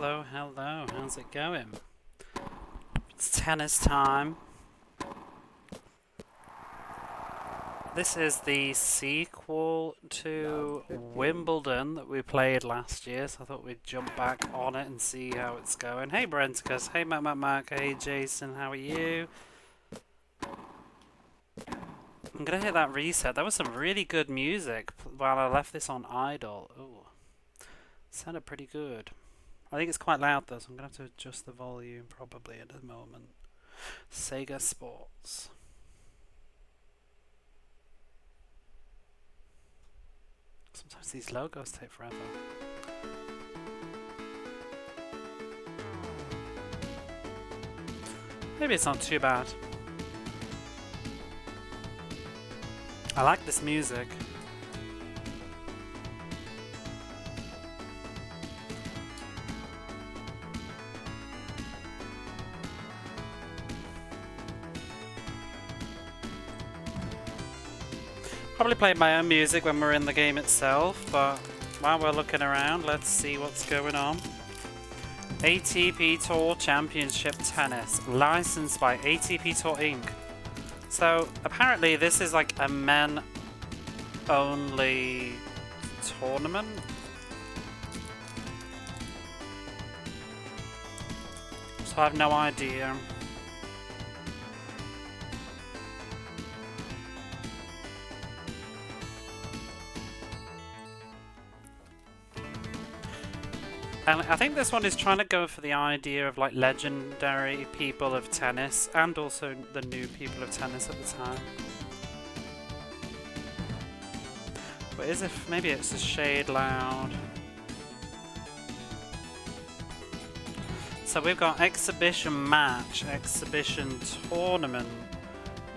Hello, hello, how's it going? It's tennis time. This is the sequel to Wimbledon that we played last year, so I thought we'd jump back on it and see how it's going. Hey Brenticus, hey Mac, hey Jason, how are you? I'm gonna hit that reset. That was some really good music while I left this on idle. Ooh, sounded pretty good. I think it's quite loud though, so I'm going to have to adjust the volume probably at the moment. Sega Sports. Sometimes these logos take forever. Maybe it's not too bad. I like this music. Probably play my own music when we're in the game itself, but while we're looking around, let's see what's going on. ATP Tour Championship Tennis, licensed by ATP Tour Inc. So apparently this is like a men-only tournament. So I have no idea. And I think this one is trying to go for the idea of like legendary people of tennis and also the new people of tennis at the time. But is it, maybe it's a shade loud. So we've got exhibition match, exhibition tournament.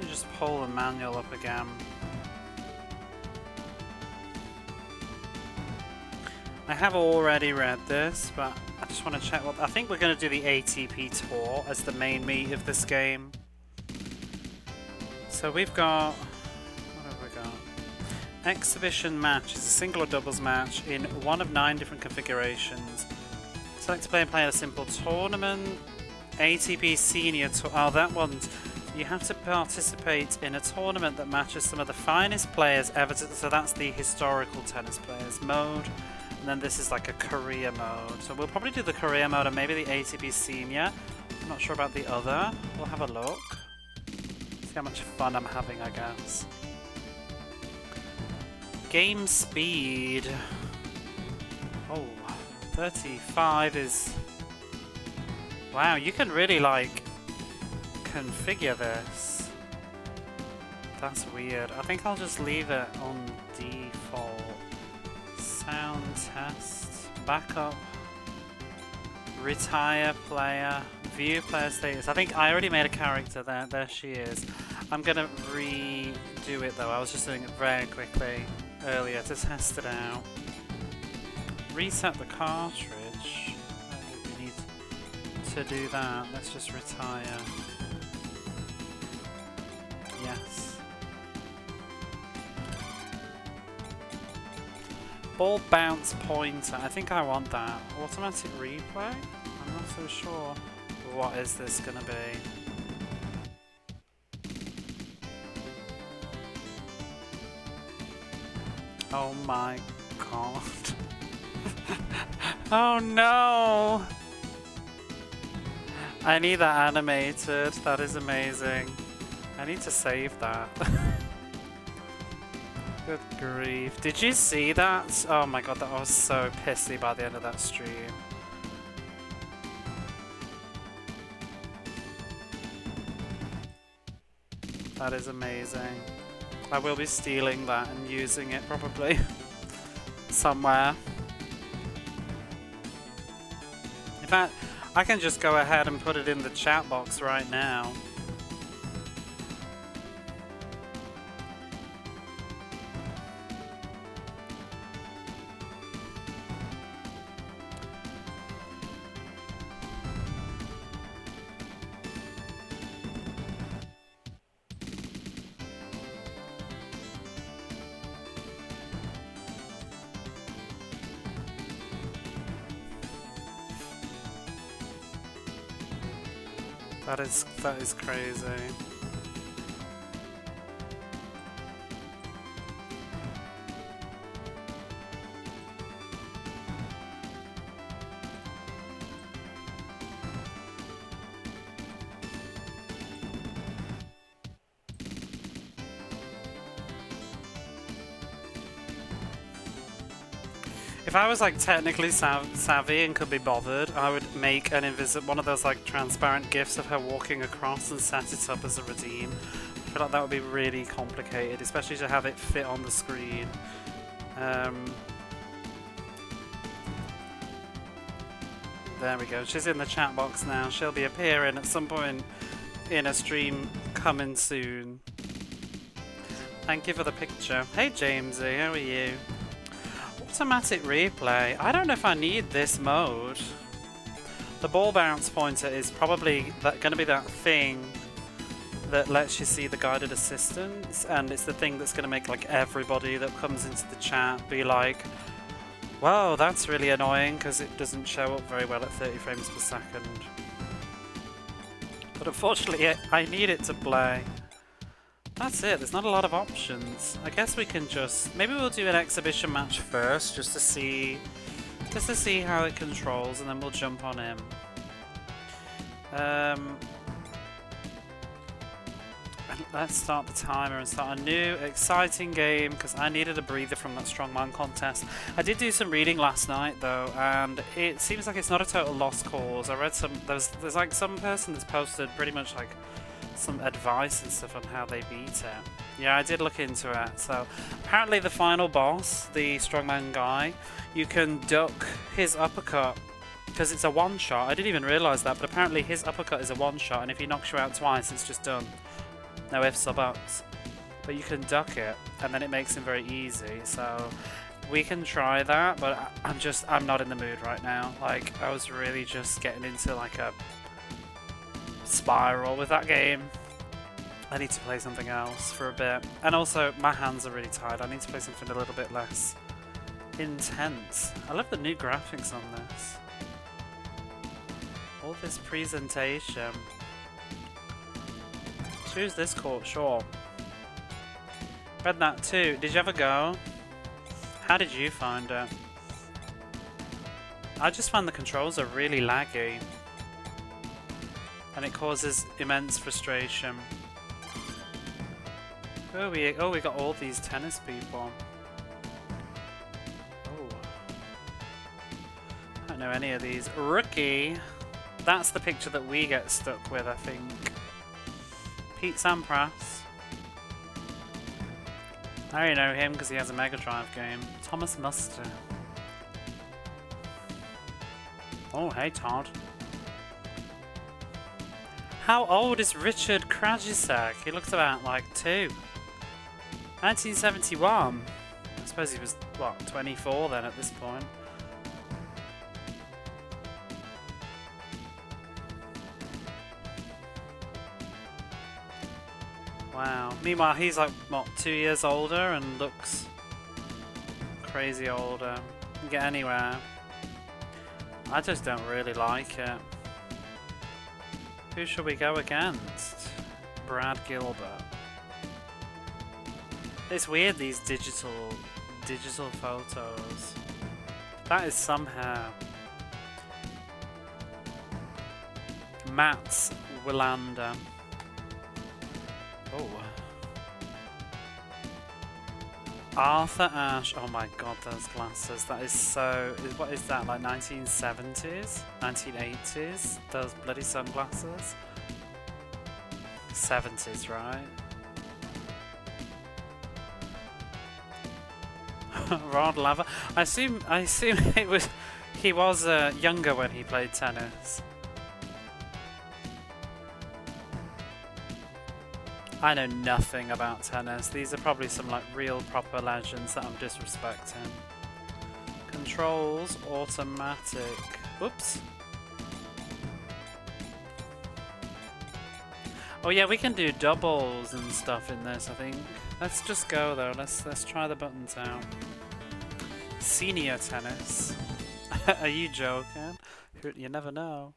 You just pull the manual up again. I have already read this, but I just want to check what... I think we're going to do the ATP Tour as the main meat of this game. So we've got... What have we got? Exhibition match is a single or doubles match in one of 9 different configurations. Select to play and play in a simple tournament. ATP Senior Tour... Oh, that one's... You have to participate in a tournament that matches some of the finest players ever. So that's the historical tennis players mode. And then this is like a career mode. So we'll probably do the career mode and maybe the ATP Senior. I'm not sure about the other. We'll have a look. See how much fun I'm having, I guess. Game speed. Oh, 35 is... Wow, you can really like configure this. That's weird. I think I'll just leave it on default. Sound test, backup, retire player, view player status. I think I already made a character there. There she is. I'm gonna redo it though. I was just doing it very quickly earlier to test it out. Reset the cartridge. I don't think we need to do that. Let's just retire. Yes. Ball bounce pointer. I think I want that. Automatic replay? I'm not so sure. What is this gonna be? Oh my god. Oh no! I need that animated. That is amazing. I need to save that. Good grief. Did you see that? Oh my god, that was so pissy by the end of that stream. That is amazing. I will be stealing that and using it probably somewhere. In fact, I can just go ahead and put it in the chat box right now. That is crazy. If I was like technically savvy and could be bothered, I would make an one of those like transparent gifs of her walking across and set it up as a redeem. I feel like that would be really complicated, especially to have it fit on the screen. There we go. She's in the chat box now. She'll be appearing at some point in a stream coming soon. Thank you for the picture. Hey Jamesy, how are you? Automatic replay. I don't know if I need this mode. The ball bounce pointer is probably going to be that thing that lets you see the guided assistance, and it's the thing that's going to make like everybody that comes into the chat be like, "Wow, that's really annoying," because it doesn't show up very well at 30 frames per second. But unfortunately, I need it to play. That's it, there's not a lot of options. I guess we can just... maybe we'll do an exhibition match first, just to see how it controls, and then we'll jump on him. Let's start the timer and start a new exciting game, because I needed a breather from that strongman contest. I did do some reading last night though, and it seems like it's not a total lost cause. I read some... there's like some person that's posted pretty much like some advice and stuff on how they beat it. Yeah, I did look into it. So apparently the final boss, the strongman guy, you can duck his uppercut because it's a one-shot. I didn't even realise that, but apparently his uppercut is a one-shot, and if he knocks you out twice, it's just done. No ifs or buts. But you can duck it, and then it makes him very easy. So we can try that, but I'm not in the mood right now. Like, I was really just getting into like a spiral with that game. I need to play something else for a bit, and also my hands are really tired. I need to play something a little bit less intense. I love the new graphics on this. All this presentation. Choose this court, sure. Read that too. Did you ever go? How did you find it? I just find the controls are really laggy, and it causes immense frustration. Oh, we got all these tennis people. Oh, I don't know any of these. Rookie. That's the picture that we get stuck with, I think. Pete Sampras. I already know him because he has a Mega Drive game. Thomas Muster. Oh, hey Todd. How old is Richard Krajicek? He looks about like 2. 1971. I suppose he was, what, 24 then at this point. Wow. Meanwhile, he's like, what, 2 years older and looks crazy older. Can get anywhere. I just don't really like it. Who should we go against? Brad Gilbert. It's weird, these digital photos. That is somehow Mats Wilander. Oh. Arthur Ashe. Oh my god, those glasses. That is so... what is that, like 1970s? 1980s? Those bloody sunglasses? 70s, right? Rod Laver. I assume it was... he was younger when he played tennis. I know nothing about tennis. These are probably some like real proper legends that I'm disrespecting. Controls, automatic. Whoops. Oh yeah, we can do doubles and stuff in this, I think. Let's just go though. Let's try the buttons out. Senior tennis. Are you joking? You never know.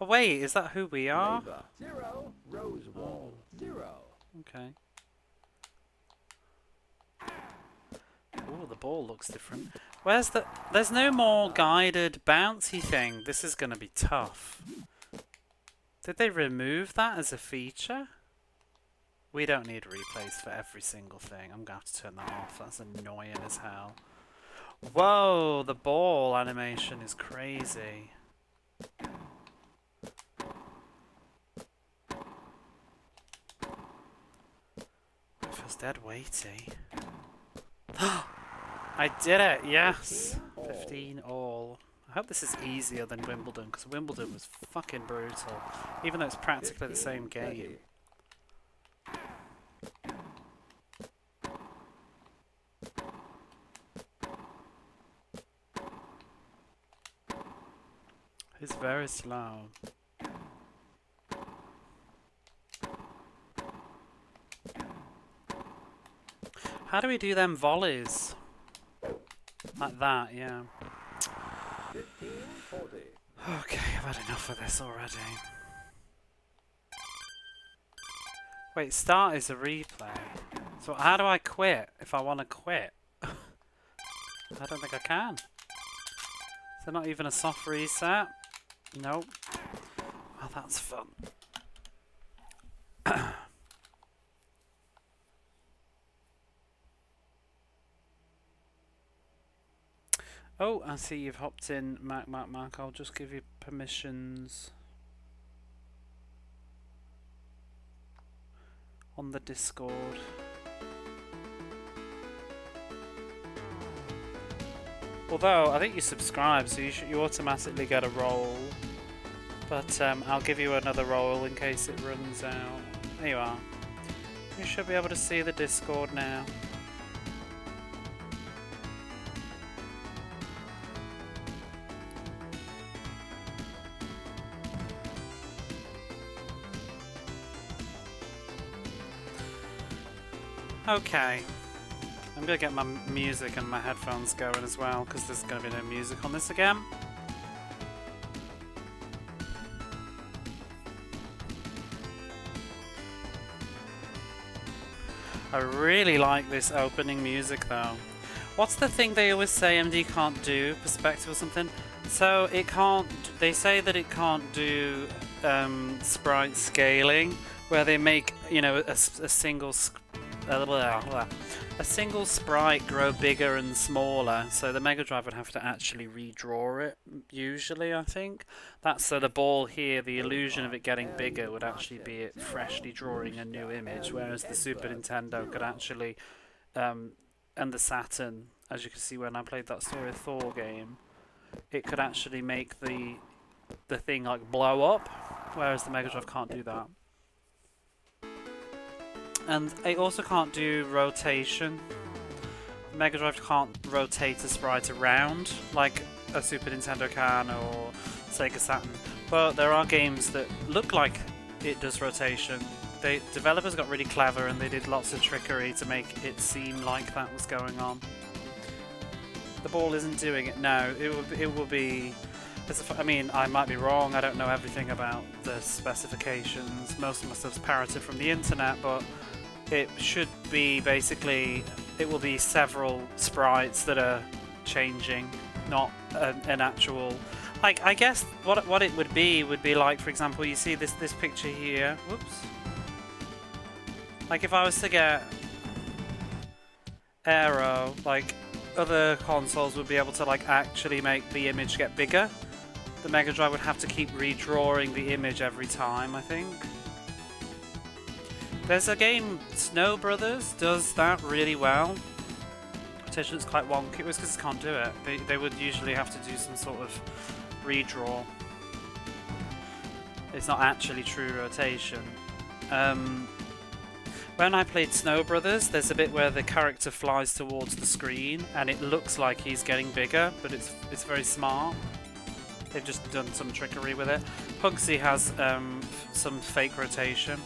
Oh wait, is that who we are? Neighbor, 0, rose wall, 0. Okay. Oh, the ball looks different. Where's the... There's no more guided bouncy thing. This is going to be tough. Did they remove that as a feature? We don't need replays for every single thing. I'm going to have to turn that off. That's annoying as hell. Whoa, the ball animation is crazy. It feels dead weighty. I did it, yes! 15 all. I hope this is easier than Wimbledon, because Wimbledon was fucking brutal. Even though it's practically the same game. It's very slow. How do we do them volleys? Like that, yeah. Okay, I've had enough of this already. Wait, start is a replay. So how do I quit if I want to quit? I don't think I can. Is there not even a soft reset? Nope. Well, that's fun. Oh, I see you've hopped in, Mac. I'll just give you permissions on the Discord. Although, I think you subscribe, so you automatically get a roll. But I'll give you another roll in case it runs out. There you are. You should be able to see the Discord now. Okay. I'm going to get my music and my headphones going as well, because there's going to be no music on this again. I really like this opening music though. What's the thing they always say MD can't do? Perspective or something? So it can't... They say that it can't do sprite scaling, where they make, you know, a single sprite grow bigger and smaller, so the Mega Drive would have to actually redraw it, usually, I think. That's so the ball here, the illusion of it getting bigger would actually be it freshly drawing a new image, whereas the Super Nintendo could actually, and the Saturn, as you can see when I played that Story of Thor game, it could actually make the thing like blow up, whereas the Mega Drive can't do that. And it also can't do rotation. The Mega Drive can't rotate a sprite around like a Super Nintendo can or Sega Saturn. But there are games that look like it does rotation. Developers got really clever and they did lots of trickery to make it seem like that was going on. The ball isn't doing it now. It will be... I mean, I might be wrong. I don't know everything about the specifications. Most of my stuff's parroted from the internet, but it should be basically, it will be several sprites that are changing, not an actual, like, I guess what it would be like, for example, you see this picture here, whoops, like if I was to get Aero, like other consoles would be able to like actually make the image get bigger. The Mega Drive would have to keep redrawing the image every time, I think. There's a game, Snow Brothers, does that really well. Rotation's quite wonky. It was because it can't do it. They would usually have to do some sort of redraw. It's not actually true rotation. When I played Snow Brothers, there's a bit where the character flies towards the screen and it looks like he's getting bigger, but it's very smart. They've just done some trickery with it. Pugsy has some fake rotation.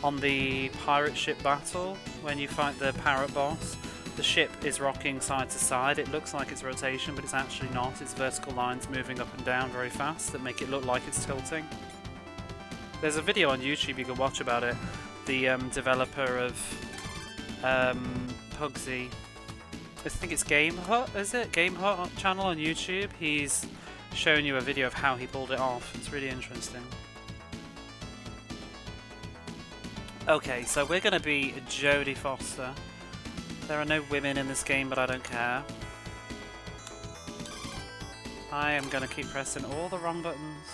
On the pirate ship battle, when you fight the parrot boss, the ship is rocking side to side. It looks like it's rotation, but it's actually not. It's vertical lines moving up and down very fast that make it look like it's tilting. There's a video on YouTube you can watch about it. The developer of Pugsy, I think it's Game Hut, is it? Game Hut channel on YouTube. He's showing you a video of how he pulled it off. It's really interesting. Okay, so we're going to be Jodie Foster. There are no women in this game, but I don't care. I am going to keep pressing all the wrong buttons.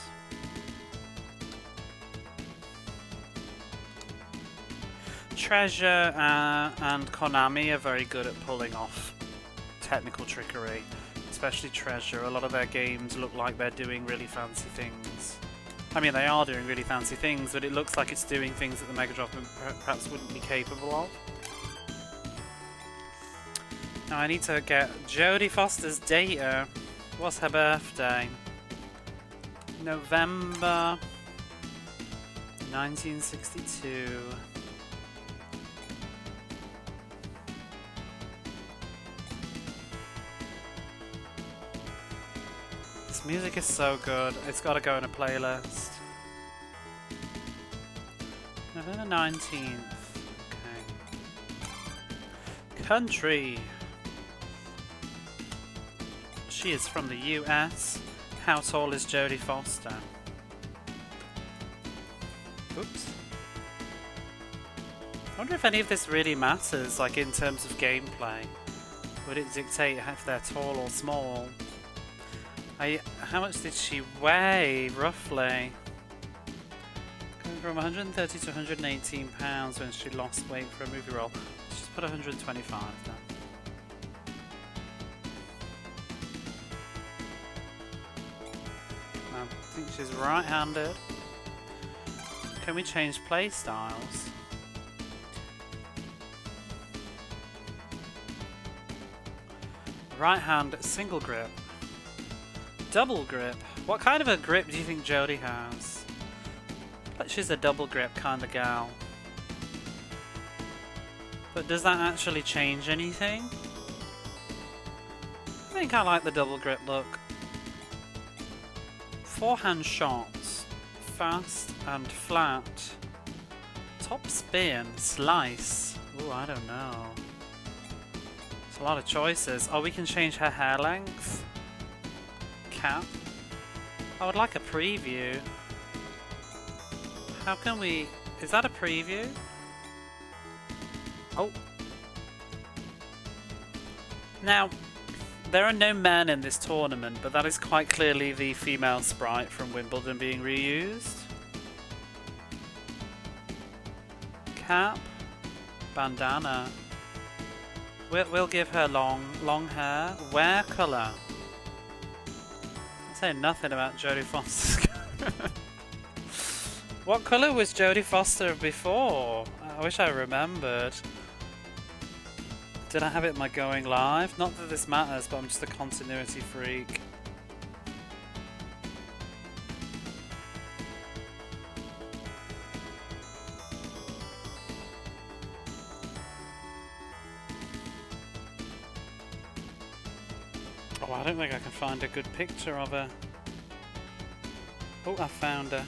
Treasure and Konami are very good at pulling off technical trickery, especially Treasure. A lot of their games look like they're doing really fancy things. I mean, they are doing really fancy things, but it looks like it's doing things that the Mega Drive perhaps wouldn't be capable of. Now I need to get Jodie Foster's data. What's her birthday? November 1962. This music is so good. It's got to go in a playlist. November 19th. Okay. Country. She is from the US. How tall is Jodie Foster? Oops. I wonder if any of this really matters, like in terms of gameplay. Would it dictate if they're tall or small? How much did she weigh, roughly? Going from 130 to 118 pounds when she lost weight for a movie role. Let's just put 125 then. I think she's right-handed. Can we change play styles? Right hand single grip. Double grip. What kind of a grip do you think Jodie has? Like she's a double grip kind of gal. But does that actually change anything? I think I like the double grip look. Forehand shots. Fast and flat. Top spin. Slice. Ooh, I don't know. There's a lot of choices. Oh, we can change her hair length. Cap. I would like a preview. How can we... Is that a preview? Oh. Now, there are no men in this tournament, but that is quite clearly the female sprite from Wimbledon being reused. Cap. Bandana. We'll give her long hair. Wear colour. I'm saying nothing about Jodie Foster. What colour was Jodie Foster before? I wish I remembered. Did I have it in my going live? Not that this matters, but I'm just a continuity freak. Oh, I don't think I can find a good picture of her. Oh, I found her.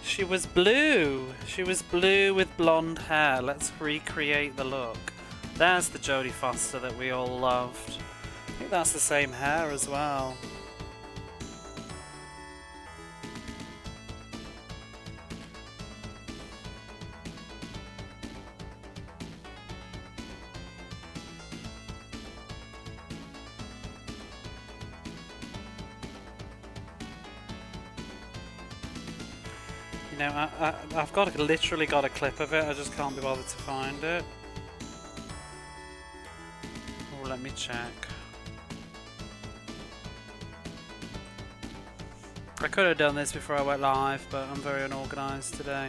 She was blue. She was blue with blonde hair. Let's recreate the look. There's the Jodie Foster that we all loved. I think that's the same hair as well. You know, I've literally got a clip of it, I just can't be bothered to find it. Oh, let me check. I could have done this before I went live, but I'm very unorganised today.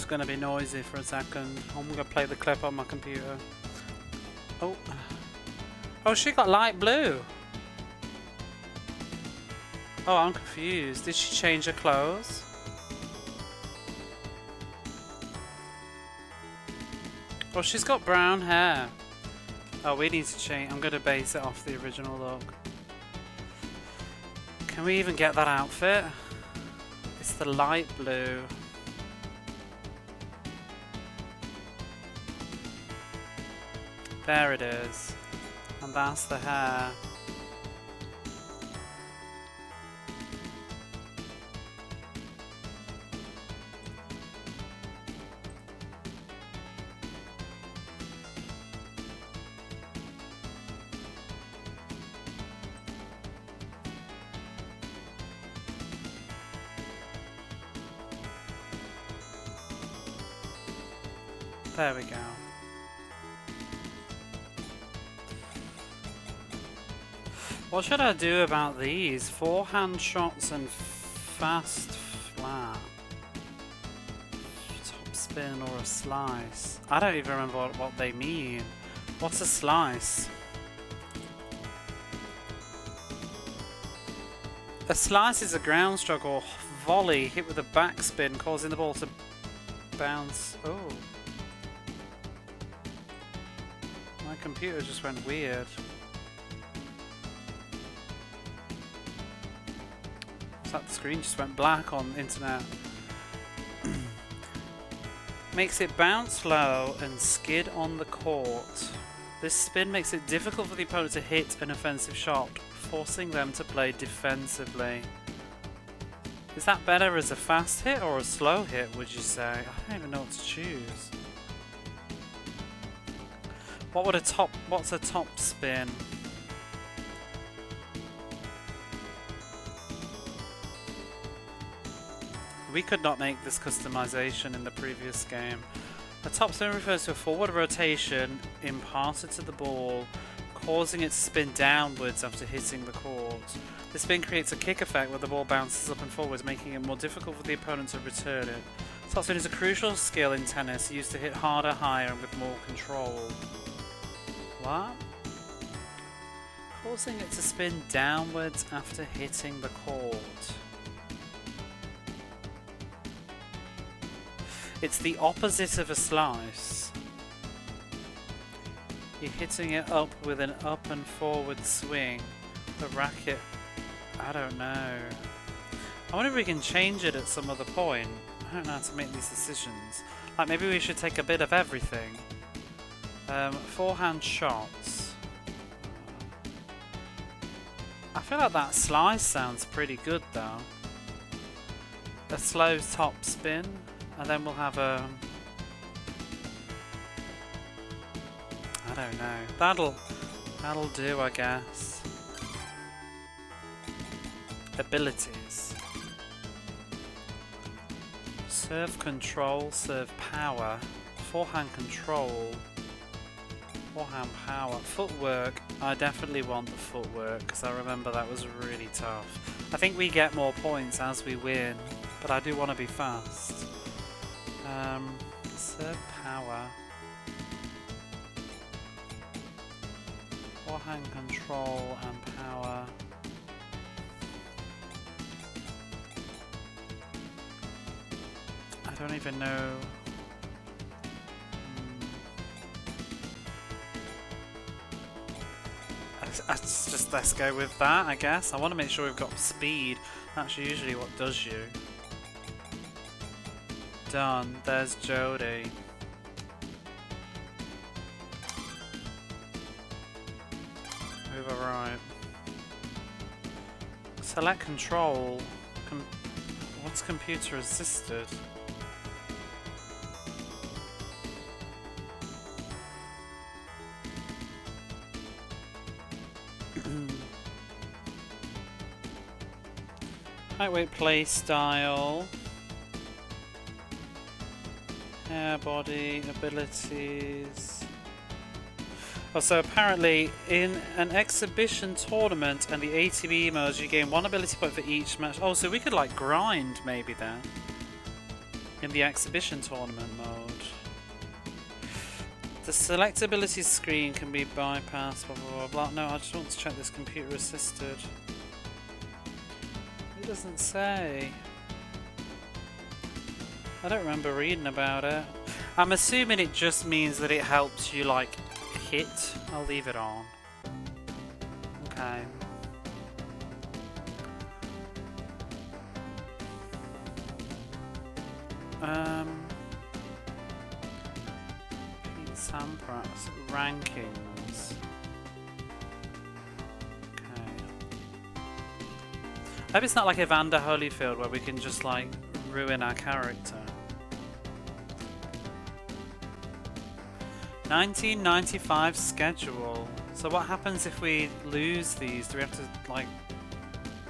just going to be noisy for a second. I'm going to play the clip on my computer. Oh. Oh, she got light blue. Oh, I'm confused. Did she change her clothes? Oh, she's got brown hair. Oh, we need to change. I'm going to base it off the original look. Can we even get that outfit? It's the light blue. There it is. And that's the hair. There we go. What should I do about these? Forehand shots and fast flat. Top spin or a slice. I don't even remember what they mean. What's a slice? A slice is a ground stroke or volley hit with a backspin, causing the ball to bounce. Oh. My computer just went weird. That screen just went black on the internet. Makes it bounce low and skid on the court. This spin makes it difficult for the opponent to hit an offensive shot, forcing them to play defensively. Is that better as a fast hit or a slow hit, would you say? I don't even know what to choose. What's a top spin? We could not make this customization in the previous game. A top spin refers to a forward rotation imparted to the ball, causing it to spin downwards after hitting the court. The spin creates a kick effect where the ball bounces up and forwards, making it more difficult for the opponent to return it. Top spin is a crucial skill in tennis, used to hit harder, higher, and with more control. What? Causing it to spin downwards after hitting the court. It's the opposite of a slice. You're hitting it up with an up and forward swing. The racket, I don't know. I wonder if we can change it at some other point. I don't know how to make these decisions. Like maybe we should take a bit of everything. Forehand shots. I feel like that slice sounds pretty good though. A slow top spin. And then we'll have a... I don't know. That'll do, I guess. Abilities. Serve control, serve power. Forehand control. Forehand power. Footwork. I definitely want the footwork because I remember that was really tough. I think we get more points as we win, but I do want to be fast. Serve power. Forehand control and power. I don't even know. Let's go with that, I guess. I want to make sure we've got speed. That's usually what does you. Done. There's Jodie. Override. Select control. What's computer assisted? Height, weight, play style. Hair, body, abilities. Oh, so apparently in an exhibition tournament and the ATP modes you gain 1 ability point for each match. Oh, so we could like grind maybe then. in the exhibition tournament mode. The selectability screen can be bypassed, blah blah blah blah. No, I just want to check this computer assisted. It doesn't say. I don't remember reading about it. I'm assuming it just means that it helps you like hit. I'll leave it on. Okay. Pete Sampras rankings. Okay. I hope it's not like Evander Holyfield where we can just like ruin our character. 1995 schedule. So what happens if we lose these? Do we have to like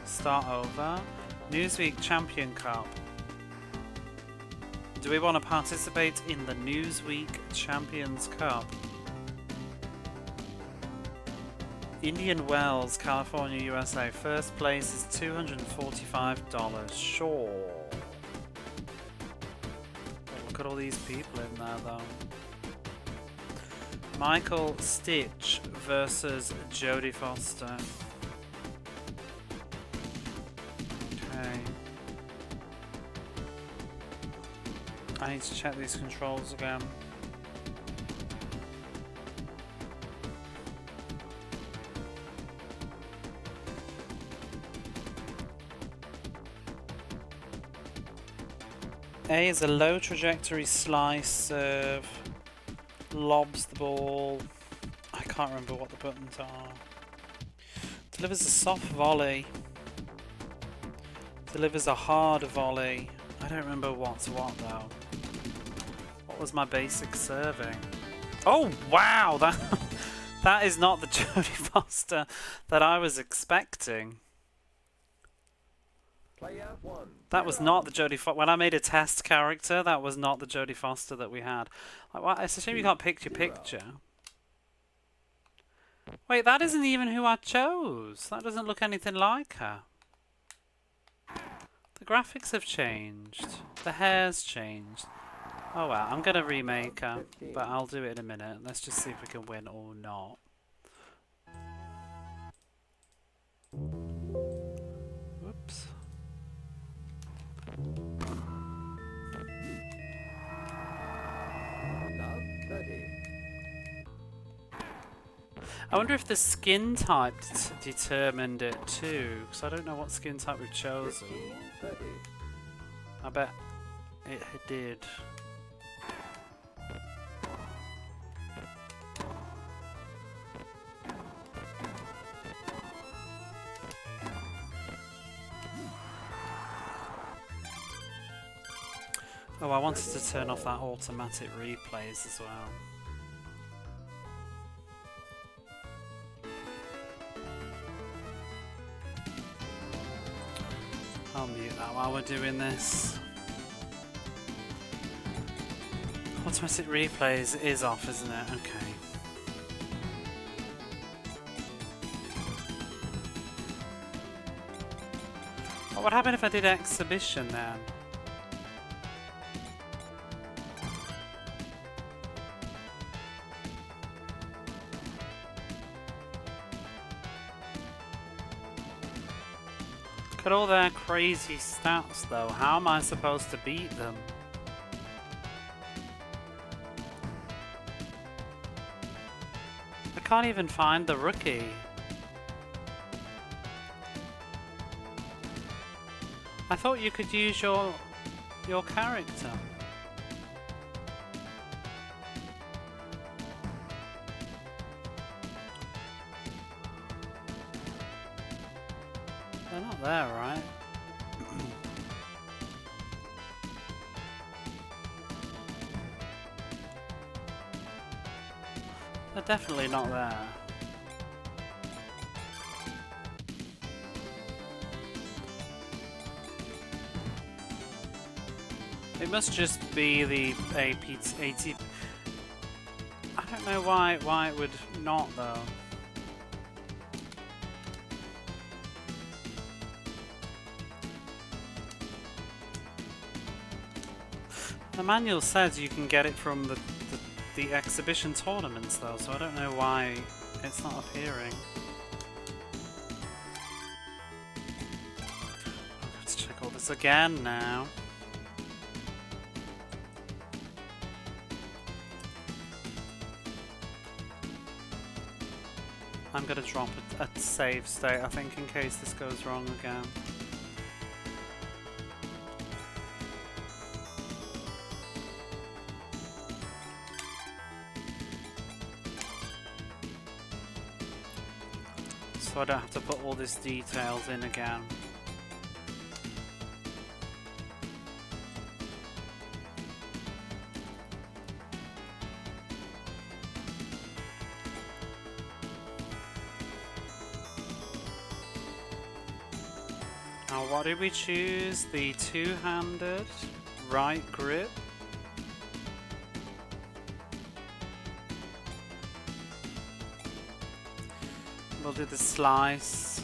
start over? Newsweek Champion Cup. Do we want to participate in the Newsweek Champions Cup? Indian Wells, California, USA. First place is $245. Sure. Oh, look at all these people in there though. Michael Stitch versus Jodie Foster. Okay. I need to check these controls again. A is a low trajectory slice serve. Lobs the ball. I can't remember what the buttons are. Delivers a soft volley. Delivers a hard volley. I don't remember what's what though. What was my basic serving? Oh wow! That is not the Jodie Foster that I was expecting. That was not the Jodie Foster. When I made a test character, that was not the Jodie Foster that we had. Like, well, it's a shame you can't pick your picture. Wait, that isn't even who I chose. That doesn't look anything like her. The graphics have changed. The hair's changed. Oh well, I'm going to remake her, but I'll do it in a minute. Let's just see if we can win or not. Whoops. I wonder if the skin type determined it too, because I don't know what skin type we've chosen. I bet it did. Oh, I wanted to turn off that automatic replays as well. I'll mute that while we're doing this. Automatic replays is off, isn't it? Okay. What would happen if I did exhibition then? Look at all their crazy stats though. How am I supposed to beat them? I can't even find the rookie. I thought you could use your character. They're not there, right? They're definitely not there. It must just be the ATP. I don't know why it would not though. The manual says you can get it from the exhibition tournaments though, so I don't know why it's not appearing. I'm going to check all this again now. I'm going to drop a save state, I think, in case this goes wrong again. So I don't have to put all these details in again. Now what did we choose? The two-handed right grip. We'll do the slice.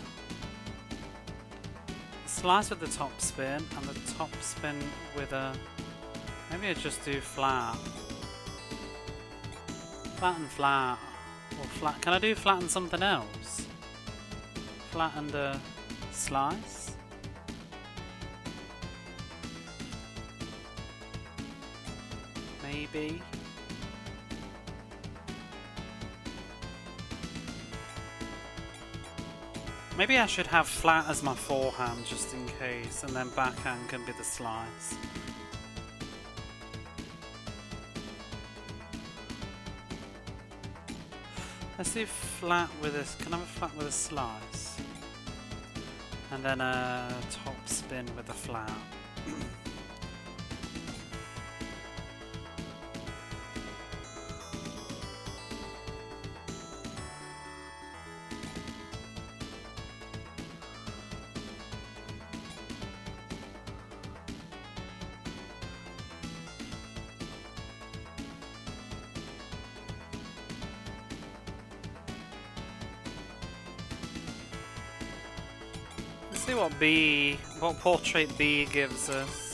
Slice with the top spin and the top spin with a... Maybe I just do flat. Flat and flat. Or flat. Can I do flat and something else? Flat and a slice? Maybe. Maybe I should have flat as my forehand just in case, and then backhand can be the slice. Let's do flat with a... Can I have a flat with a slice? And then a top spin with a flat. See what portrait B gives us.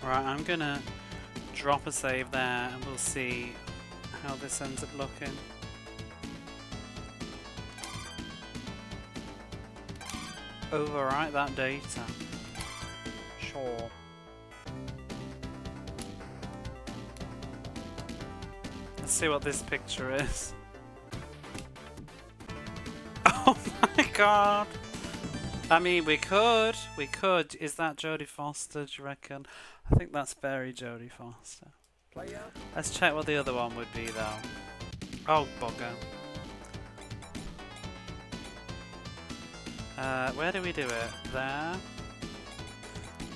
Right, I'm gonna drop a save there and we'll see how this ends up looking. Overwrite that data. Sure. Let's see what this picture is. Oh my god! I mean, we could. Is that Jodie Foster, do you reckon? I think that's very Jodie Foster. Let's check what the other one would be, though. Oh, bugger. Where do we do it? There.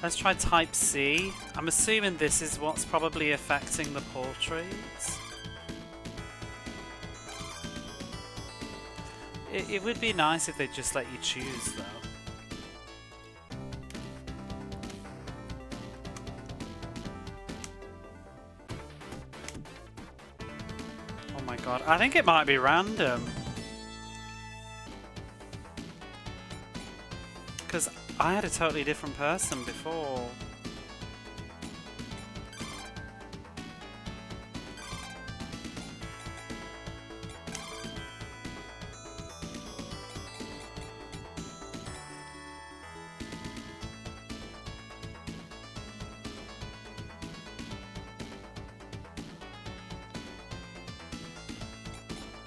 Let's try type C. I'm assuming this is what's probably affecting the portraits. It would be nice if they just let you choose, though. Oh my god, I think it might be random. Because I had a totally different person before.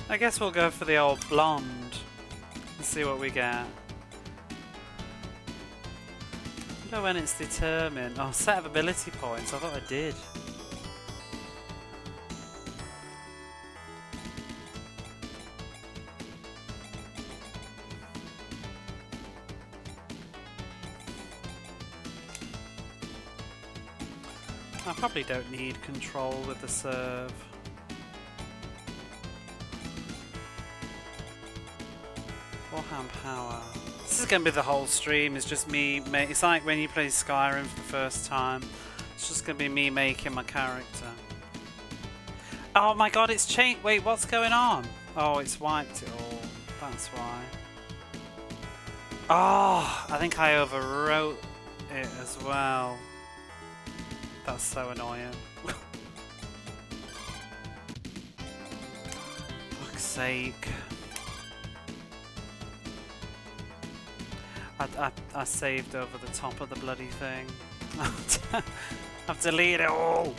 I guess we'll go for the old blonde and see what we get. I don't know when it's determined. Oh, set of ability points. I thought I did. I probably don't need control with the serve. Forehand power. This is going to be the whole stream, it's just me, it's like when you play Skyrim for the first time. It's just going to be me making my character. Oh my god, it's changed. Wait, what's going on? Oh, it's wiped it all. That's why. Oh, I think I overwrote it as well. That's so annoying. Fuck's sake. I saved over the top of the bloody thing. I've deleted it all.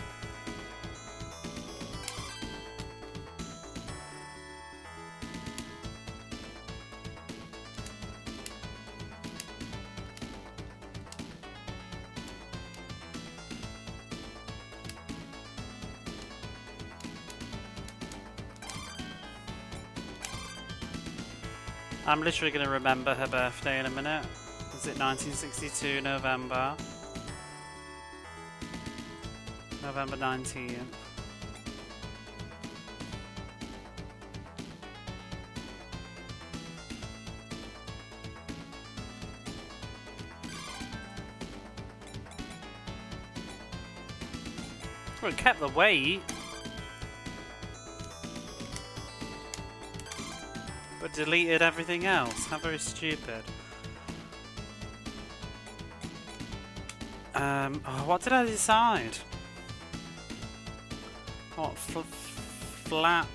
I'm literally going to remember her birthday in a minute. Was it 1962 November? November 19th. Well, it kept the weight. But deleted everything else. How very stupid. Oh, what did I decide? What, flat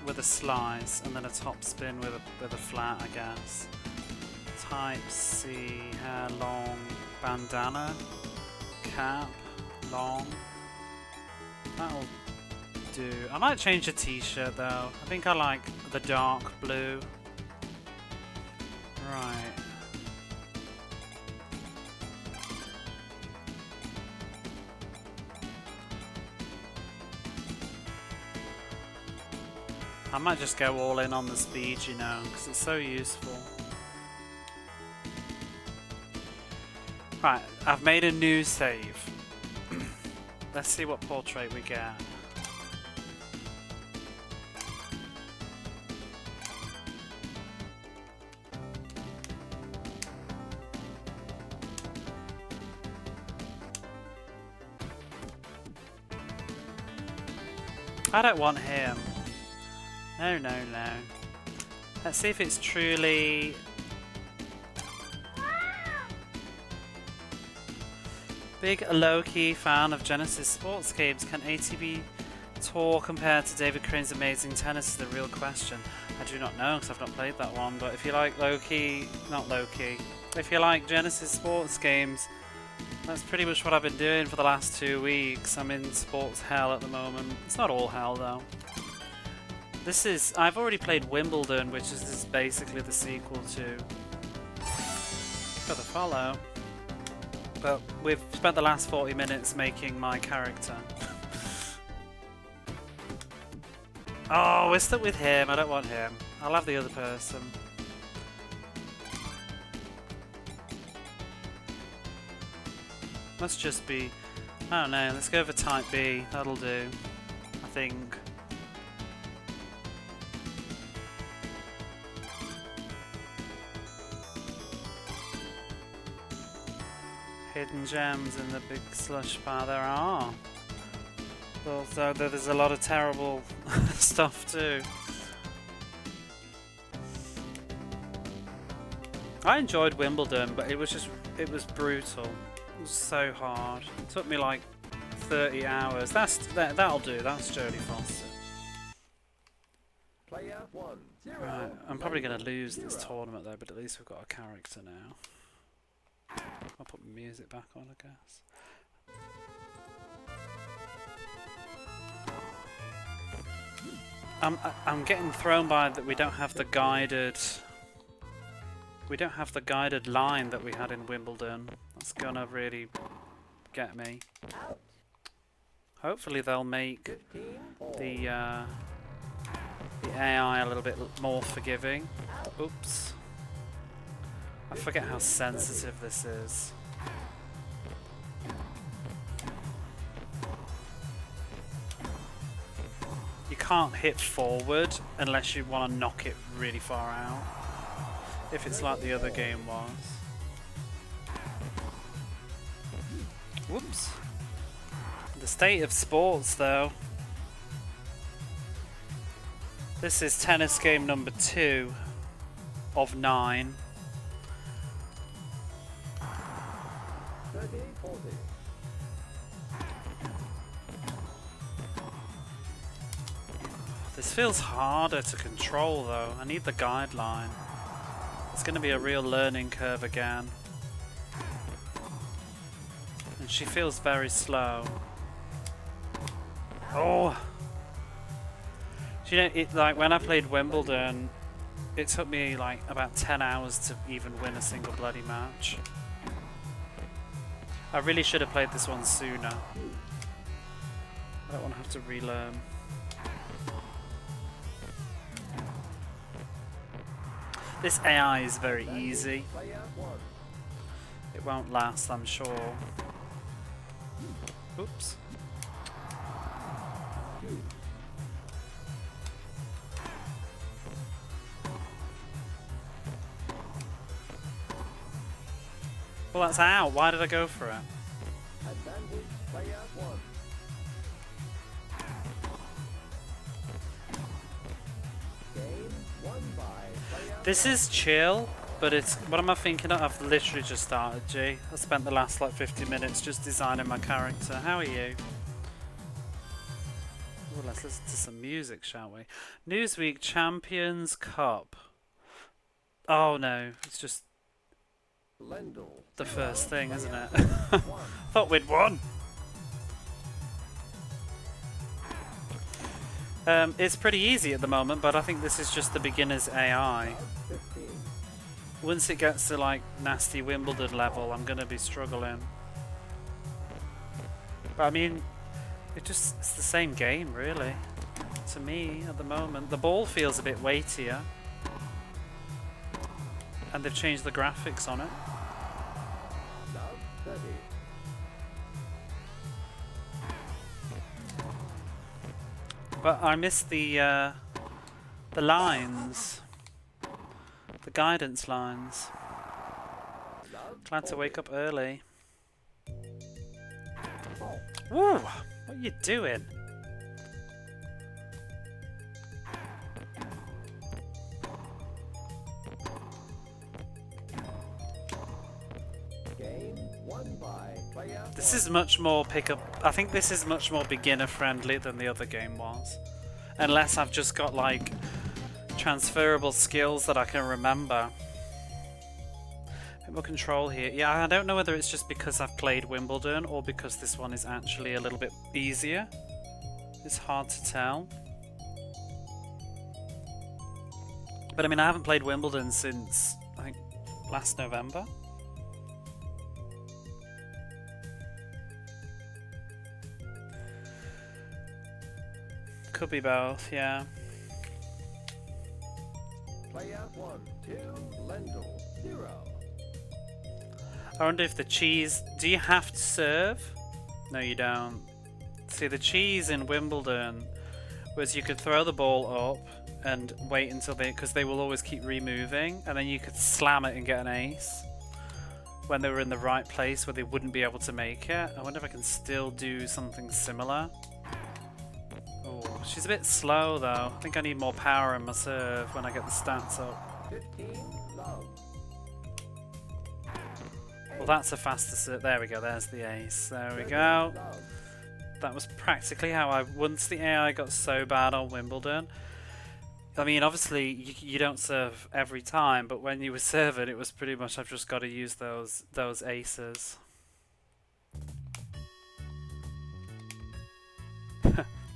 with a slice and then a top spin with a flat, I guess. Type C, hair long, bandana, cap, long. That'll do. I might change the t-shirt though. I think I like the dark blue. Right. I might just go all in on the speed, you know, because it's so useful. Right, I've made a new save. Let's see what portrait we get. I don't want him. No, no, no. Let's see if it's truly... Big low-key fan of Genesis sports games. Can ATP Tour compare to David Crane's Amazing Tennis is the real question. I do not know because I've not played that one, but if you like low-key, not low-key, if you like Genesis sports games, that's pretty much what I've been doing for the last 2 weeks. I'm in sports hell at the moment. It's not all hell though. This is, I've already played Wimbledon, which is basically the sequel to For the Follow. But we've spent the last 40 minutes making my character. Oh, we're stuck with him. I don't want him. I'll have the other person. Must just be... I don't know. Let's go for type B. That'll do. I think. Hidden gems in the big slush bar. There are. Also, there's a lot of terrible stuff too. I enjoyed Wimbledon, but it was brutal. It was so hard. It took me like 30 hours. That'll do. That's Jodie Foster. Player 1, 0. Right, I'm probably going to lose this tournament though, but at least we've got a character now. I'll put my music back on, I guess. I'm getting thrown by that we don't have the guided. We don't have the guided line that we had in Wimbledon. That's gonna really get me. Hopefully they'll make the AI a little bit more forgiving. Oops. I forget how sensitive this is. can't hit forward unless you want to knock it really far out. If it's like the other game was. Whoops. The state of sports though. This is tennis game number 2 of 9. 30-40. This feels harder to control though. I need the guideline. It's going to be a real learning curve again. And she feels very slow. Oh! Do you know, like when I played Wimbledon, it took me like about 10 hours to even win a single bloody match. I really should have played this one sooner. I don't want to have to relearn. This AI is very easy. It won't last, I'm sure. Oops. Well, that's out. Why did I go for it? Advantage, player 1. Game won by player This is chill, but it's... What am I thinking of? I've literally just started, G. I spent the last like 50 minutes just designing my character. How are you? Well, let's listen to some music, shall we? Newsweek Champions Cup. Oh no, it's just Lendl. the first thing, isn't it? Thought we'd won. It's pretty easy at the moment, but I think this is just the beginner's AI. 15. Once it gets to like nasty Wimbledon level, I'm gonna be struggling. But I mean, it's the same game, really. To me, at the moment, the ball feels a bit weightier, and they've changed the graphics on it. Love 30. But I miss the lines, the guidance lines. Love Glad to wake up early. ball. Woo! What are you doing? Game won by player This is much more I think this is much more beginner friendly than the other game was. Unless I've just got like transferable skills that I can remember. A bit more control here. Yeah, I don't know whether it's just because I've played Wimbledon or because this one is actually a little bit easier. It's hard to tell. But I mean, I haven't played Wimbledon since, I think, last November. Could be both, yeah. player 1, 2, Lendl 0. I wonder if the cheese... Do you have to serve? No, you don't. See, the cheese in Wimbledon was you could throw the ball up and wait until because they will always keep removing, and then you could slam it and get an ace when they were in the right place where they wouldn't be able to make it. I wonder if I can still do something similar. Oh, she's a bit slow though. I think I need more power in my serve when I get the stats up. 15, love. Well, that's a faster serve. There we go, there's the ace. There we go. Love. That was practically how once the AI got so bad on Wimbledon. I mean, obviously you don't serve every time, but when you were serving, it was pretty much I've just got to use those aces.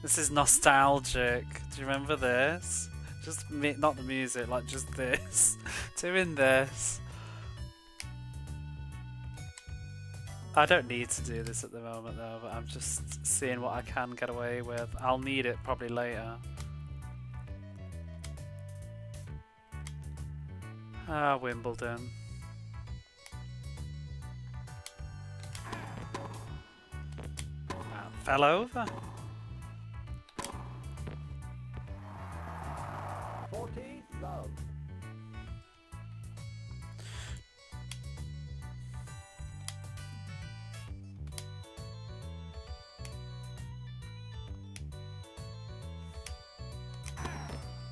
This is nostalgic. Do you remember this? Just not the music, like just this. Doing this. I don't need to do this at the moment though, but I'm just seeing what I can get away with. I'll need it probably later. Ah, Wimbledon. Fell over. love.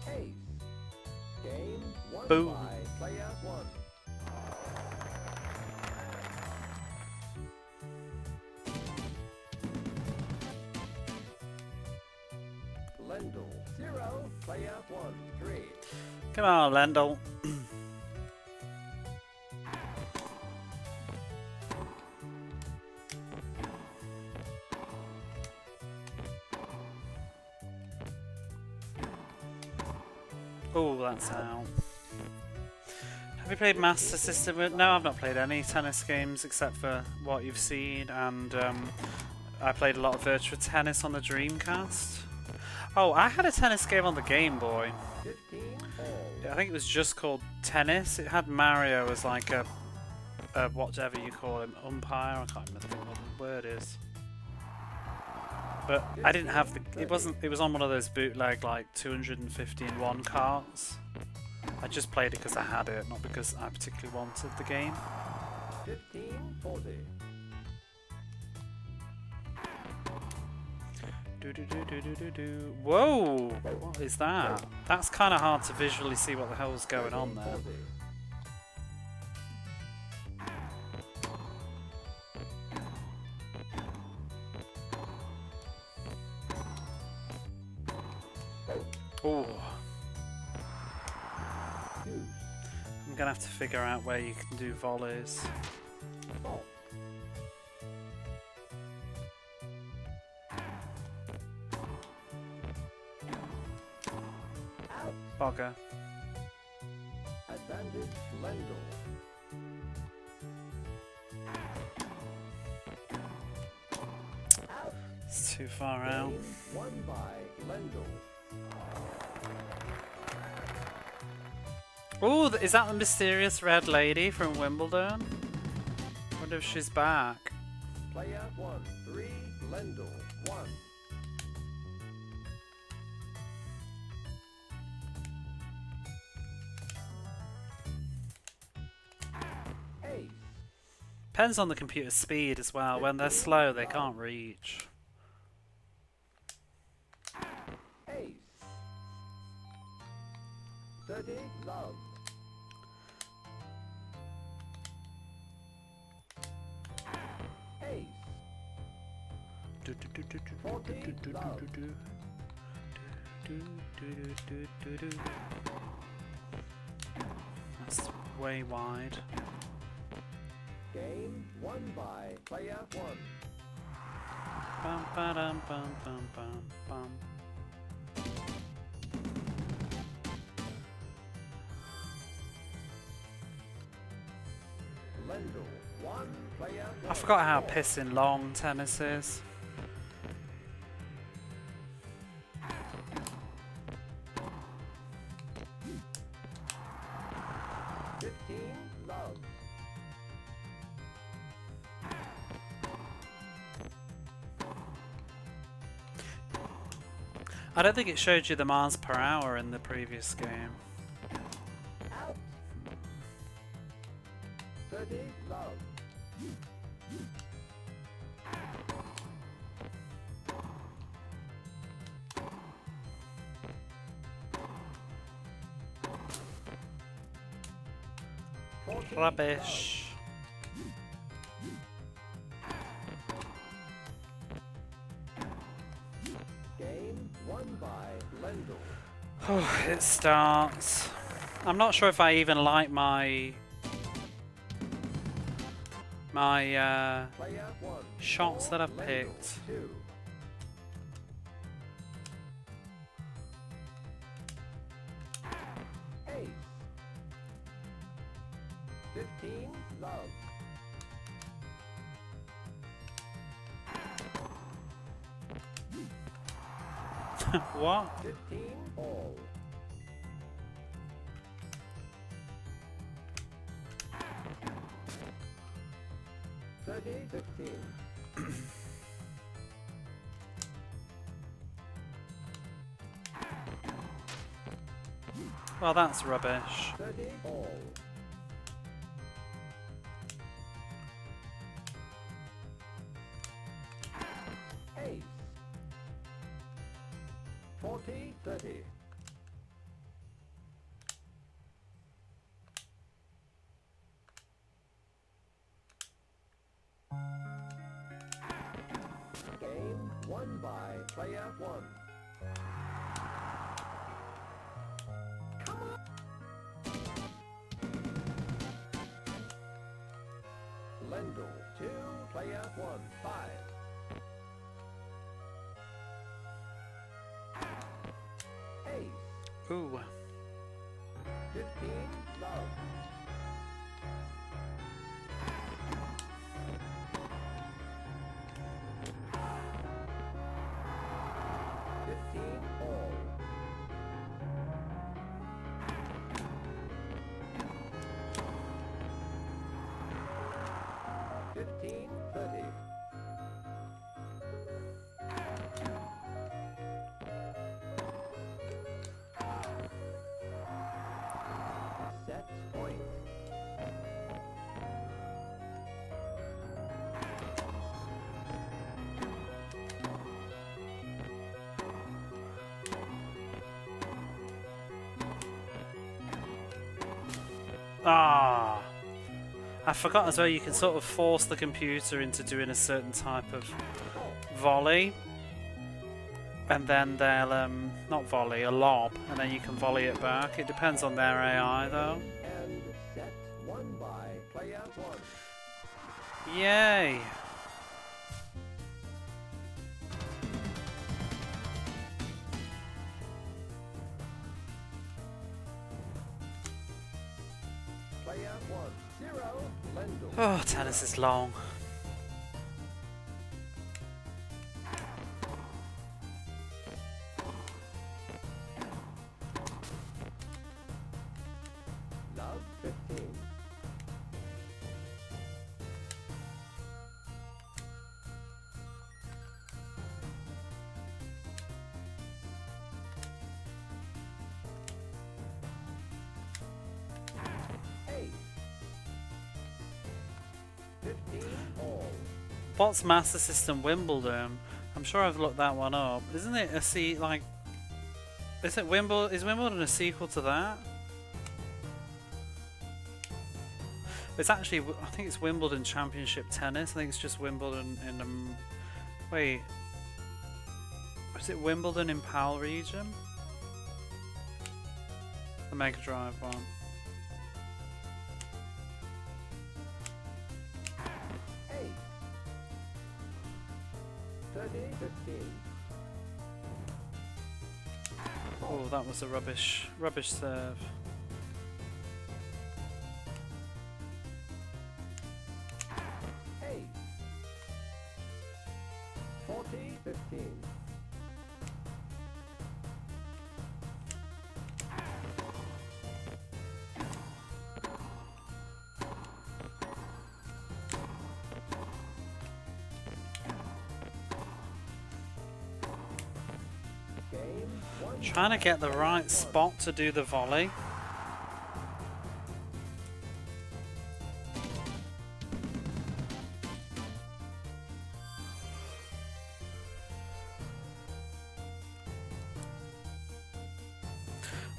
Ace. Game won Boom. by player one. Lendl 0, player 1, 3. Come on, Lendl. Oh, that's out. Have you played Master System? No, I've not played any tennis games except for what you've seen, and I played a lot of virtual tennis on the Dreamcast. Oh, I had a tennis game on the Game Boy. 15 all. I think it was just called Tennis. It had Mario as like a whatever you call him, umpire. I can't remember what the word is. But I didn't have the. It wasn't. It was on one of those bootleg like 250-in-1 carts. I just played it because I had it, not because I particularly wanted the game. 15 40. Whoa! What is that? That's kind of hard to visually see what the hell's going on there. 40. Oh, Deuce. I'm gonna have to figure out where you can do volleys. Fault. Out. Bogger. Advantage Lendl. Out. It's too far out. Game won by Lendl. Oh, is that the mysterious red lady from Wimbledon? Wonder if she's back. Player 1, 3, Lendl 1. Ace. Depends on the computer's speed as well. When they're slow, they can't reach. Ace. 30 love. Ace. That's way wide. Game won by player 1. Bum, ba-dum, bum, bum, bum, bum. Lendl 1, player 1. I forgot how pissing long tennis is. Love. I don't think it showed you the miles per hour in the previous game. Out. 30 love. Rubbish. Game won by Lendl. Oh, it starts. I'm not sure if I even like my Player 1. shots that I've Lendl picked. 2. Ace. 15 love. What? 15 all. Thirty 15. Well, that's rubbish. 30 all. Ace. 40, 30. Game won by player 1. Lendl 2, player 1, 5. Ace. Ooh. 15, love. All. 15, 30. Set point. Ah. I forgot as well, you can sort of force the computer into doing a certain type of volley. And then they'll, not volley, a lob, and then you can volley it back. It depends on their AI though. And set won by player 1. Yay! Player 1, 0, Lendl. Oh, tennis is long. Love 15. Ace. 15 all. What's Master System Wimbledon? I'm sure I've looked that one up. Isn't it a like? Is it Wimbledon? Is Wimbledon a sequel to that? It's actually, I think it's Wimbledon Championship Tennis. I think it's just Wimbledon in wait, is it Wimbledon in PAL region? The Mega Drive one. Ace. 30, 15. Oh, that was a rubbish serve. Ace. 40, 15. Game one. Trying to get the right spot to do the volley.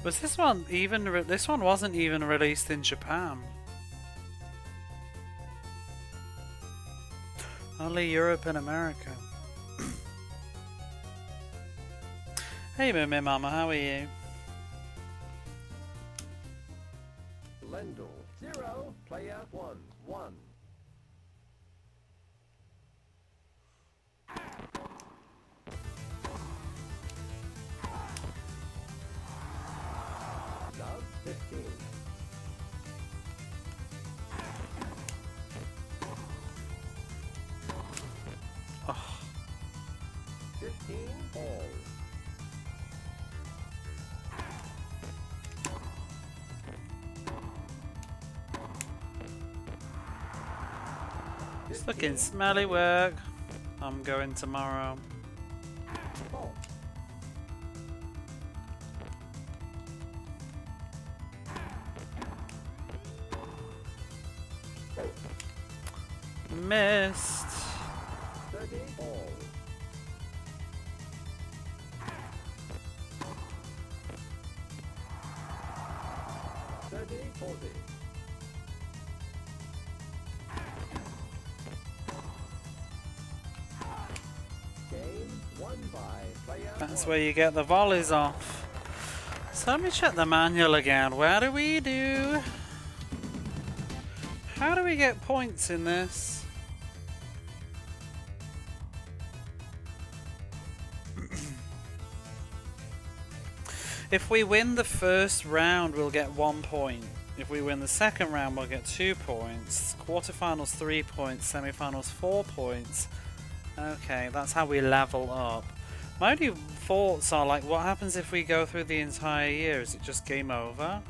Was this one even? This one wasn't even released in Japan. Only Europe and America. Hey, Mummy Mama, how are you? Lendl 0, player 1, 1. Love 15. Oh, 15 all. it's looking smelly work. I'm going tomorrow. Missed. 30 all. Game won by player That's one. where you get the volleys off. So let me check the manual again. What do we do? How do we get points in this? If we win the first round, we'll get 1 point. If we win the second round, we'll get 2 points. Quarterfinals, 3 points. Semifinals, 4 points. Okay, that's how we level up. My only thoughts are like, what happens if we go through the entire year? Is it just game over?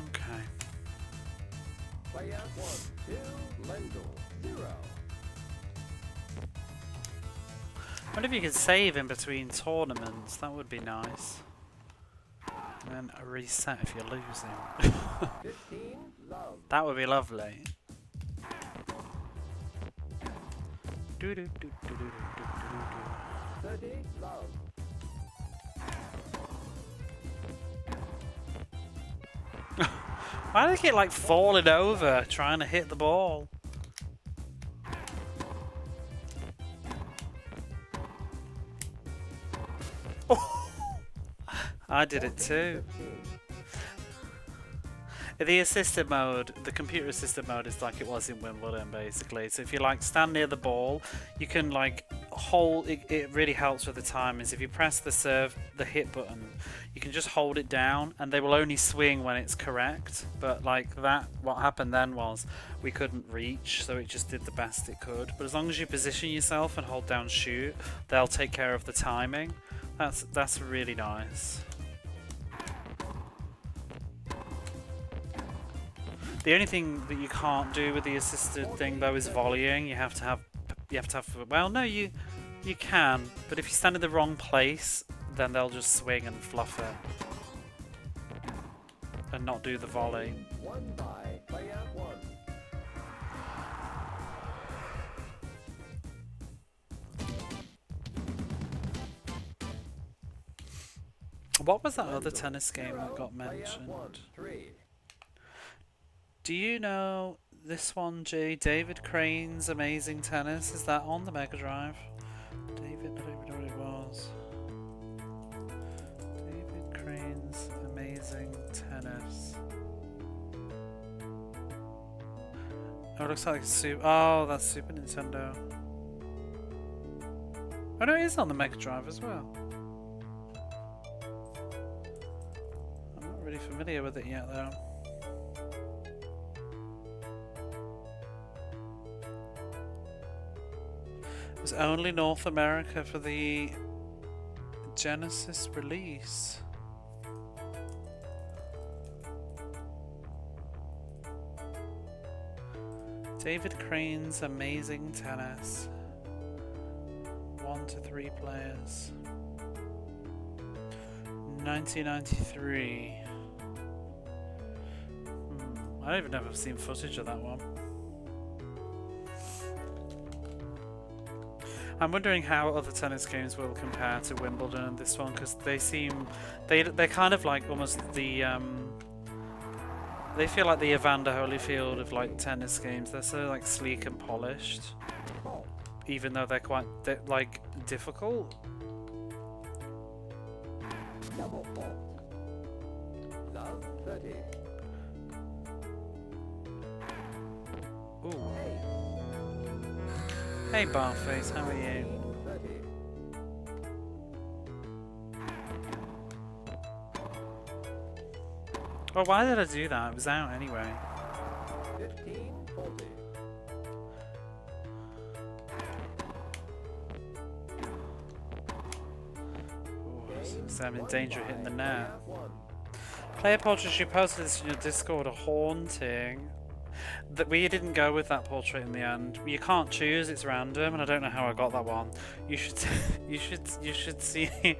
Okay. Player 1, 2, Lendl, 0. I wonder if you could save in between tournaments. That would be nice. And then a reset if you're losing. 15, love. That would be lovely. Do do do do do do do 30, love. do. Why do they get like falling over trying to hit the ball? I did it too. 15. The assisted mode, the computer assisted mode is like it was in Wimbledon basically. So if you like stand near the ball, you can like hold, it really helps with the timings. If you press the serve, the hit button, you can just hold it down and they will only swing when it's correct. But like that, what happened then was we couldn't reach, so it just did the best it could. But as long as you position yourself and hold down shoot, they'll take care of the timing. That's really nice. The only thing that you can't do with the assisted thing though is volleying. You have to have well, no, you can, but if you stand in the wrong place, then they'll just swing and fluff it and not do the volley. Won by player 1. What was that other tennis game that got Player 1, mentioned? 3. Do you know this one, G? David Crane's Amazing Tennis? Is that on the Mega Drive? David, I don't even know what it was. David Crane's Amazing Tennis. Oh, it looks like oh, that's Super Nintendo. Oh no, it is on the Mega Drive as well. I'm not really familiar with it yet though. It was only North America for the Genesis release. David Crane's Amazing Tennis. 1 to 3 players. 1993. I don't even know if I've seen footage of that one. I'm wondering how other tennis games will compare to Wimbledon and this one, because they seem they're kind of like almost the they feel like the Evander Holyfield of like tennis games. They're so like sleek and polished, even though they're quite like difficult. Double fault. Love 30. Ooh. 8. Hey Barface, how are you? 30. Oh, why did I do that? It was out anyway. 15, 40. So I'm in danger of hitting the net. Player 1. Player portrait, you posted this in your Discord, a haunting. That we didn't go with that portrait in the end. You can't choose; it's random, and I don't know how I got that one. You should, you should see.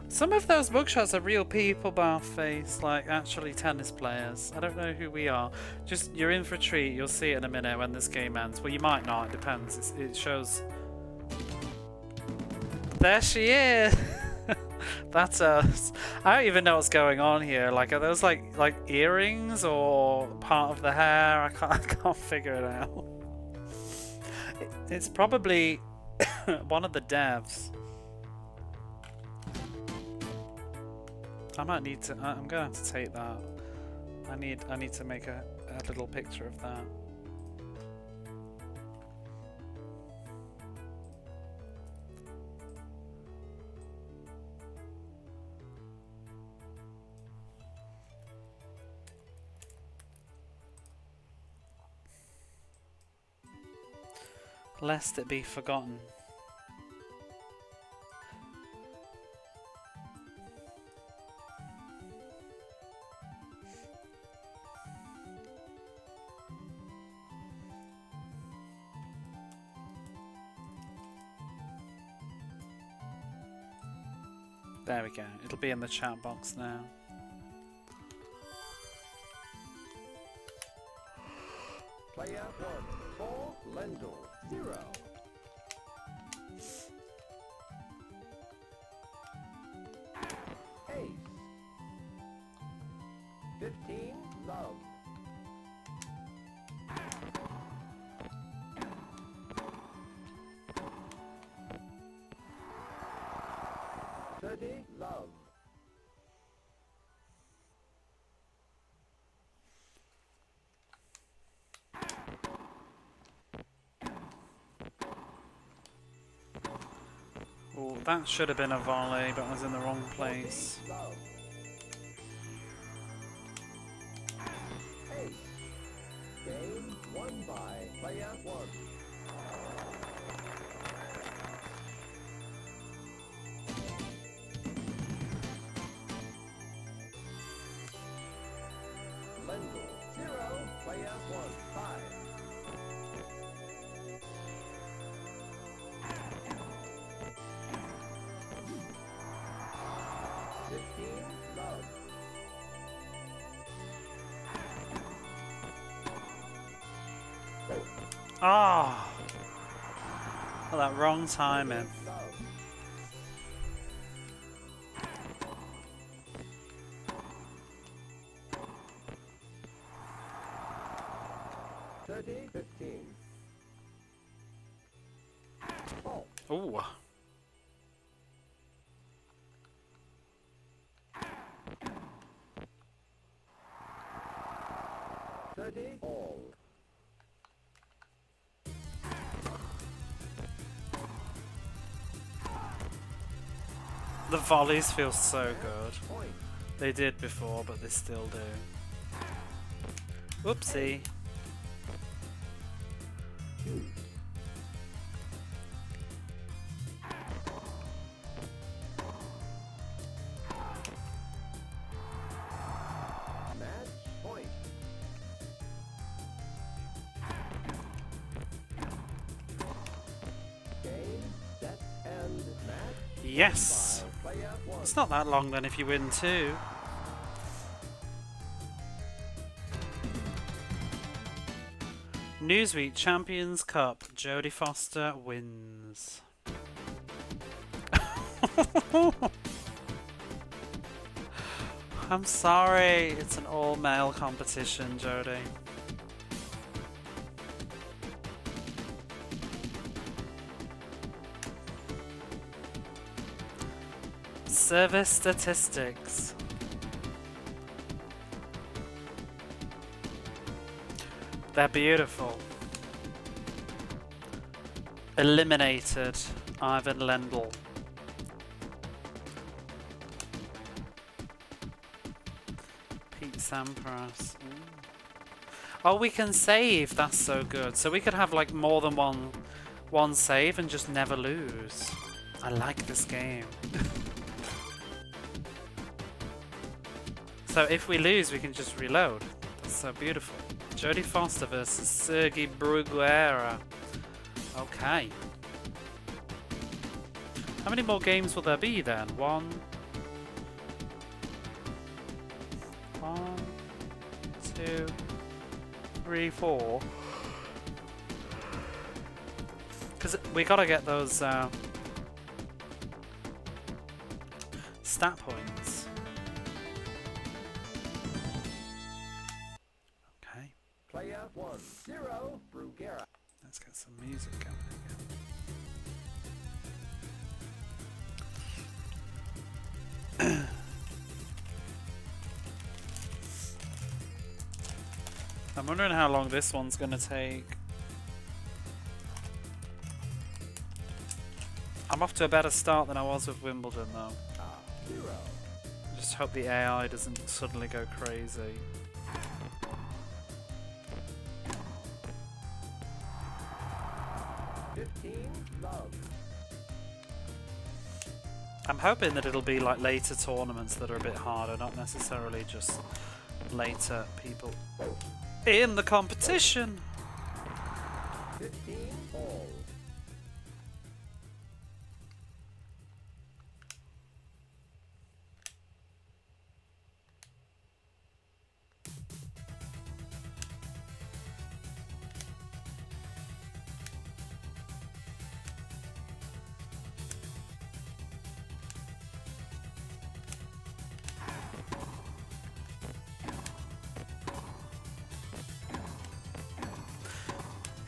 Some of those mugshots are real people, Barface, like actually tennis players. I don't know who we are. Just you're in for a treat. You'll see it in a minute when this game ends. Well, you might not. It depends. It shows. There she is. That's us. I don't even know what's going on here. Like, are those like earrings or part of the hair? I can't figure it out. It's probably one of the devs. I might need to. I'm gonna have to take that. I need to make a little picture of that. Lest it be forgotten. There we go. It'll be in the chat box now. Player 1. 4, Lendl. 0. Ace. 15, love. 30, love. Oh, that should have been a volley, but I was in the wrong place. Love. Ace. Game won by player 1. Lendl. 0, player 1. 5. 15, love. Ah! Oh, that wrong timing. Love. 30, 15. Oh, Ooh. 30, all. The volleys feel so good. Point. They did before, but they still do. Whoopsie. Match point. Game, set, and match. Yes! By player 1. It's not that long then if you win too. Newsweek Champions Cup. Jodie Foster wins. I'm sorry, it's an all-male competition, Jodie. Service statistics. They're beautiful. eliminated Ivan Lendl. Pete Sampras. Oh, we can save. That's so good. So we could have like more than one save and just never lose. I like this game. So if we lose, we can just reload. That's so beautiful. Jodie Foster versus Sergi Bruguera. Okay. How many more games will there be then? One, 2, 3, 4. Because we gotta get those stat points. Okay. Player 1-0, Bruguera. Let's get some music going again. I'm wondering how long this one's gonna take. I'm off to a better start than I was with Wimbledon though. 0. I just hope the AI doesn't suddenly go crazy. Love. I'm hoping that it'll be like later tournaments that are a bit harder, not necessarily just later people in the competition. 15 all.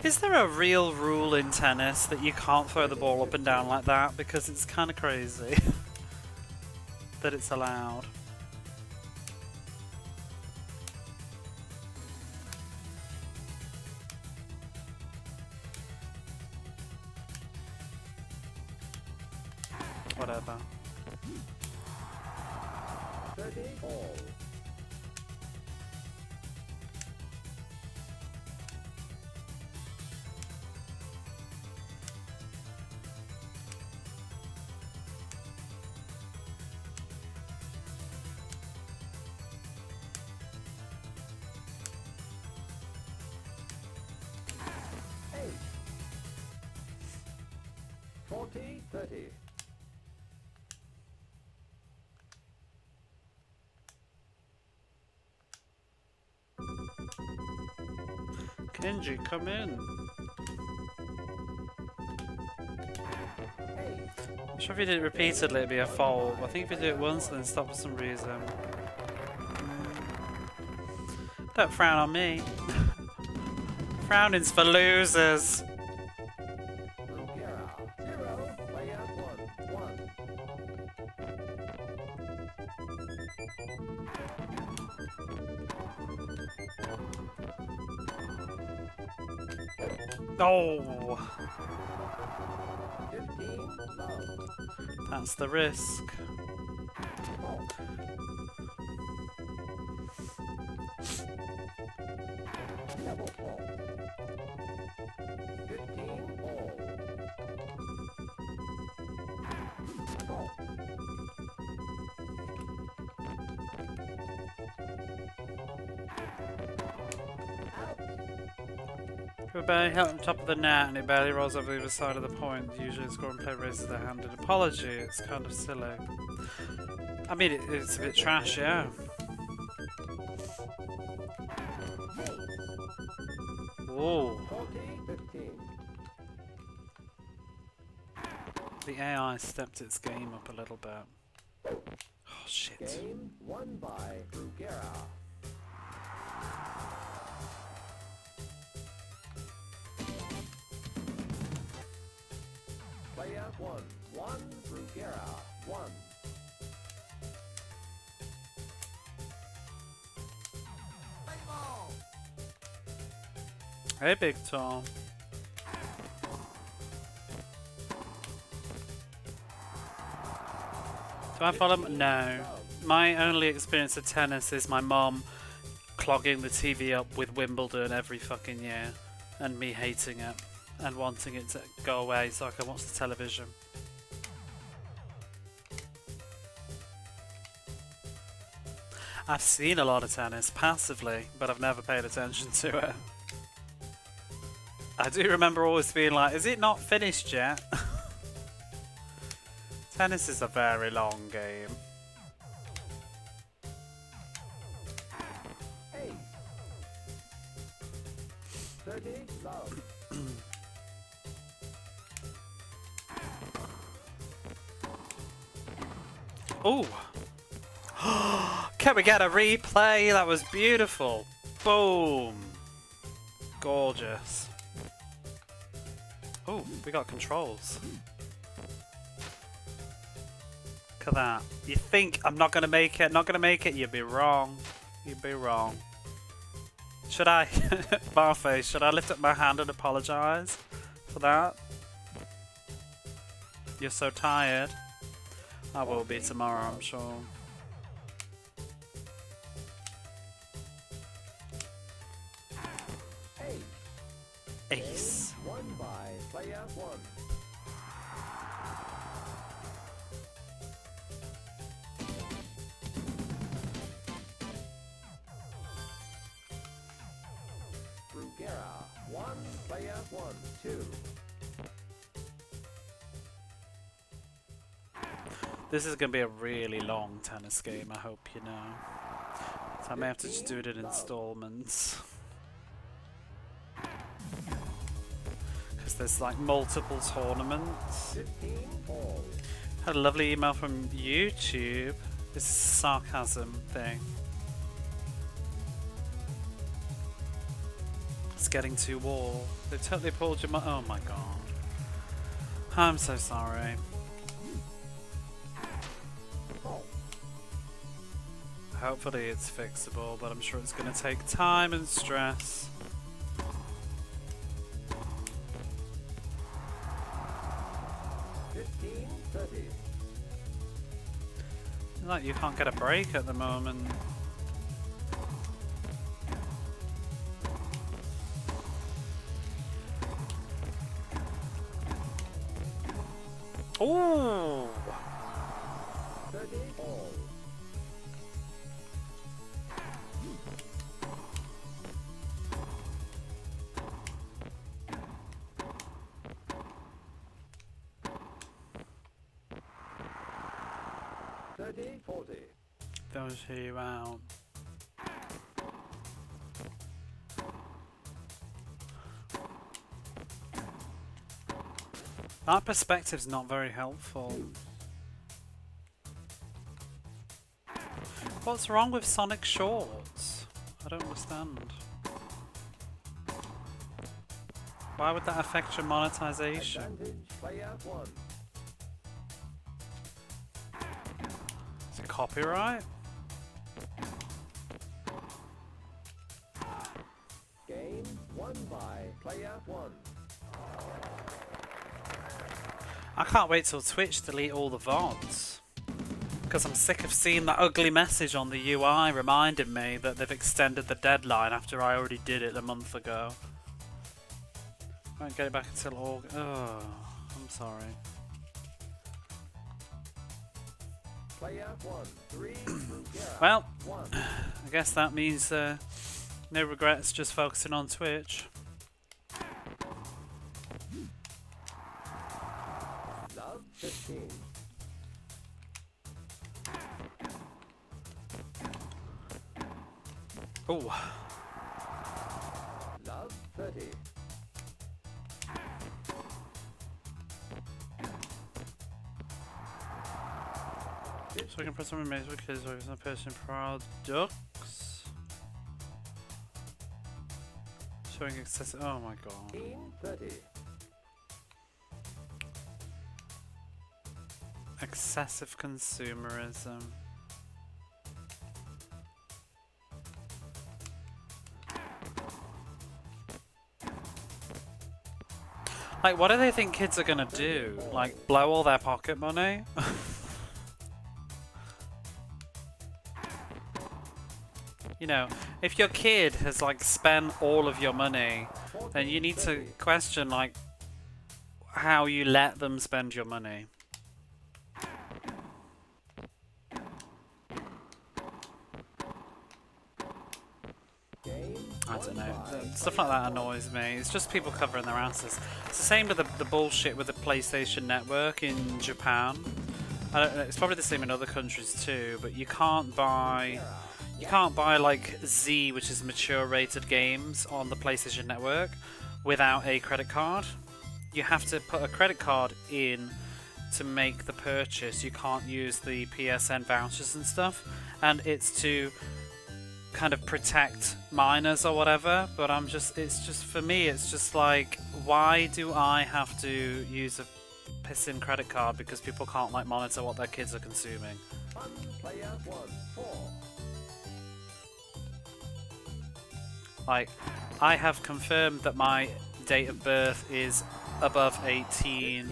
Is there a real rule in tennis that you can't throw the ball up and down like that? Because it's kind of crazy that it's allowed. Whatever. 30 all. Eight. 40-30. Kenji, come in. I'm sure if you did it repeatedly it'd be a fault. I think if you do it once and then stop for some reason. Don't frown on me. Frowning's for losers. Bruguera. 0. Player 1. Oh, 15 love. that's the risk. Double fault. 15 all. Fault. If a barely hit on top of the net and it barely rolls over the other side of the point, usually the scoring player raises their hand in apology. It's kind of silly. I mean, it's a bit trash, yeah. Whoa. 40-15. The AI stepped its game up a little bit. Oh, shit. Game won by Bruguera. Player 1. Bruguera. 1. Hey, Big Tom. Do I follow? No. My only experience of tennis is my mom clogging the TV up with Wimbledon every fucking year and me hating it and wanting it to go away so I can watch the television. I've seen a lot of tennis passively, but I've never paid attention to it. I do remember always being like, is it not finished yet? Tennis is a very long game. Ace. 30 love. Ooh! Can we get a replay? That was beautiful. Boom! Gorgeous. Ooh, we got controls. Look at that. You think I'm not gonna make it? Not gonna make it? You'd be wrong. You'd be wrong. Should I, Barface, should I lift up my hand and apologise for that? You're so tired. I will be tomorrow, I'm sure. Ace. Won by player 1. Bruguera. 1 player 1. 2. This is going to be a really long tennis game, I hope you know. So I may have to just do it in installments. Because there's like multiple tournaments. 15 all. Had a lovely email from YouTube. This is a sarcasm thing. It's getting too warm. They totally pulled your oh my god. I'm so sorry. Hopefully it's fixable, but I'm sure it's going to take time and stress. Like you can't get a break at the moment. Ooh! 30 all. Those hear you out. That perspective's not very helpful. What's wrong with Sonic Shorts? I don't understand. Why would that affect your monetization? Advantage player 1. Is it copyright? Game won by player 1. I can't wait till Twitch delete all the VODs. Because I'm sick of seeing that ugly message on the UI reminding me that they've extended the deadline after I already did it a month ago. Won't get it back until August. Oh, I'm sorry. Player 1. 3. Bruguera. Well, 1. I guess that means no regrets, just focusing on Twitch. Love 15. Ooh. Love 30. So we can put some remains because there's no person products. Showing excessive. Oh my god. 30. Excessive consumerism. Like, what do they think kids are gonna do? Like, blow all their pocket money? You know, if your kid has like spent all of your money, then you need to question like how you let them spend your money. I don't know. Stuff like that annoys me. It's just people covering their asses. It's the same with the bullshit with the PlayStation Network in Japan. I don't know, it's probably the same in other countries too, but you can't buy like Z, which is mature rated games on the PlayStation Network without a credit card. You have to put a credit card in to make the purchase. You can't use the PSN vouchers and stuff, and it's to kind of protect minors or whatever, but it's just for me, it's just like, why do I have to use a pissing credit card because people can't like monitor what their kids are consuming? Like, I have confirmed that my date of birth is above 18.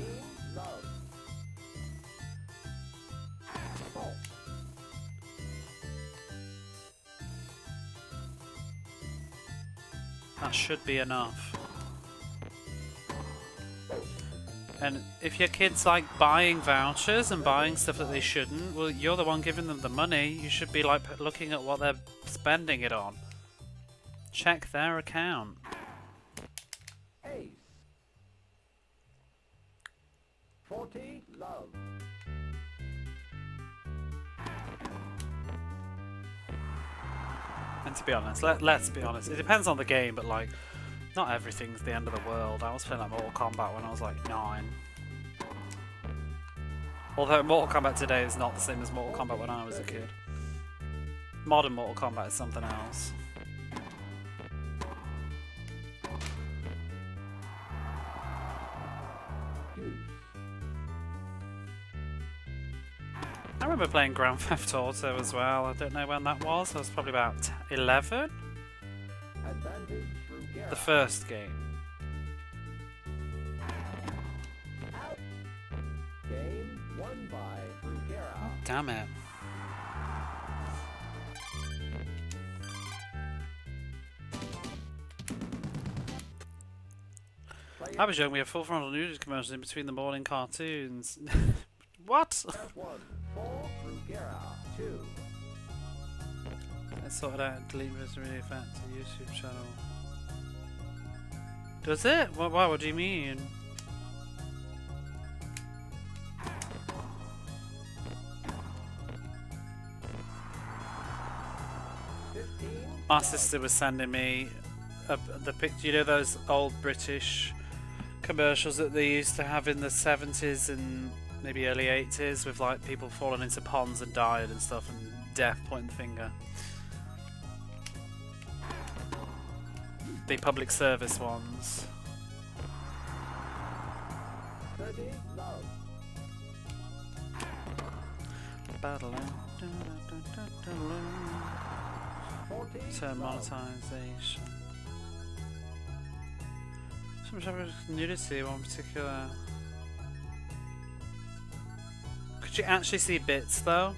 That should be enough. And if your kid's like buying vouchers and buying stuff that they shouldn't, well, you're the one giving them the money. You should be like looking at what they're spending it on. Check their account. Ace. 40 love. And to be honest, let's be honest, it depends on the game, but like, not everything's the end of the world. I was playing like Mortal Kombat when I was like 9. Although Mortal Kombat today is not the same as Mortal Kombat when I was a kid. Modern Mortal Kombat is something else. I remember playing Grand Theft Auto as well. I don't know when that was. I was probably about 11. The first game. Game won by Brugera. Damn it. I was young, we had full frontal nudity commercials in between the morning cartoons. What? I sorted out delete was really effect to YouTube channel. Does it? What do you mean? My sister was sending me the picture. You know those old British commercials that they used to have in the 70s and maybe early 80s with like people falling into ponds and dying and stuff and death pointing the finger. The public service ones. Turn monetization. So much of nudity, one particular. Could you actually see bits though?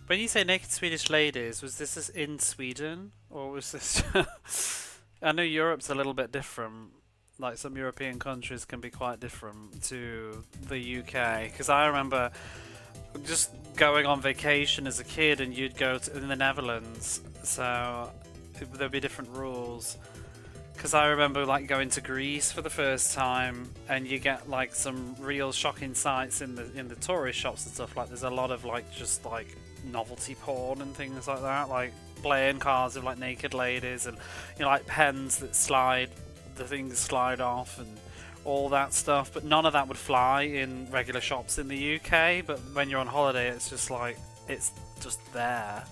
When you say naked Swedish ladies, was this in Sweden or was this? I know Europe's a little bit different. Like some European countries can be quite different to the UK. Because I remember just going on vacation as a kid, and you'd go to in the Netherlands, so there'd be different rules. Because I remember like going to Greece for the first time, and you get like some real shocking sights in the tourist shops and stuff. Like there's a lot of like just like novelty porn and things like that, like playing cards with like naked ladies, and you know like pens that slide, the things slide off, and all that stuff. But none of that would fly in regular shops in the UK. But when you're on holiday, it's just like it's just there.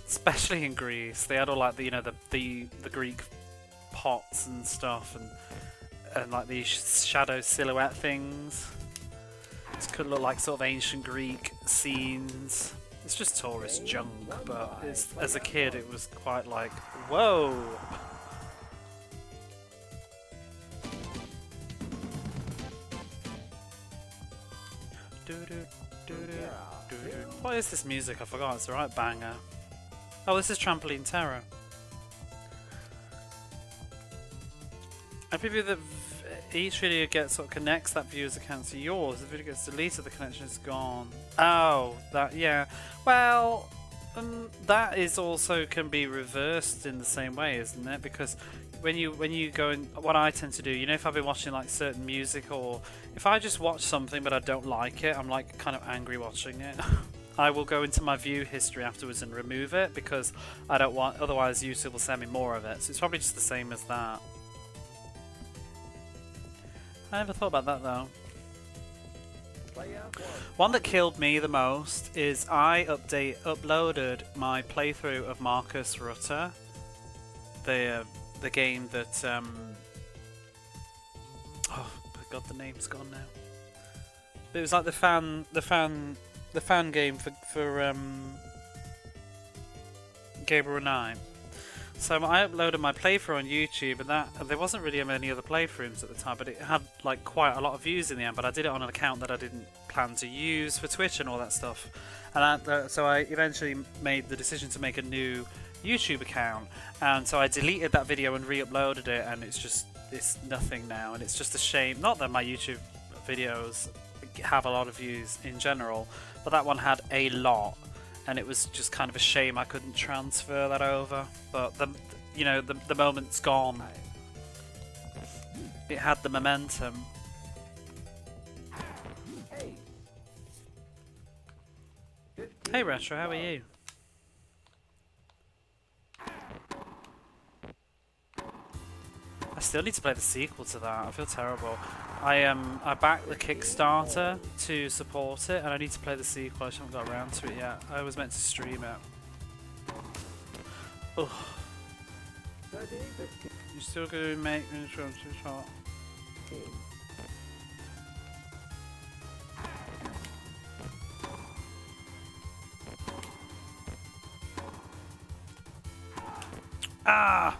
Especially in Greece, they had all like the the Greek pots and stuff, and like these shadow silhouette things. It could look like sort of ancient Greek scenes. It's just tourist junk, but as a kid, it was quite like, whoa. What is this music? I forgot. It's the right banger. Oh, this is Trampoline Terror. I preview that each video sort of connects that viewer's account to yours. The video gets deleted, the connection is gone. Oh, that, yeah. Well, that is also can be reversed in the same way, isn't it? Because when you go in, what I tend to do, you know, if I've been watching like certain music, or if I just watch something but I don't like it, I'm like kind of angry watching it. I will go into my view history afterwards and remove it because I don't want, otherwise YouTube will send me more of it. So it's probably just the same as that. I never thought about that though. One that killed me the most is I uploaded my playthrough of Marcus Rutter, the game that oh my god, the name's gone now. But it was like the fan game for Gabriel and I. So I uploaded my playthrough on YouTube, and that there wasn't really many other playthroughs at the time, but it had like quite a lot of views in the end. But I did it on an account that I didn't plan to use for Twitch and all that stuff, and so I eventually made the decision to make a new YouTube account, and so I deleted that video and re-uploaded it, and it's nothing now, and it's just a shame. Not that my YouTube videos have a lot of views in general, but that one had a lot. And it was just kind of a shame I couldn't transfer that over. But the moment's gone. It had the momentum. Hey Retro, how are you? I still need to play the sequel to that. I feel terrible. I backed the Kickstarter to support it, and I need to play the sequel. I just haven't got around to it yet. I was meant to stream it. Ugh. You still gonna make insurance shot? Ah!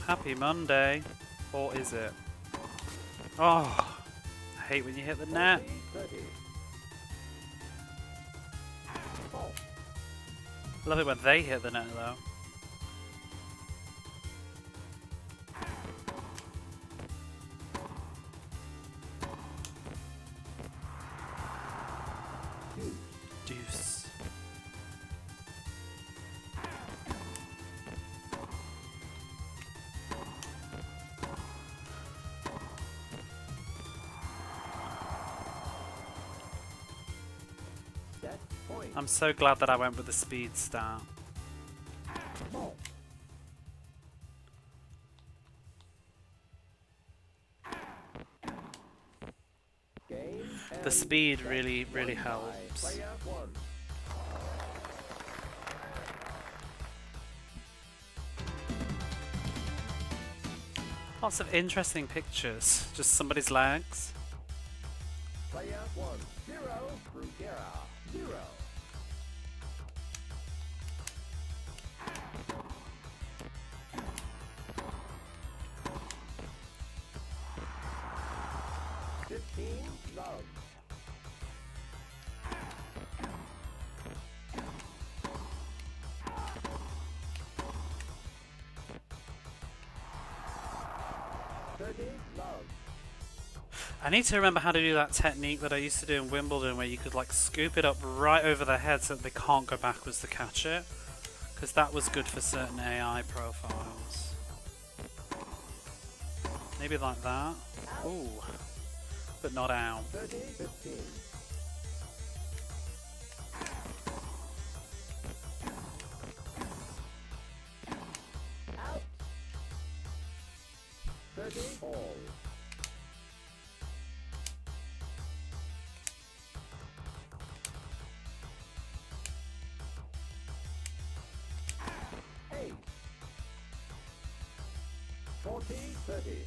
Happy Monday, or is it? Oh, I hate when you hit the net. Love it when they hit the net though. Deuce. I'm so glad that I went with the speed star. The speed really helps. Lots of interesting pictures. Just somebody's legs. Player 1, 0, Brugera, 0. Love. I need to remember how to do that technique that I used to do in Wimbledon, where you could like scoop it up right over their head so that they can't go backwards to catch it, because that was good for certain AI profiles. Maybe like that. Ooh, but not out. 15. 30 all. Eight. 40, 30.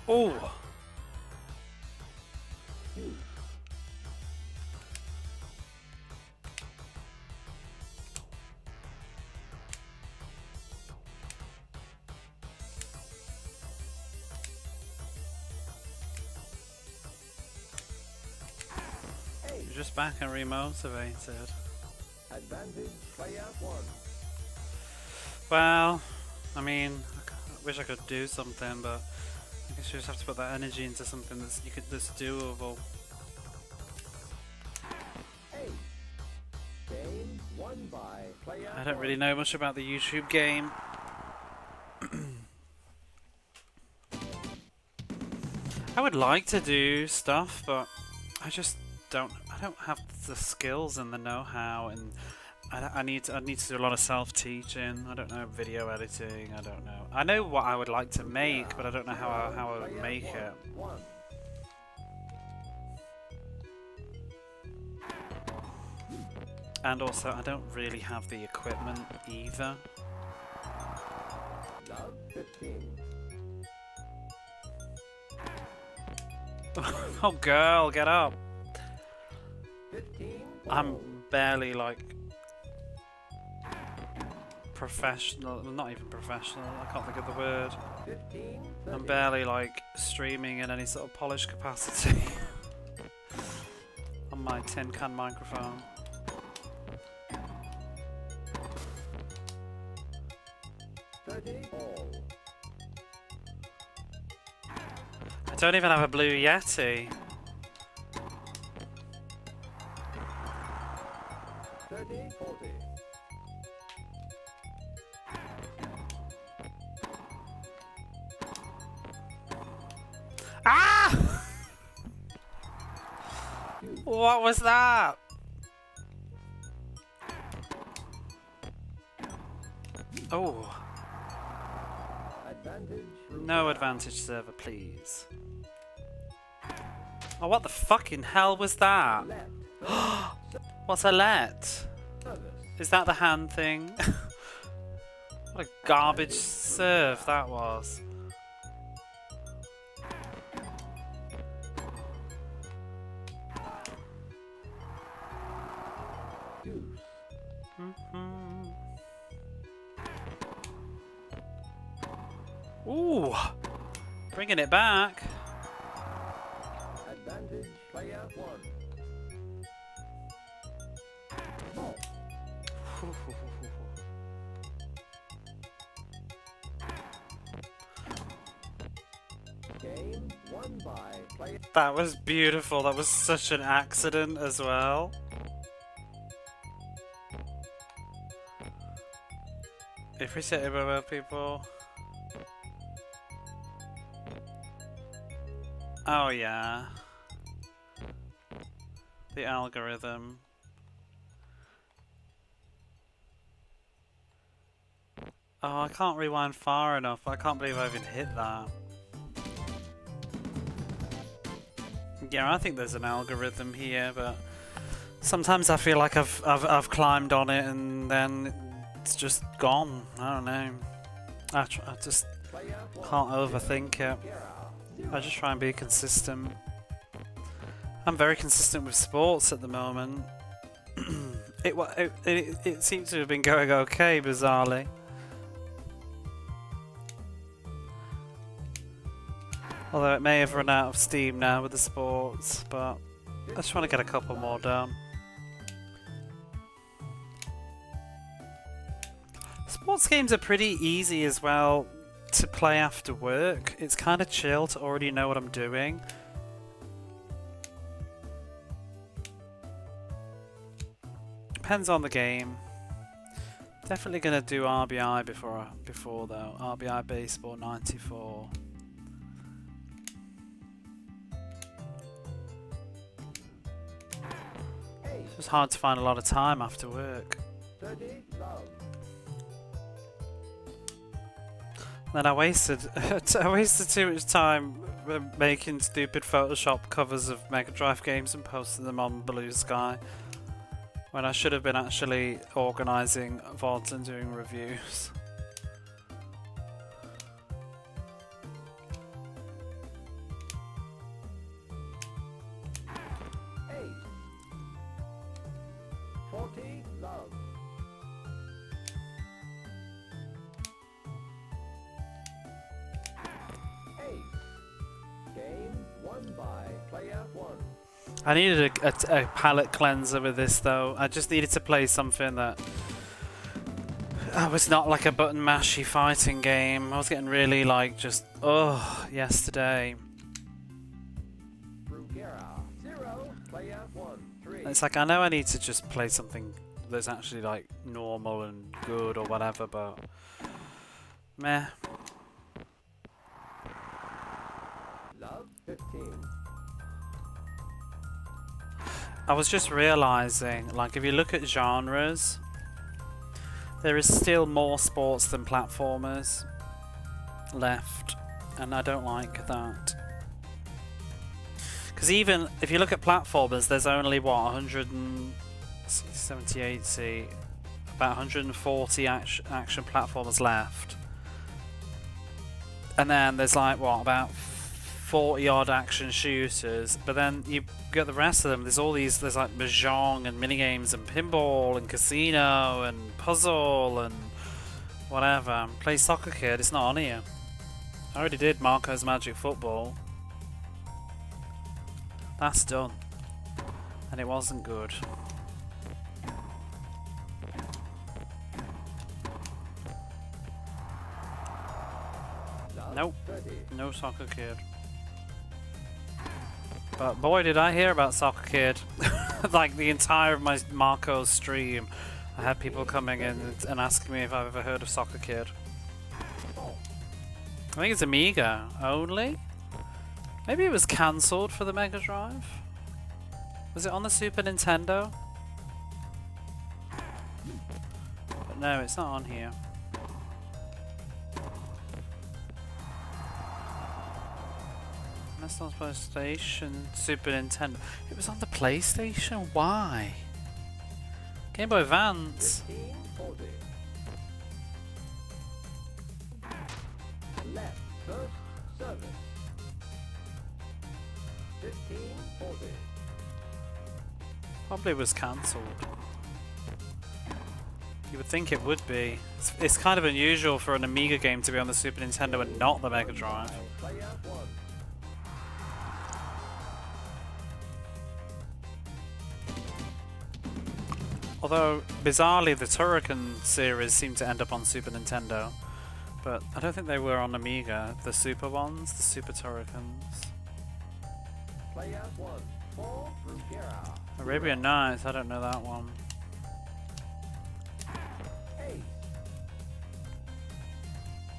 Oh. You're just back and remotivated. Advantage, play out 1. Well, I mean, I wish I could do something, but I guess you just have to put that energy into something that's doable. Ace. Game won by play out I don't 1. really know much about the YouTube game. I would like to do stuff, but I just don't. I don't have the skills and the know-how, and I need to do a lot of self-teaching. I don't know video editing. I don't know. I know what I would like to make, but I don't know how I would make it. 1. And also, I don't really have the equipment either. Love 15. Oh, girl, get up! 15. I'm barely like professional. Not even professional. I can't think of the word. 15. I'm barely like streaming in any sort of polished capacity on my tin can microphone. 30. All. I don't even have a blue Yeti. 30. 40. Ah! What was that? Oh, Advantage. no advantage server, please. Oh, what the fucking hell was that? Left. What's a let? Service. Is that the hand thing? What a garbage serve that was. Deuce. Ooh, bringing it back. Advantage. Play out 1. Game won by play. That was beautiful. That was such an accident as well. Appreciate it, well, people. Oh yeah. The algorithm. Oh, I can't rewind far enough. I can't believe I even hit that. Yeah, I think there's an algorithm here, but sometimes I feel like I've climbed on it and then it's just gone. I don't know. I just can't overthink it. I just try and be consistent. I'm very consistent with sports at the moment. It seems to have been going okay, bizarrely. Although it may have run out of steam now with the sports, but I just want to get a couple more done. Sports games are pretty easy as well to play after work. It's kind of chill to already know what I'm doing. Depends on the game. Definitely gonna do RBI before though. RBI Baseball 94. It's just hard to find a lot of time after work. 30. Love. Then I wasted too much time making stupid Photoshop covers of Mega Drive games and posting them on Blue Sky, when I should have been actually organising VODs and doing reviews. Ace. 40. Love. Ace. Game won by play out 1. I needed a palate cleanser with this though. I just needed to play something that was not like a button mashy fighting game. I was getting really like just yesterday. It's like I know I need to just play something that's actually like normal and good or whatever, but meh. Love 15. I was just realizing, like, if you look at genres, there is still more sports than platformers left, and I don't like that. Because even if you look at platformers, there's only what 178, see, about 140 action platformers left, and then there's like what about 40 odd action shooters, but then you get the rest of them. There's all these, there's like mahjong and minigames and pinball and casino and puzzle and whatever. Play Soccer Kid, it's not on here. I already did Marco's Magic Football. That's done. And it wasn't good. Nope, no Soccer Kid. But boy, did I hear about Soccer Kid. Like the entire of my Marco's stream, I had people coming in and asking me if I've ever heard of Soccer Kid. I think it's Amiga only? Maybe it was cancelled for the Mega Drive? Was it on the Super Nintendo? But no, it's not on here. That's on PlayStation, Super Nintendo. It was on the PlayStation? Why? Game Boy Advance. Left first service. 1540. Probably was cancelled. You would think it would be. It's kind of unusual for an Amiga game to be on the Super Nintendo and not the Mega Drive. Player 1. Although, bizarrely, the Turrican series seemed to end up on Super Nintendo. But I don't think they were on Amiga. The Super ones, the Super Turricans. Player 1. 4 Bruguera. Arabian Nights, I don't know that one. 8.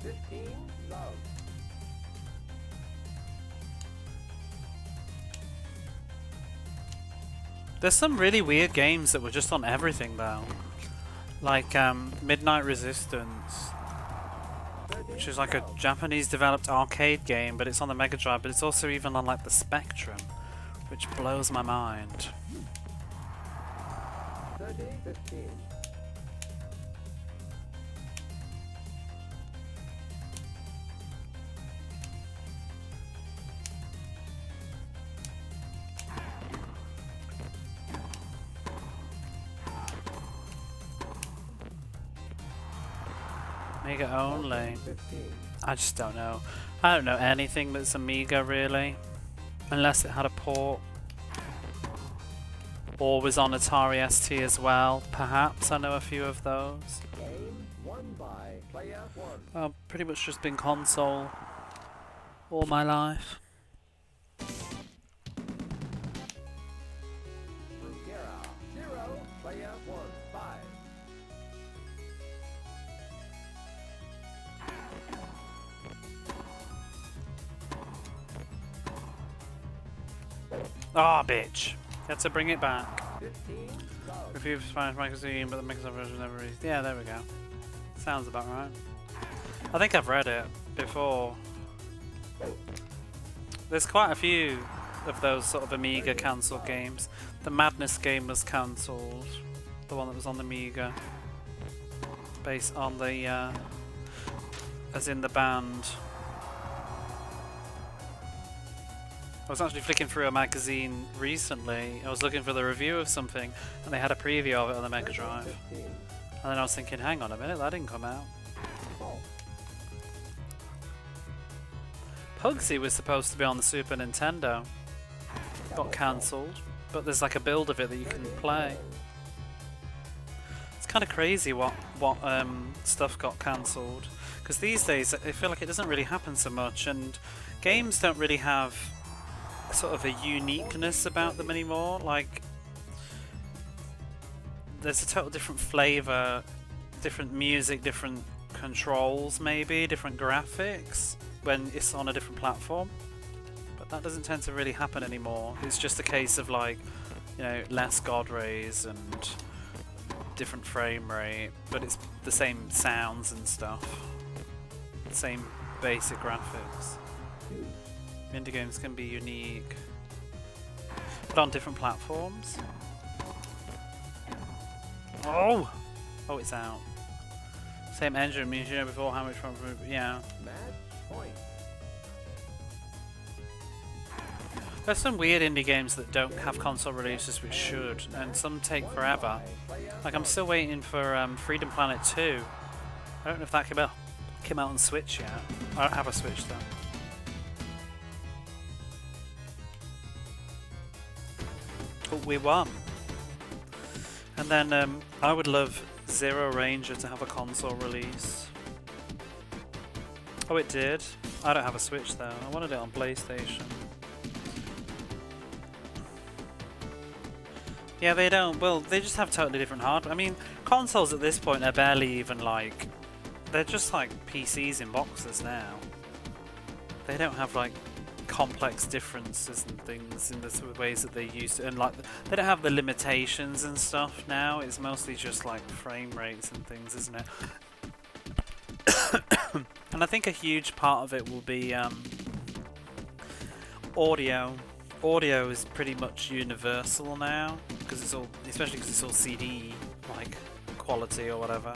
15 love. There's some really weird games that were just on everything though. Like Midnight Resistance, which is like a Japanese developed arcade game, but it's on the Mega Drive, but it's also even on like the Spectrum, which blows my mind. 30-15. Amiga only. 15. I just don't know. I don't know anything that's Amiga really, unless it had a port. Or was on Atari ST as well, perhaps. I know a few of those. Game won by player 1. I've pretty much just been console all my life. Bruguera 0. Player 1. 5. Ah, bitch. Had to bring it back. 15 love. Review for Spanish magazine, but the Microsoft version never released. Yeah, there we go. Sounds about right. I think I've read it before. There's quite a few of those sort of Amiga cancelled games. The Madness game was cancelled. The one that was on the Amiga. Based on the, as in the band. I was actually flicking through a magazine recently. I was looking for the review of something, and they had a preview of it on the Mega Drive. 15. And then I was thinking, hang on a minute, that didn't come out. Pugsy was supposed to be on the Super Nintendo. got cancelled, but there's like a build of it that you can play. It's kind of crazy what stuff got cancelled, because these days I feel like it doesn't really happen so much, and games don't really have sort of a uniqueness about them anymore. Like, there's a total different flavour, different music, different controls, maybe different graphics when it's on a different platform, but that doesn't tend to really happen anymore. It's just a case of, like, you know, less god rays and different frame rate, but it's the same sounds and stuff, same basic graphics. Indie games can be unique, but on different platforms. Oh, it's out. Same engine means you know before how much from, yeah. Match point. There's some weird indie games that don't have console releases which should, and some take forever. Like, I'm still waiting for Freedom Planet 2. I don't know if that came out on Switch yet. I don't have a Switch though. But we won. And then I would love Zero Ranger to have a console release. Oh, it did? I don't have a Switch though. I wanted it on PlayStation. Yeah, they don't. Well, they just have totally different hardware. I mean, consoles at this point are barely even like... They're just like PCs in boxes now. They don't have like complex differences and things in the sort of ways that they used to. And like, they don't have the limitations and stuff now. It's mostly just like frame rates and things, isn't it? And I think a huge part of it will be audio. Audio is pretty much universal now, because it's all, especially because it's all CD like quality or whatever.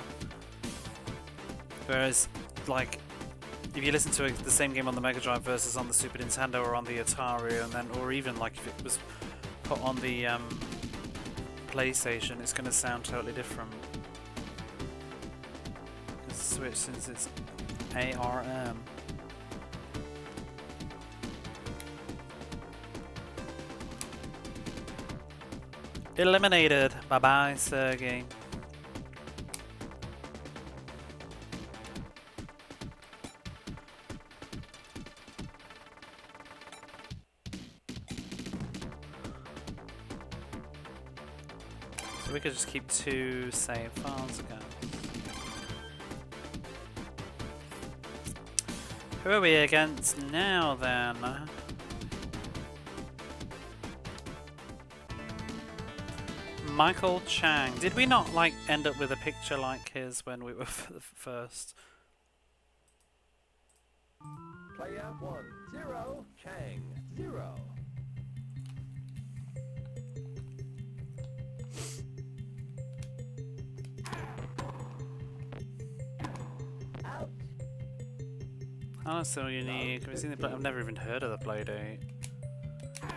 Whereas, like, if you listen to the same game on the Mega Drive versus on the Super Nintendo or on the Atari, and then, or even like if it was put on the PlayStation, it's going to sound totally different. The Switch, since it's ARM. Eliminated. Bye bye, Sergey. So we could just keep 2 save files again. Who are we against now then? Michael Chang. Did we not like end up with a picture like his when we were first? Player 1, 0, Chang, 0. Out. Oh, that's so unique. I've never even heard of the Playdate.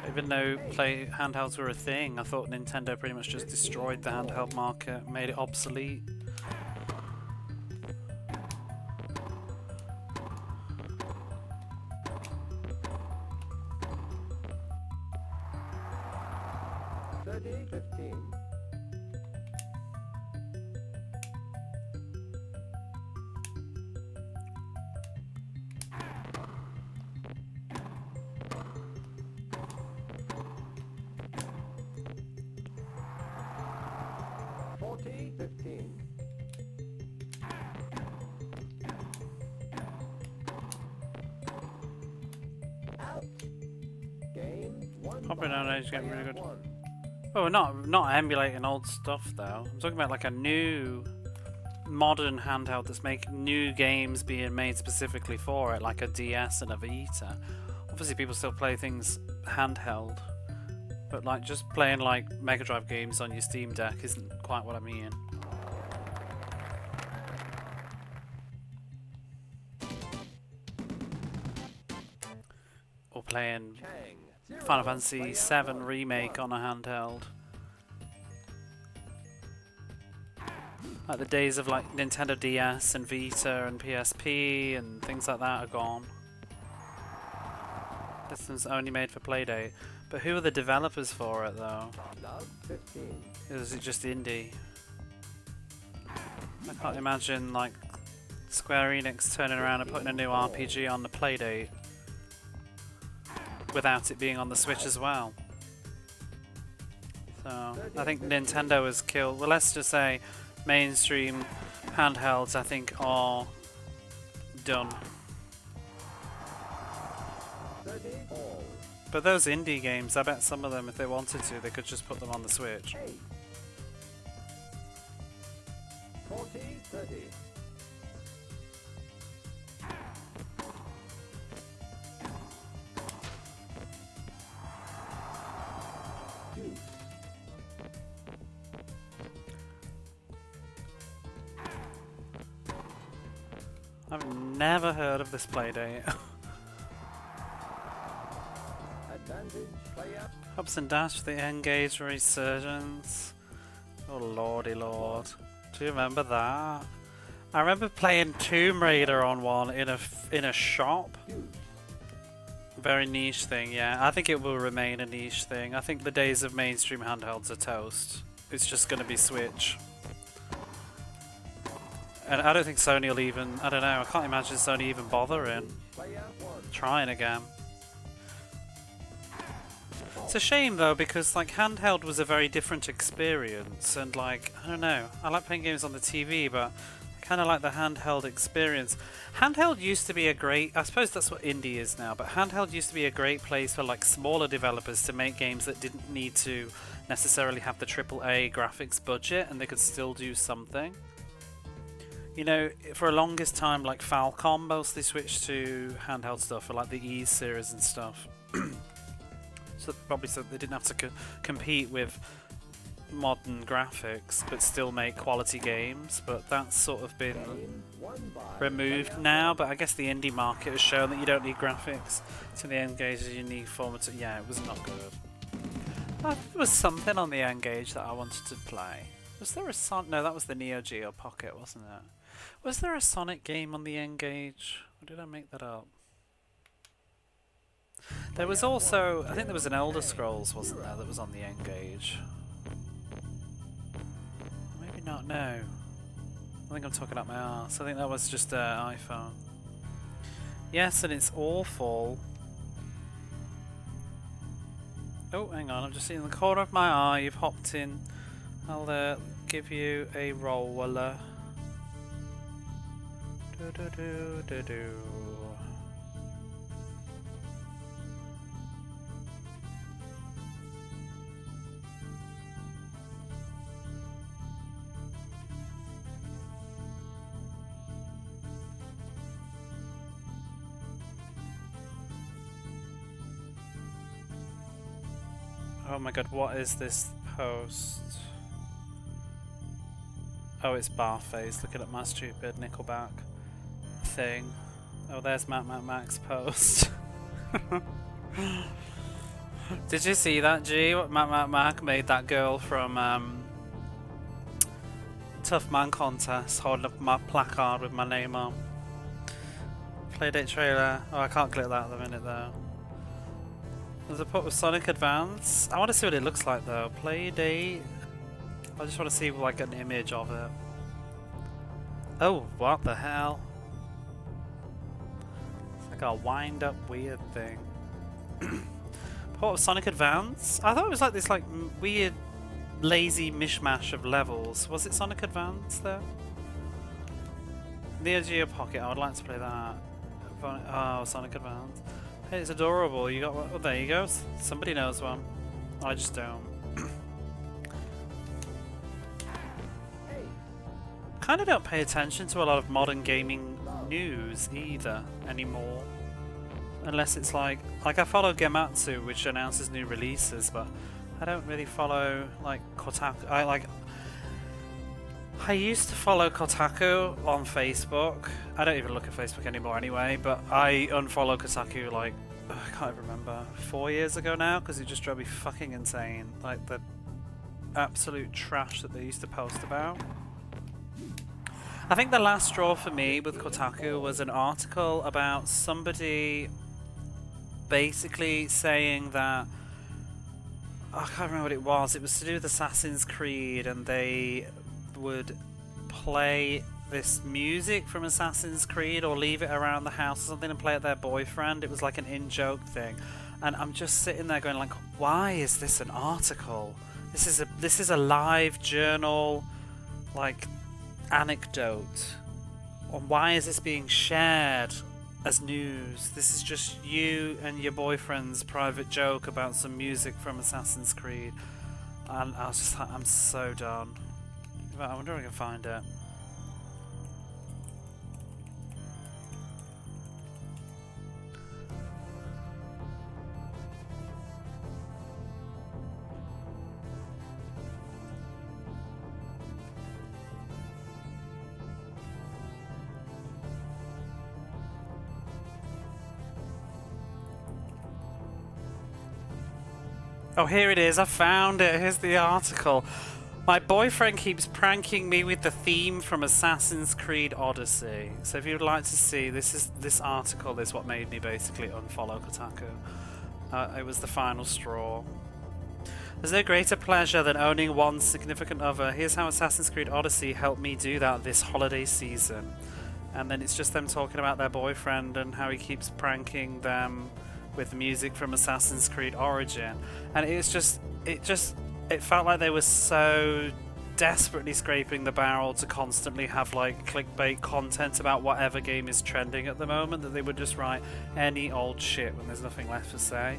Even though handhelds were a thing, I thought Nintendo pretty much just destroyed the handheld market, made it obsolete. Probably nowadays getting really good. Oh, not emulating old stuff though. I'm talking about like a new, modern handheld that's making new games being made specifically for it, like a DS and a Vita. Obviously, people still play things handheld, but like just playing like Mega Drive games on your Steam Deck isn't quite what I mean. Or playing Final Fantasy VII Remake on a handheld. Like the days of like Nintendo DS and Vita and PSP and things like that are gone. This one's only made for Playdate. But who are the developers for it though? Love 15. Is it just indie? I can't imagine like Square Enix turning around and putting a new RPG on the Playdate without it being on the Switch as well. So I think Nintendo has killed. Well, let's just say mainstream handhelds, I think, are done. 30 all. But those indie games, I bet some of them, if they wanted to, they could just put them on the Switch. 8. 40, 30. Two. I've never heard of this Playdate. Advantage, play up. Hops and dash for the Engage Resurgence. Oh lordy lord. Do you remember that? I remember playing Tomb Raider on one in a shop. Very niche thing, yeah. I think it will remain a niche thing. I think the days of mainstream handhelds are toast. It's just going to be Switch. And I don't think Sony will even, I don't know, I can't imagine Sony even bothering Play up 1. trying again. It's a shame though, because like handheld was a very different experience, and like, I don't know, I like playing games on the TV, but I kind of like the handheld experience. Handheld used to be a great, I suppose that's what indie is now, but handheld used to be a great place for like smaller developers to make games that didn't need to necessarily have the AAA graphics budget, and they could still do something. You know, for a longest time, like Falcom mostly switched to handheld stuff for like the Ease series and stuff. So probably so they didn't have to compete with modern graphics, but still make quality games. But that's sort of been Game won by removed now. But I guess the indie market has shown that you don't need graphics to the N-Gage, you need formative. Yeah, it was not good. There was something on the N-Gage that I wanted to play. Was there a Sonic? No, that was the Neo Geo Pocket, wasn't it? Was there a Sonic game on the N-Gage? Or did I make that up? There was also, I think there was an Elder Scrolls, wasn't there, that was on the N-Gage? Maybe not, no. I think I'm talking up my arse. I think that was just an iPhone. Yes, and it's awful. Oh, hang on, I'm just seeing the corner of my eye, you've hopped in. I'll give you a roller. Do do do do do. Oh my god, what is this post? Oh, it's Barface looking at my stupid Nickelback thing. Oh, there's Mac's post. Did you see that, G? What Mac made that girl from Tough Man Contest holding up my placard with my name on. Playdate trailer. Oh, I can't click that at the minute though. There's a put with Sonic Advance. I want to see what it looks like though. Playdate. I just want to see like an image of it. Oh, what the hell? It's like a wind up weird thing. Port of Sonic Advance? I thought it was like this like weird lazy mishmash of levels. Was it Sonic Advance though? Neo Geo Pocket, I would like to play that. Oh, Sonic Advance. Hey, it's adorable. You got one? Oh, there you go. Somebody knows one. I just don't. Kind of don't pay attention to a lot of modern gaming news either anymore, unless it's like I follow Gematsu, which announces new releases, but I don't really follow like Kotaku. I used to follow Kotaku on Facebook. I don't even look at Facebook anymore anyway, but I unfollowed Kotaku like, I can't even remember, 4 years ago now, because it just drove me fucking insane. Like the absolute trash that they used to post about. I think the last straw for me with Kotaku was an article about somebody basically saying that I can't remember what it was. It was to do with Assassin's Creed, and they would play this music from Assassin's Creed or leave it around the house or something and play it their boyfriend. It was like an in-joke thing, and I'm just sitting there going like, why is this an article? This is a live journal, like, anecdote. And why is this being shared as news? This is just you and your boyfriend's private joke about some music from Assassin's Creed. And I was just like, I'm so done. I wonder if I can find it. Oh, here it is. I found it. Here's the article. My boyfriend keeps pranking me with the theme from Assassin's Creed Odyssey. So if you'd like to see, this article is what made me basically unfollow Kotaku. It was the final straw. There's no greater pleasure than owning one significant other. Here's how Assassin's Creed Odyssey helped me do that this holiday season. And then it's just them talking about their boyfriend and how he keeps pranking them with music from Assassin's Creed Origin. And it felt like they were so desperately scraping the barrel to constantly have like clickbait content about whatever game is trending at the moment that they would just write any old shit when there's nothing left to say.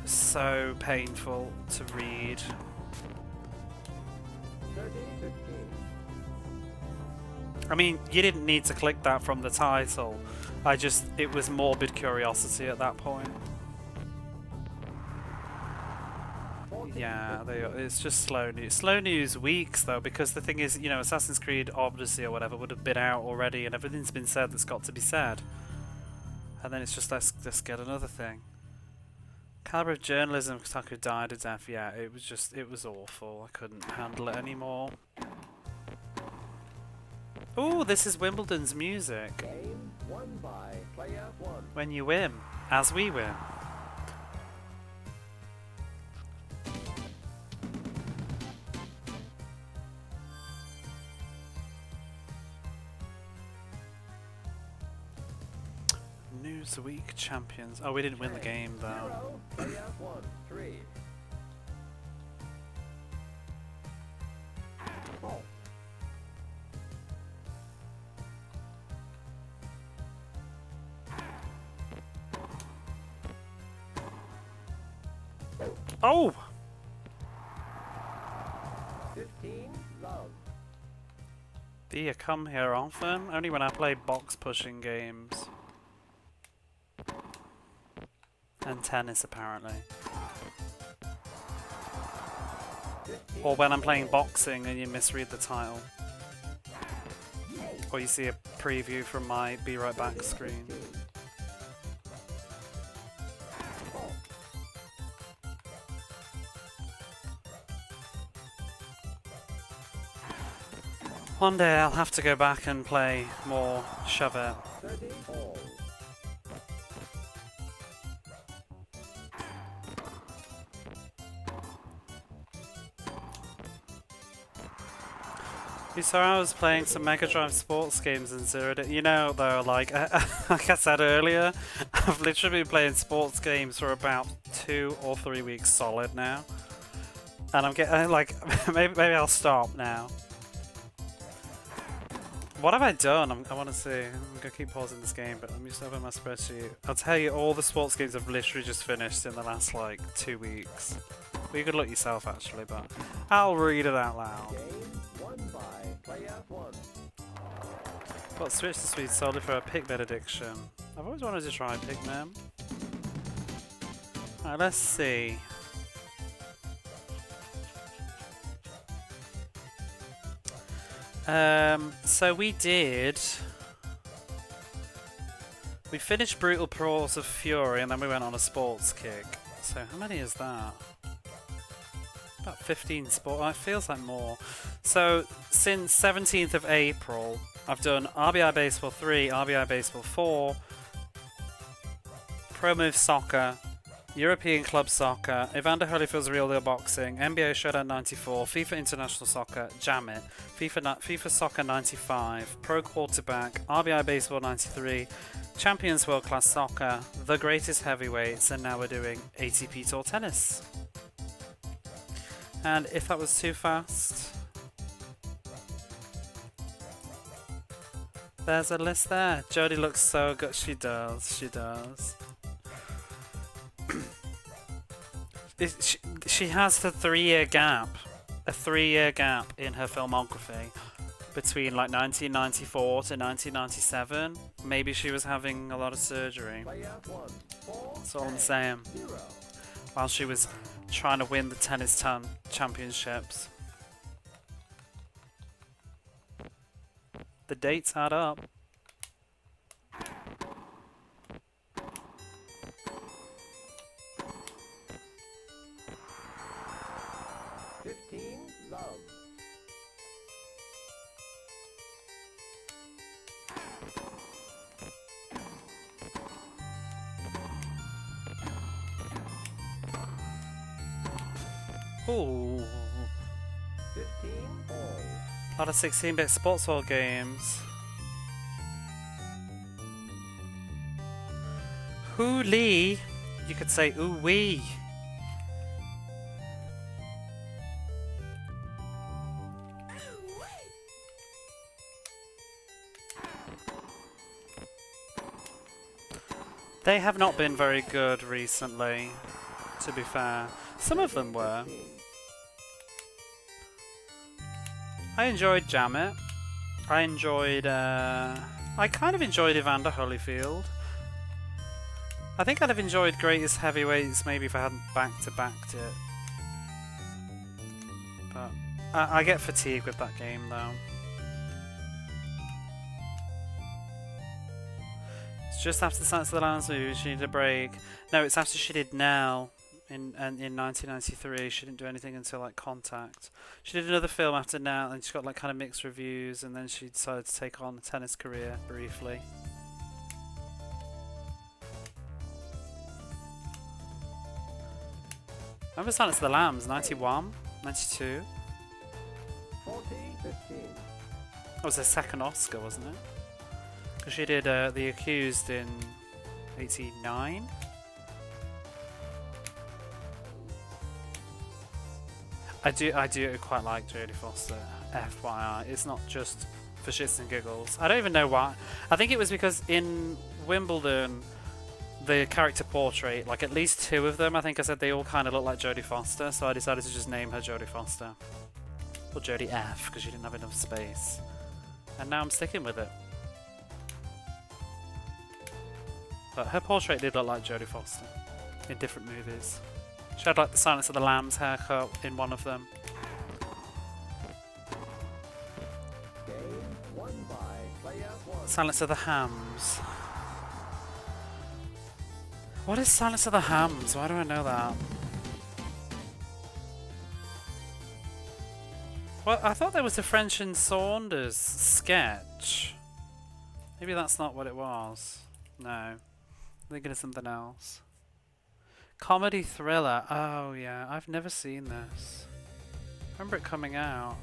So painful to read. 30, 15. I mean, you didn't need to click that from the title. It was morbid curiosity at that point. Yeah, it's just slow news. Slow news weeks though, because the thing is, you know, Assassin's Creed Odyssey or whatever would have been out already, and everything's been said that's got to be said. And then it's just let's get another thing. Caliber of journalism, Kotaku died a death. Yeah, it was awful. I couldn't handle it anymore. Ooh, this is Wimbledon's music. Game won by player 1. When you win, as we win. Newsweek champions. Oh, we didn't win the game though. 0, player 1, 3. Oh! 15, love. Do you come here often? Only when I play box pushing games. And tennis, apparently. 15, Or when I'm playing boxing and you misread the title. Or you see a preview from my Be Right Back screen. One day I'll have to go back and play more Shove It. 30, all. So I was playing some Mega Drive sports games and zeroed it. You know, though, like I said earlier, I've literally been playing sports games for about 2 or 3 weeks solid now, and I'm getting like maybe I'll stop now. What have I done? I want to see. I'm gonna keep pausing this game, but let me just open my spreadsheet. I'll tell you all the sports games I've literally just finished in the last like 2 weeks. Well, you could look yourself actually, but I'll read it out loud. Game won by player 1. Got switched to Swede solely for a Pikmin addiction. I've always wanted to try Pikmin. Alright, let's see. So we finished Brutal Brawls of Fury and then we went on a sports kick. So how many is that? About 15 sport. Oh, it feels like more. So since 17th of April, I've done RBI Baseball 3, RBI Baseball 4, Pro Move Soccer, European Club Soccer, Evander Holyfield's Real Deal Boxing, NBA Showdown 94, FIFA International Soccer, Jam It, FIFA Soccer 95, Pro Quarterback, RBI Baseball 93, Champions World Class Soccer, The Greatest Heavyweights, and now we're doing ATP Tour Tennis. And if that was too fast, there's a list there. Jodie looks so good. She does. She does. She has the 3-year gap. A 3-year gap in her filmography between like 1994 to 1997. Maybe she was having a lot of surgery. That's all I'm saying. While she was trying to win the tennis championships. The dates add up. Love. Ooh. 15 all. A lot of 16-bit sports hall games. Hoo-lee. You could say ooh-wee. They have not been very good recently, to be fair. Some of them were. I enjoyed Jam It. I enjoyed, I kind of enjoyed Evander Holyfield. I think I'd have enjoyed Greatest Heavyweights maybe if I hadn't back-to-backed it. But I get fatigued with that game though. It's just after the Silence of the Lambs movie, she needed a break. No, it's after she did Now in 1993. She didn't do anything until like Contact. She did another film after Now and she got like kind of mixed reviews, and then she decided to take on a tennis career briefly. Remember Silence of the Lambs, 91, 92? 40, 15. That was her second Oscar, wasn't it? Because she did The Accused in 89. I do quite like Jodie Foster, FYI. It's not just for shits and giggles. I don't even know why. I think it was because in Wimbledon, the character portrait, like at least two of them, I think I said they all kind of look like Jodie Foster, so I decided to just name her Jodie Foster. Or Jodie F, because she didn't have enough space. And now I'm sticking with it. But her portrait did look like Jodie Foster in different movies. She had like the Silence of the Lambs haircut in one of them. Game won by player one. Silence of the Hams. What is Silence of the Hams? Why do I know that? Well, I thought there was a French and Saunders sketch. Maybe that's not what it was. No. I'm thinking of something else. Comedy thriller. Oh yeah, I've never seen this. I remember it coming out.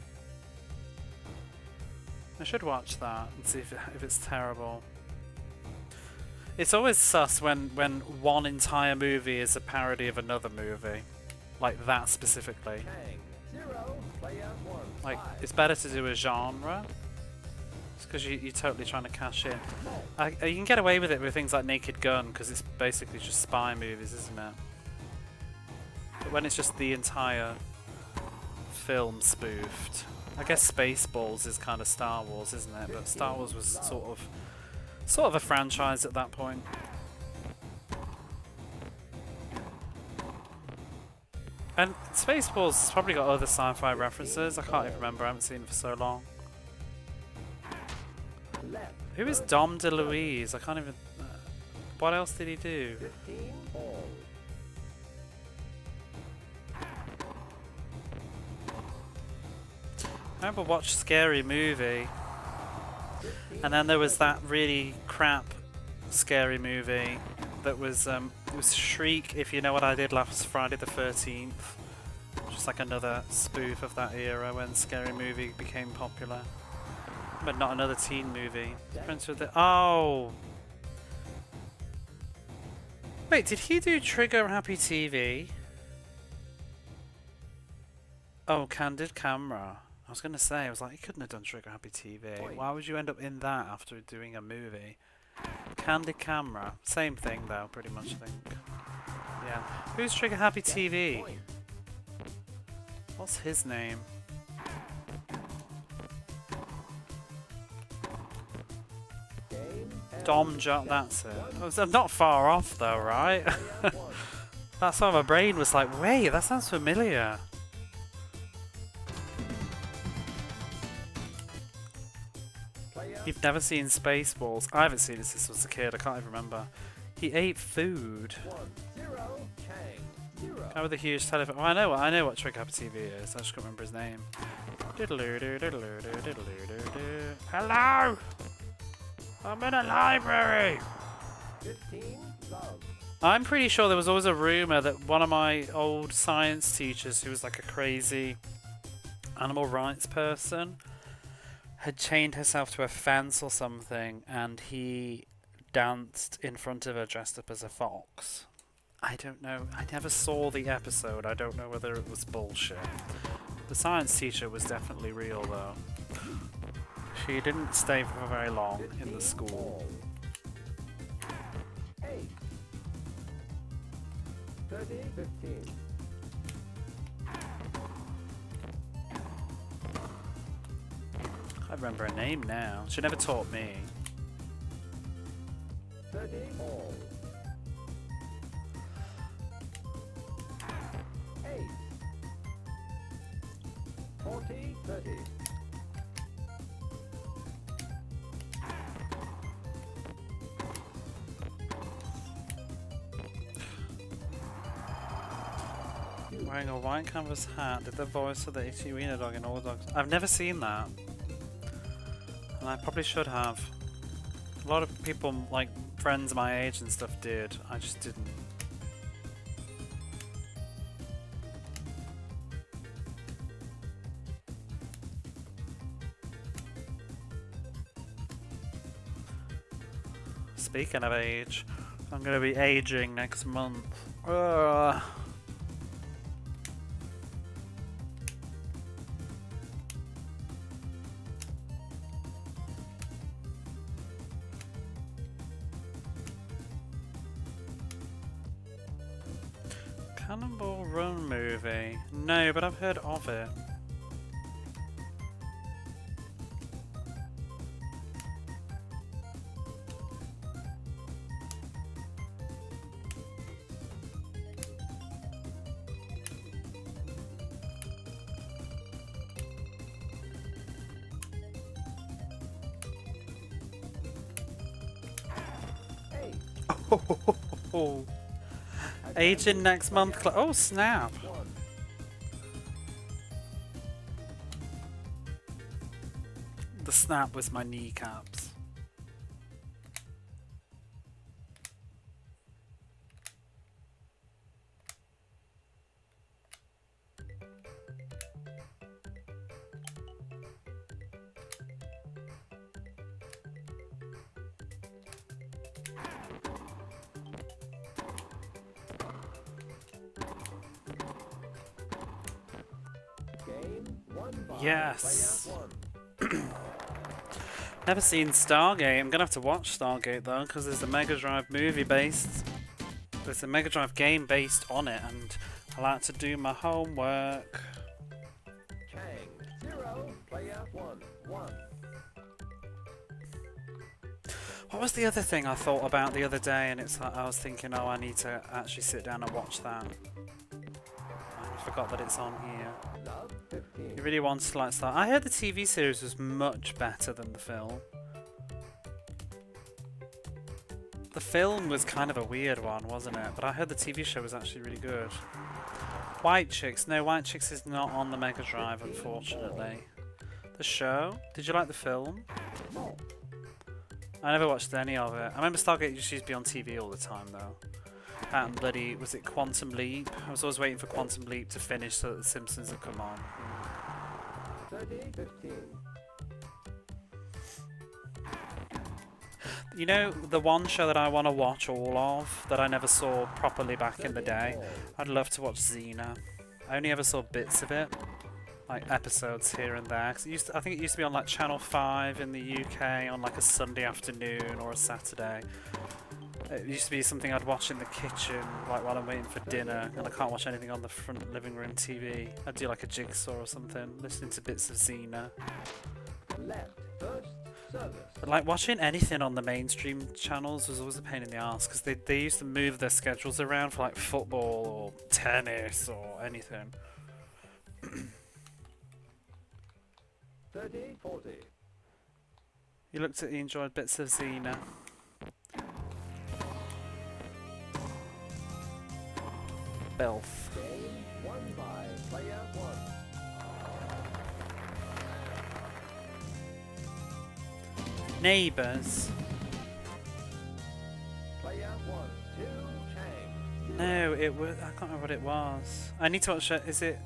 I should watch that and see if it's terrible. It's always sus when one entire movie is a parody of another movie. Like that specifically. Hang. 0, player one. Like, 5. it's better to do a genre. It's because you're totally trying to cash in. You can get away with it with things like Naked Gun, because it's basically just spy movies, isn't it? But when it's just the entire film spoofed. I guess Spaceballs is kind of Star Wars, isn't it? But Star Wars was sort of a franchise at that point. And Spaceballs has probably got other sci-fi references. I can't even remember. I haven't seen it for so long. Left. Who is Dom DeLuise? I can't even... what else did he do? 15 all. I remember watched Scary Movie. And then there was that really crap Scary Movie that was it was Shriek, if you know what I did last Friday the 13th. Just like another spoof of that era when Scary Movie became popular. But not another teen movie. Friends with the oh. Wait, did he do Trigger Happy TV? Oh, Candid Camera. I was gonna say, I was like, he couldn't have done Trigger Happy TV. Why would you end up in that after doing a movie? Candid Camera. Same thing though, pretty much, I think. Yeah. Who's Trigger Happy TV? What's his name? Dom Jock, that's it. I'm not far off though, right? That's why my brain was like, wait, that sounds familiar. You've never seen Spaceballs? I haven't seen it since I was a kid, I can't even remember. He ate food. Guy with a huge telephone. Oh, I know what Trigger Happy TV is, I just can't remember his name. Hello! I'm in a library! I'm pretty sure there was always a rumour that one of my old science teachers, who was like a crazy animal rights person, had chained herself to a fence or something, and he danced in front of her dressed up as a fox. I don't know. I never saw the episode. I don't know whether it was bullshit. The science teacher was definitely real, though. She didn't stay for very long in the school. 30, 15. I remember her name now. She never taught me. 30 all. 8. 40, 30. Wearing a white canvas hat, did the voice of the itchy wiener dog in all the dogs. I've never seen that. And I probably should have. A lot of people, like friends my age and stuff, did. I just didn't. Speaking of age, I'm going to be aging next month. Ugh. Cannonball Run movie? No, but I've heard of it. Oh, aging next month. Oh snap! The snap was my kneecaps. Yes. Never seen Stargate. I'm gonna have to watch Stargate though, because there's a Mega Drive movie based. There's a Mega Drive game based on it, and I like to do my homework. Chang, 0, player 1, 1. What was the other thing I thought about the other day? And it's like I was thinking, oh, I need to actually sit down and watch that. I forgot that it's on here. You really wanted to like start. I heard the TV series was much better than the film. The film was kind of a weird one, wasn't it? But I heard the TV show was actually really good. White Chicks. No, White Chicks is not on the Mega Drive, unfortunately. The show? Did you like the film? I never watched any of it. I remember Stargate used to be on TV all the time though. And bloody, was it Quantum Leap? I was always waiting for Quantum Leap to finish so that The Simpsons would come on. 30-15. You know, the one show that I want to watch all of, that I never saw properly back in the day, I'd love to watch Xena. I only ever saw bits of it, like episodes here and there. 'Cause I think it used to be on like Channel 5 in the UK on like a Sunday afternoon or a Saturday. It used to be something I'd watch in the kitchen, like while I'm waiting for dinner, and I can't watch anything on the front living room TV. I'd do like a jigsaw or something, listening to bits of Xena. Left first service. But like watching anything on the mainstream channels was always a pain in the ass because they used to move their schedules around for like football or tennis or anything. 30-40. You enjoyed bits of Xena. Belf. Game won by player 1. Neighbours. Player 1, 2, Chang. No, it was. I can't remember what it was. I need to watch it. Is it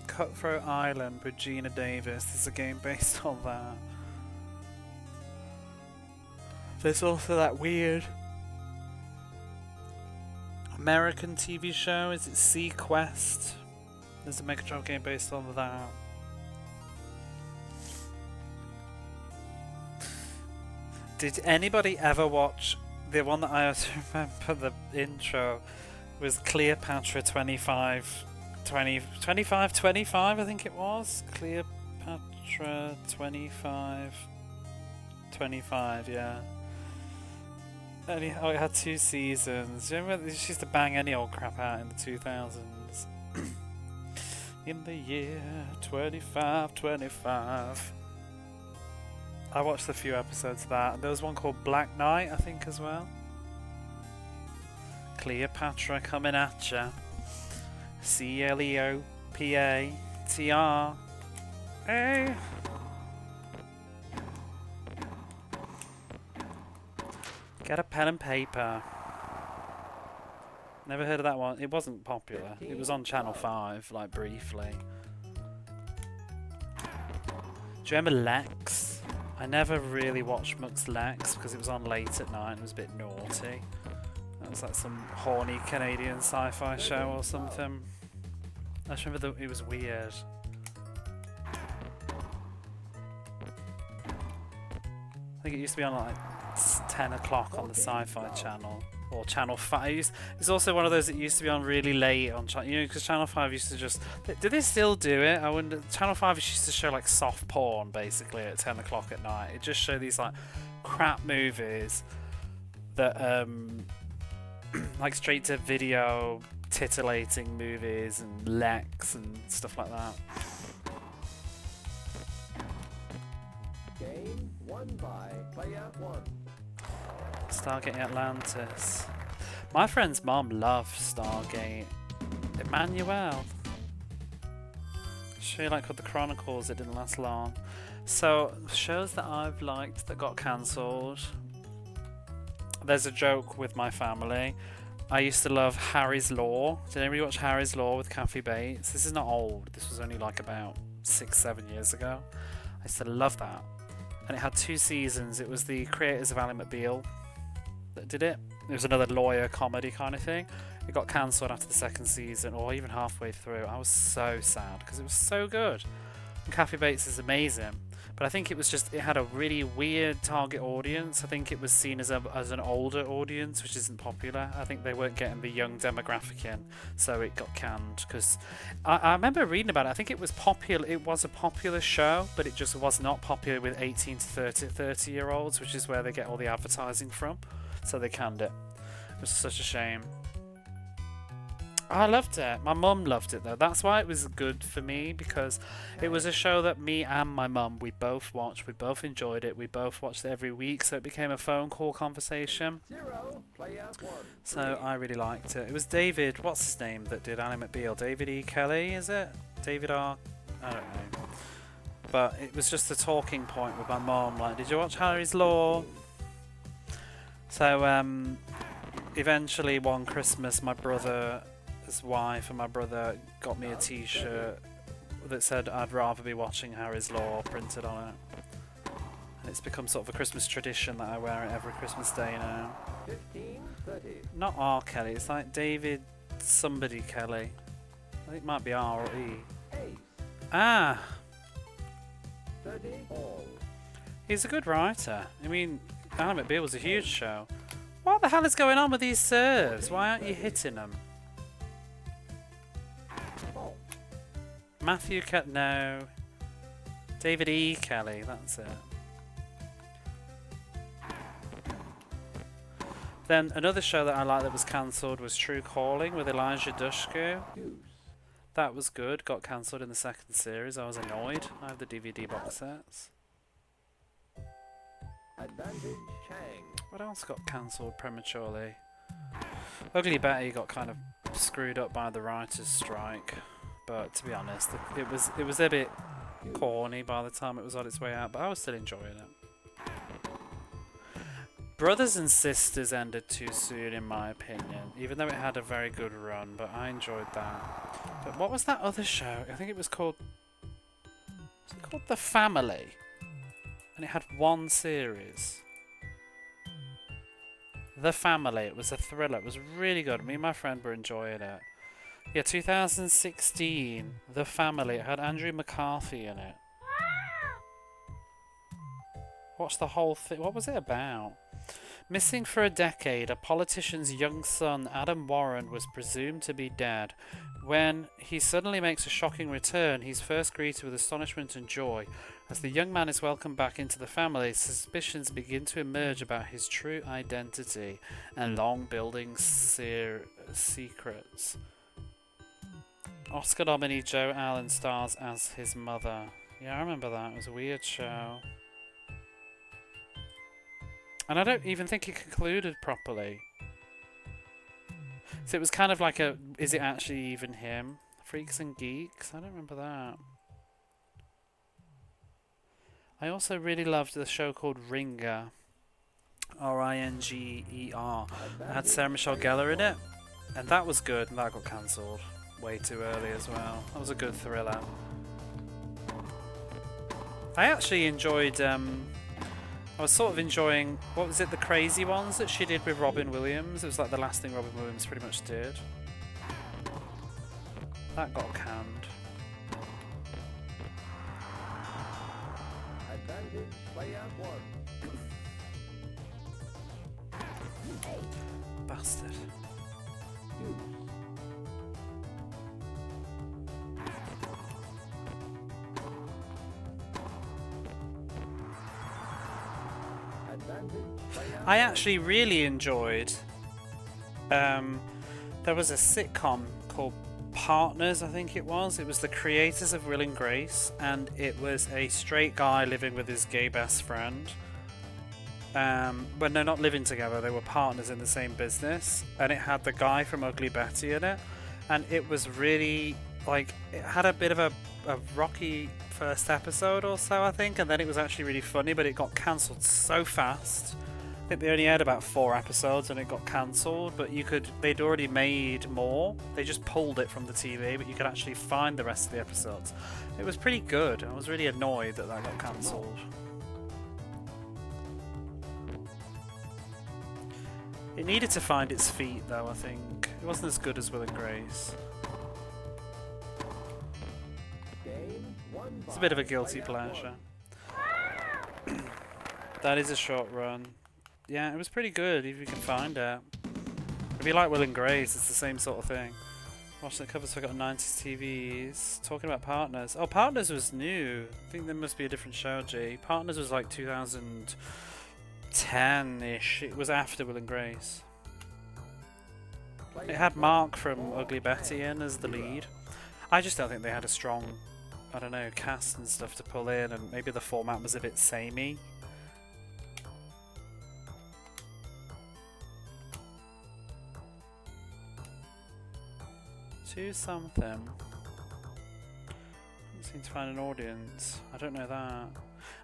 Cutthroat Island with Gina Davis? There's a game based on that. There's also that weird American TV show. Is it Sequest? There's a Mega Drive game based on that. Did anybody ever watch the one that I also remember the intro was Cleopatra 25 I think it was Cleopatra 25 yeah. And it had 2 seasons. Do you remember they used to bang any old crap out in the 2000s? In the year 25. I watched a few episodes of that. There was one called Black Knight, I think, as well. Cleopatra coming at ya. Cleopatra. Hey. Get a pen and paper. Never heard of that one. It wasn't popular. It was on Channel 5, like briefly. Do you remember Lex? I never really watched much Lex because it was on late at night and it was a bit naughty. That was like some horny Canadian sci-fi show or something. I just remember that it was weird. I think it used to be on like 10 o'clock on the Sci-Fi channel or Channel 5. It's also one of those that used to be on really late on channel, you know, because Channel 5 used to just. Do they still do it? I wonder. Channel 5 used to show like soft porn basically at 10 o'clock at night. It just showed these like crap movies that like straight to video titillating movies and Lex and stuff like that. Game won by player 1. Stargate Atlantis. My friend's mom loved Stargate. Emmanuel. She like with the Chronicles, it didn't last long. So, shows that I've liked that got cancelled. There's a joke with my family. I used to love Harry's Law. Did anybody watch Harry's Law with Kathy Bates? This is not old. This was only like about 6-7 years ago. I used to love that. And it had 2 seasons. It was the creators of Ally McBeal that did it. It was another lawyer comedy kind of thing. It got cancelled after the 2nd season or even halfway through. I was so sad because it was so good. And Kathy Bates is amazing. But I think it was just, it had a really weird target audience. I think it was seen as an older audience, which isn't popular. I think they weren't getting the young demographic in, so it got canned. Because I remember reading about it. I think it was popular. It was a popular show, but it just was not popular with 18 to 30-year-olds, which is where they get all the advertising from. So they canned it. It was such a shame. I loved it. My mum loved it though. That's why it was good for me, because it was a show that me and my mum, we both watched. We both enjoyed it. We both watched it every week, so it became a phone call conversation. 0, player 1. So I really liked it. It was David, what's his name, that did Ally McBeal? David E. Kelly, is it? David R. I don't know. But it was just a talking point with my mum. Like, did you watch Harry's Law? So eventually one Christmas my brother's wife and my brother got me a t-shirt that said I'd rather be watching Harry's Law printed on it. And it's become sort of a Christmas tradition that I wear it every Christmas day now. 15, 30. Not R. Kelly, it's like David somebody Kelly. I think it might be R or E. Ace. Ah! 30. All. He's a good writer. I mean, Alan McBeal was a huge show. What the hell is going on with these serves? Why aren't you hitting them? Fault. Matthew no. David E. Kelly, that's it. Then another show that I liked that was cancelled was True Calling with Elijah Dushku. Deuce. That was good, got cancelled in the second series. I was annoyed. I have the DVD box sets. Advantage. Chang. What else got cancelled prematurely? Ugly Betty got kind of screwed up by the writers' strike, but to be honest, it was a bit corny by the time it was on its way out, but I was still enjoying it. Brothers and Sisters ended too soon in my opinion, even though it had a very good run, but I enjoyed that. But what was that other show? I think it was called The Family? And it had one series. The Family, it was a thriller, it was really good. Me and my friend were enjoying it. Yeah, 2016, The Family, it had Andrew McCarthy in it. Watched the whole thing, what was it about? Missing for a decade, a politician's young son, Adam Warren, was presumed to be dead. When he suddenly makes a shocking return, he's first greeted with astonishment and joy. As the young man is welcomed back into the family, suspicions begin to emerge about his true identity and long-building secrets. Oscar nominee Joe Allen stars as his mother. Yeah, I remember that. It was a weird show. And I don't even think it concluded properly. So it was kind of like a, is it actually even him? Freaks and Geeks? I don't remember that. I also really loved the show called Ringer. R-I-N-G-E-R. It had Sarah Michelle Gellar in it. And that was good, and that got cancelled way too early as well. That was a good thriller. I actually enjoyed... I was sort of enjoying, what was it, the Crazy Ones that she did with Robin Williams. It was like the last thing Robin Williams pretty much did. That got canned. Advantage. Play out one. Bastard. Deuce. I actually really enjoyed, there was a sitcom called Partners, I think it was. It was the creators of Will and Grace, and it was a straight guy living with his gay best friend. But no, not living together, they were partners in the same business, and it had the guy from Ugly Betty in it, and it was really, like, it had a bit of a rocky first episode or so, I think, and then it was actually really funny, but it got cancelled so fast. I think they only had about 4 episodes and it got cancelled, but they'd already made more. They just pulled it from the TV, but you could actually find the rest of the episodes. It was pretty good. I was really annoyed that got cancelled. It needed to find its feet though, I think. It wasn't as good as Will and Grace. It's a bit of a guilty pleasure. That is a short run. Yeah, it was pretty good if you can find it. If you like Will and Grace, it's the same sort of thing. Watching the covers for 90s TVs. Talking about Partners. Oh, Partners was new. I think there must be a different show, G. Partners was like 2010-ish. It was after Will and Grace. It had Mark from Ugly Betty in as the lead. I just don't think they had a strong, I don't know, cast and stuff to pull in, and maybe the format was a bit samey. To something. Don't seem to find an audience. I don't know that.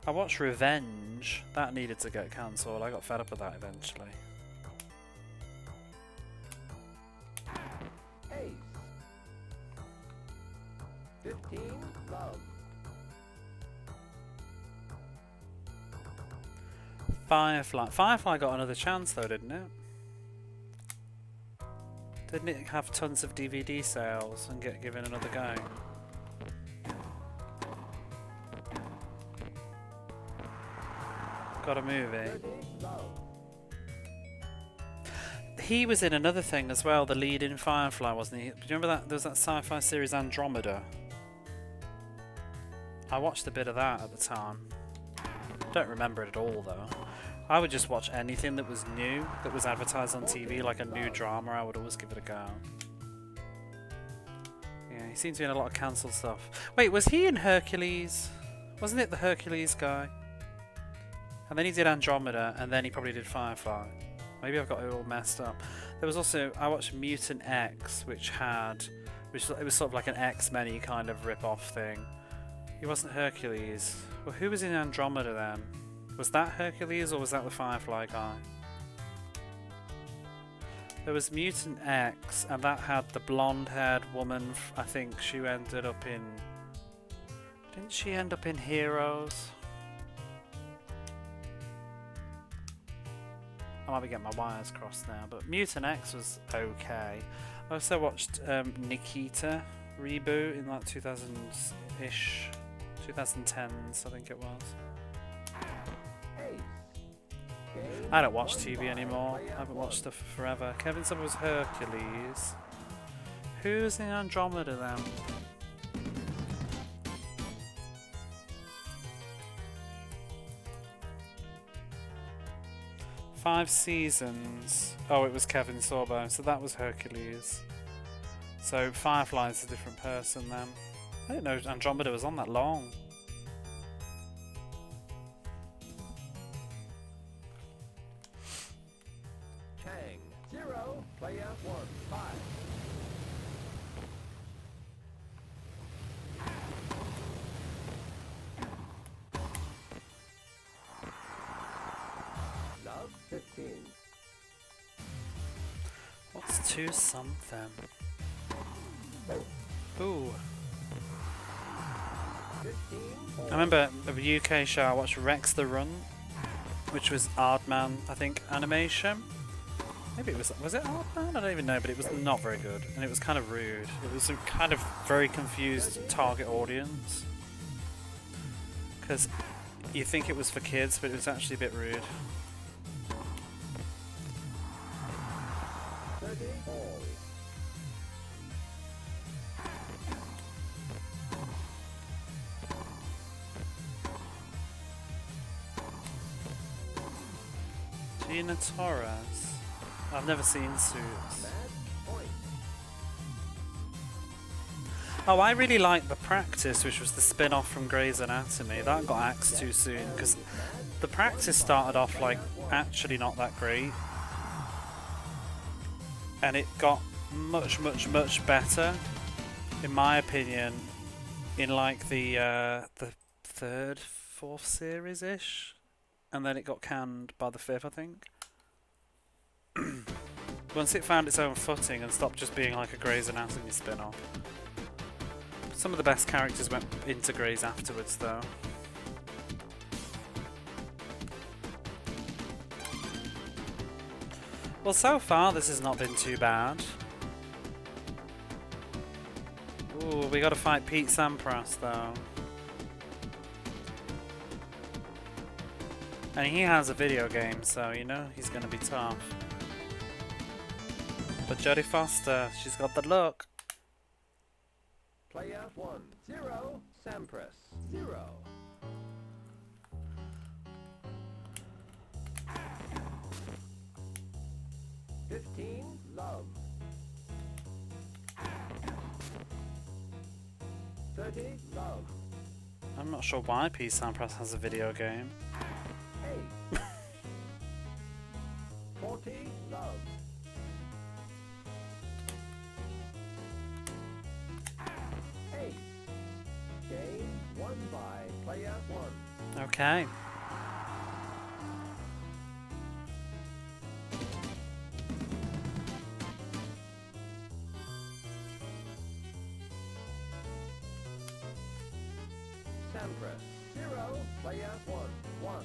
I watched Revenge. That needed to get cancelled. I got fed up with that eventually. 15, love. Firefly. Firefly got another chance though, didn't it? Didn't it have tons of DVD sales and get given another go? Got a movie. 30, love. He was in another thing as well, the lead in Firefly, wasn't he? Do you remember that? There was that sci-fi series Andromeda. I watched a bit of that at the time. Don't remember it at all though. I would just watch anything that was new, that was advertised on TV, like a new drama. I would always give it a go. Yeah, he seems to be in a lot of cancelled stuff. Wait, was he in Hercules? Wasn't it the Hercules guy? And then he did Andromeda, and then he probably did Firefly. Maybe I've got it all messed up. There was also, I watched Mutant X, it was sort of like an X-Men-y kind of rip-off thing. He wasn't Hercules. Well, who was in Andromeda then? Was that Hercules or was that the Firefly guy? There was Mutant X, and that had the blonde-haired woman. I think she ended up in. Didn't she end up in Heroes? I might be getting my wires crossed now, but Mutant X was okay. I also watched Nikita reboot in like 2000-ish, 2010s, I think it was. I don't watch TV anymore. I haven't watched stuff for forever. Kevin said it was Hercules. Who's in Andromeda then? Five seasons. Oh, it was Kevin Sorbo, so that was Hercules. So Firefly's a different person then. I didn't know Andromeda was on that long. Tang, 0, play out 1, 5. Love, 15. What's 2 something? Ooh. 15, I remember a UK show I watched, Rex the Run, which was Aardman, I think, animation. Maybe it was it Aardman? I don't even know, but it was not very good, and it was kind of rude. It was a kind of very confused target audience, because you think it was for kids, but it was actually a bit rude. 30, all. Gina Torres. I've never seen Suits. Match point. Oh, I really liked The Practice, which was the spin-off from Grey's Anatomy. That got axed too soon, because The Practice started off like actually not that great, and it got much better, in my opinion, in like the third, fourth series ish, and then it got canned by the fifth, I think. Once it found its own footing and stopped just being like a Grey's Anatomy spin-off. Some of the best characters went into Grey's afterwards, though. Well, so far this has not been too bad. Ooh, we got to fight Pete Sampras, though. And he has a video game, so you know he's going to be tough. But Jodie Foster, she's got the look. Play out 1, 0, Sampras, 0. Love. 30, love. I'm not sure why Pete Sampras has a video game. 8. 40, love. 8. Game won by play out 1. Okay. Empress. 0, play out 1, 1.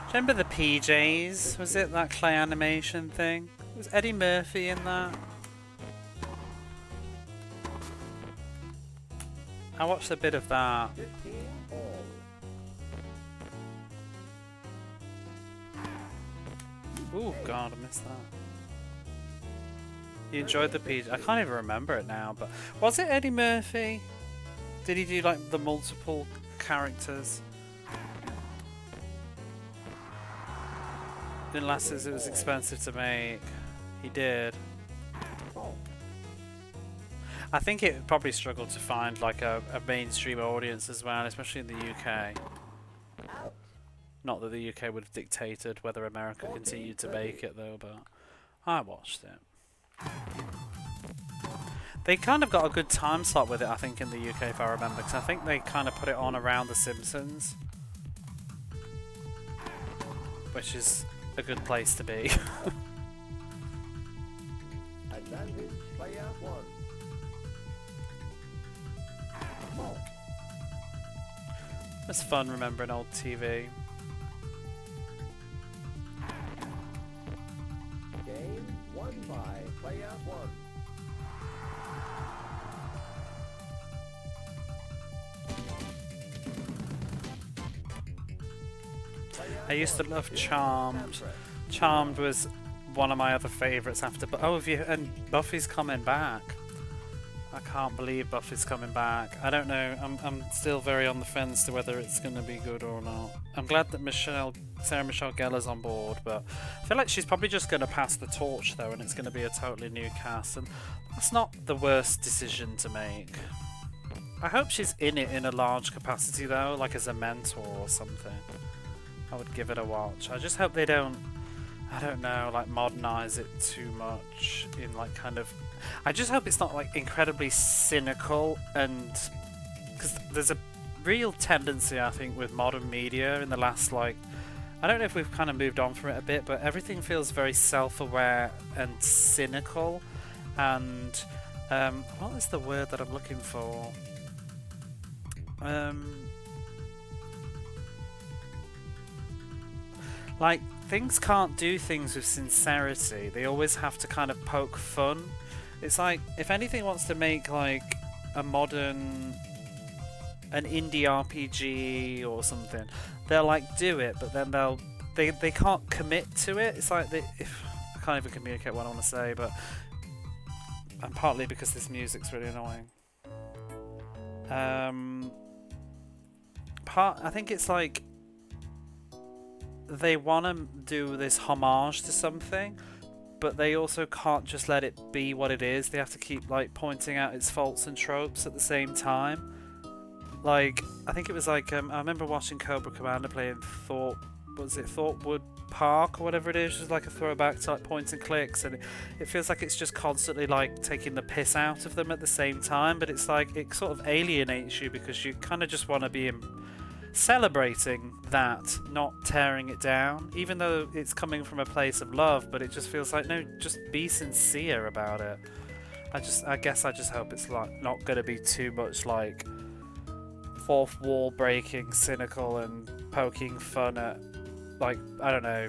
Remember the PJs? Was it that clay animation thing? Was Eddie Murphy in that? I watched a bit of that. 15 all. Ooh, God, I missed that. You enjoyed the PJ? I can't even remember it now, but was it Eddie Murphy? Did he do like the multiple characters? Unless it was expensive to make. He did. I think it probably struggled to find like a mainstream audience as well, especially in the UK. Not that the UK would have dictated whether America continued to make it though, but I watched it. They kind of got a good time slot with it, I think, in the UK, if I remember, because I think they kind of put it on around The Simpsons, which is a good place to be. Advantage, play out 1. It's fun remembering old TV. Game 1 by, play out 1. I used to love Charmed. Charmed was one of my other favourites after. But oh, and Buffy's coming back. I can't believe Buffy's coming back. I don't know. I'm still very on the fence to whether it's going to be good or not. I'm glad that Sarah Michelle Gellar's on board, but I feel like she's probably just going to pass the torch though, and it's going to be a totally new cast, and that's not the worst decision to make. I hope she's in it in a large capacity though, like as a mentor or something. I would give it a watch. I just hope they don't, I don't know, like modernise it too much in like kind of, I just hope it's not like incredibly cynical, and because there's a real tendency I think with modern media in the last like, I don't know if we've kind of moved on from it a bit, but everything feels very self-aware and cynical, and what is the word that I'm looking for? Like, things can't do things with sincerity. They always have to kind of poke fun. It's like, if anything wants to make like a modern, an indie RPG or something, they'll like do it, but then they can't commit to it. It's like I can't even communicate what I want to say, but and partly because this music's really annoying. I think it's like they want to do this homage to something, but they also can't just let it be what it is. They have to keep like pointing out its faults and tropes at the same time. Like, I think it was like I remember watching Cobra Commander playing Thorpewood Park or whatever it is, just like a throwback to like points and clicks, and it feels like it's just constantly like taking the piss out of them at the same time, but it's like it sort of alienates you because you kind of just want to be celebrating that, not tearing it down, even though it's coming from a place of love, but it just feels like, no, just be sincere about it. I guess I just hope it's like not going to be too much like fourth wall breaking, cynical, and poking fun at, like, I don't know,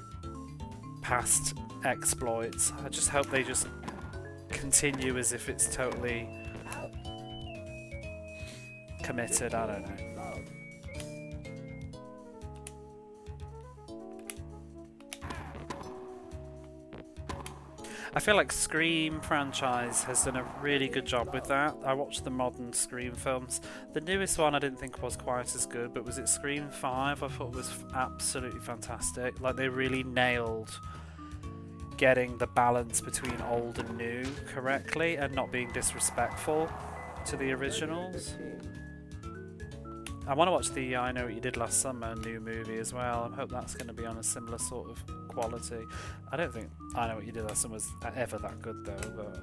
past exploits. I just hope they just continue as if it's totally committed. I don't know. I feel like Scream franchise has done a really good job with that. I watched the modern Scream films. The newest one I didn't think was quite as good, but was it Scream 5? I thought was absolutely fantastic. Like, they really nailed getting the balance between old and new correctly and not being disrespectful to the originals. I want to watch the I Know What You Did Last Summer new movie as well. I hope that's going to be on a similar sort of quality. I don't think I Know What You Did Last Summer was ever that good though, but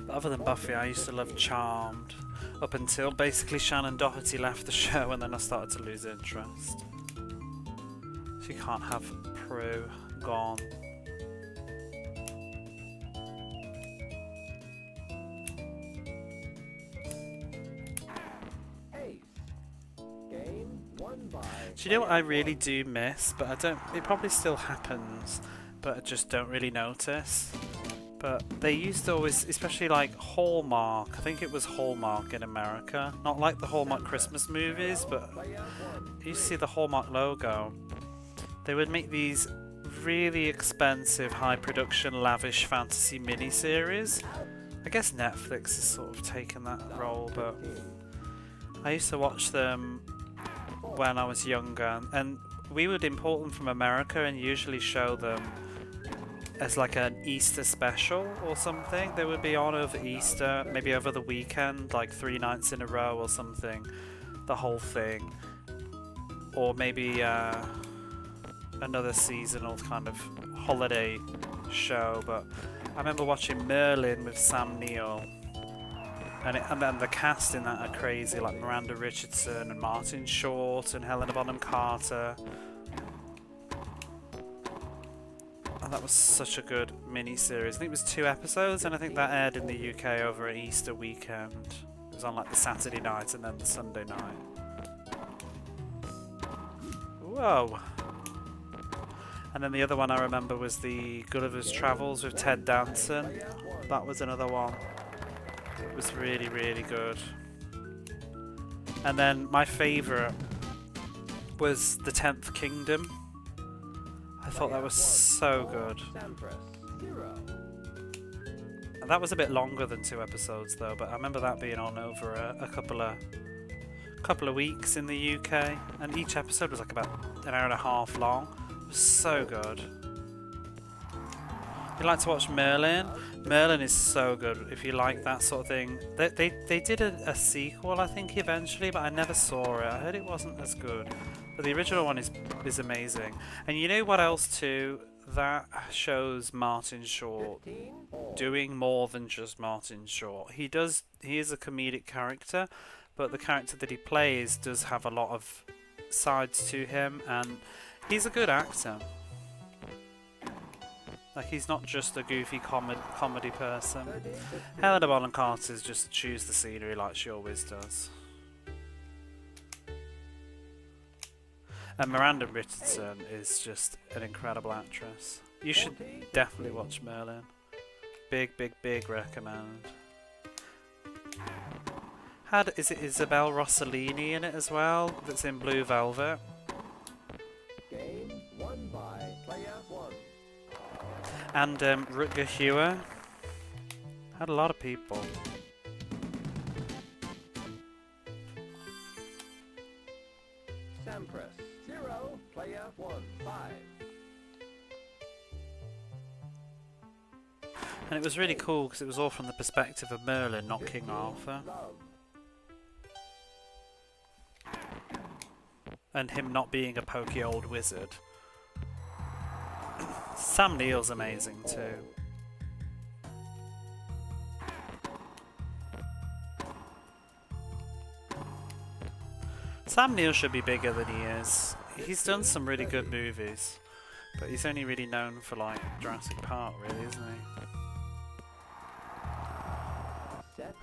other than Buffy, I used to love Charmed. up until basically Shannon Doherty left the show, and then I started to lose interest. So you can't have Prue gone. Do you know what I really do miss? But I don't. It probably still happens, but I just don't really notice. But they used to always, especially like Hallmark. I think it was Hallmark in America, not like the Hallmark Christmas movies, but you used to see the Hallmark logo. They would make these really expensive, high-production, lavish fantasy miniseries. I guess Netflix has sort of taken that role, but I used to watch them when I was younger, and we would import them from America and usually show them as like an Easter special or something. They would be on over Easter, maybe over the weekend, like 3 nights in a row or something, the whole thing, or maybe another seasonal kind of holiday show. But I remember watching Merlin with Sam Neill, and then the cast in that are crazy, like Miranda Richardson and Martin Short and Helena Bonham Carter. And that was such a good mini-series. I think it was 2 episodes, and I think that aired in the UK over an Easter weekend. It was on like the Saturday night and then the Sunday night. Whoa! And then the other one I remember was the Gulliver's Travels with Ted Danson. That was another one. It was really, really good. And then my favourite was The 10th Kingdom. I thought that was so good. And that was a bit longer than 2 episodes though, but I remember that being on over a couple of weeks in the UK, and each episode was like about an hour and a half long. It was so good. If you like to watch Merlin, Merlin is so good if you like that sort of thing. They did a sequel, I think, eventually, but I never saw it. I heard it wasn't as good. But the original one is amazing. And you know what else too? That shows Martin Short doing more than just Martin Short. He is a comedic character, but the character that he plays does have a lot of sides to him, and he's a good actor. Like, he's not just a goofy comedy person. Helena Bonham Carter just chews the scenery like she always does. And Miranda Richardson is just an incredible actress. You should definitely watch Merlin. Big, big, big recommend. Is it Isabel Rossellini in it as well? That's in Blue Velvet. Game won by player 1. And Rutger Hauer. Had a lot of people. Sampras 0, player 1, 5. And it was really cool because it was all from the perspective of Merlin, not King Arthur. Love. And him not being a pokey old wizard. Sam Neill's amazing too. Sam Neill should be bigger than he is. He's done some really good movies, but he's only really known for like Jurassic Park, really, isn't he?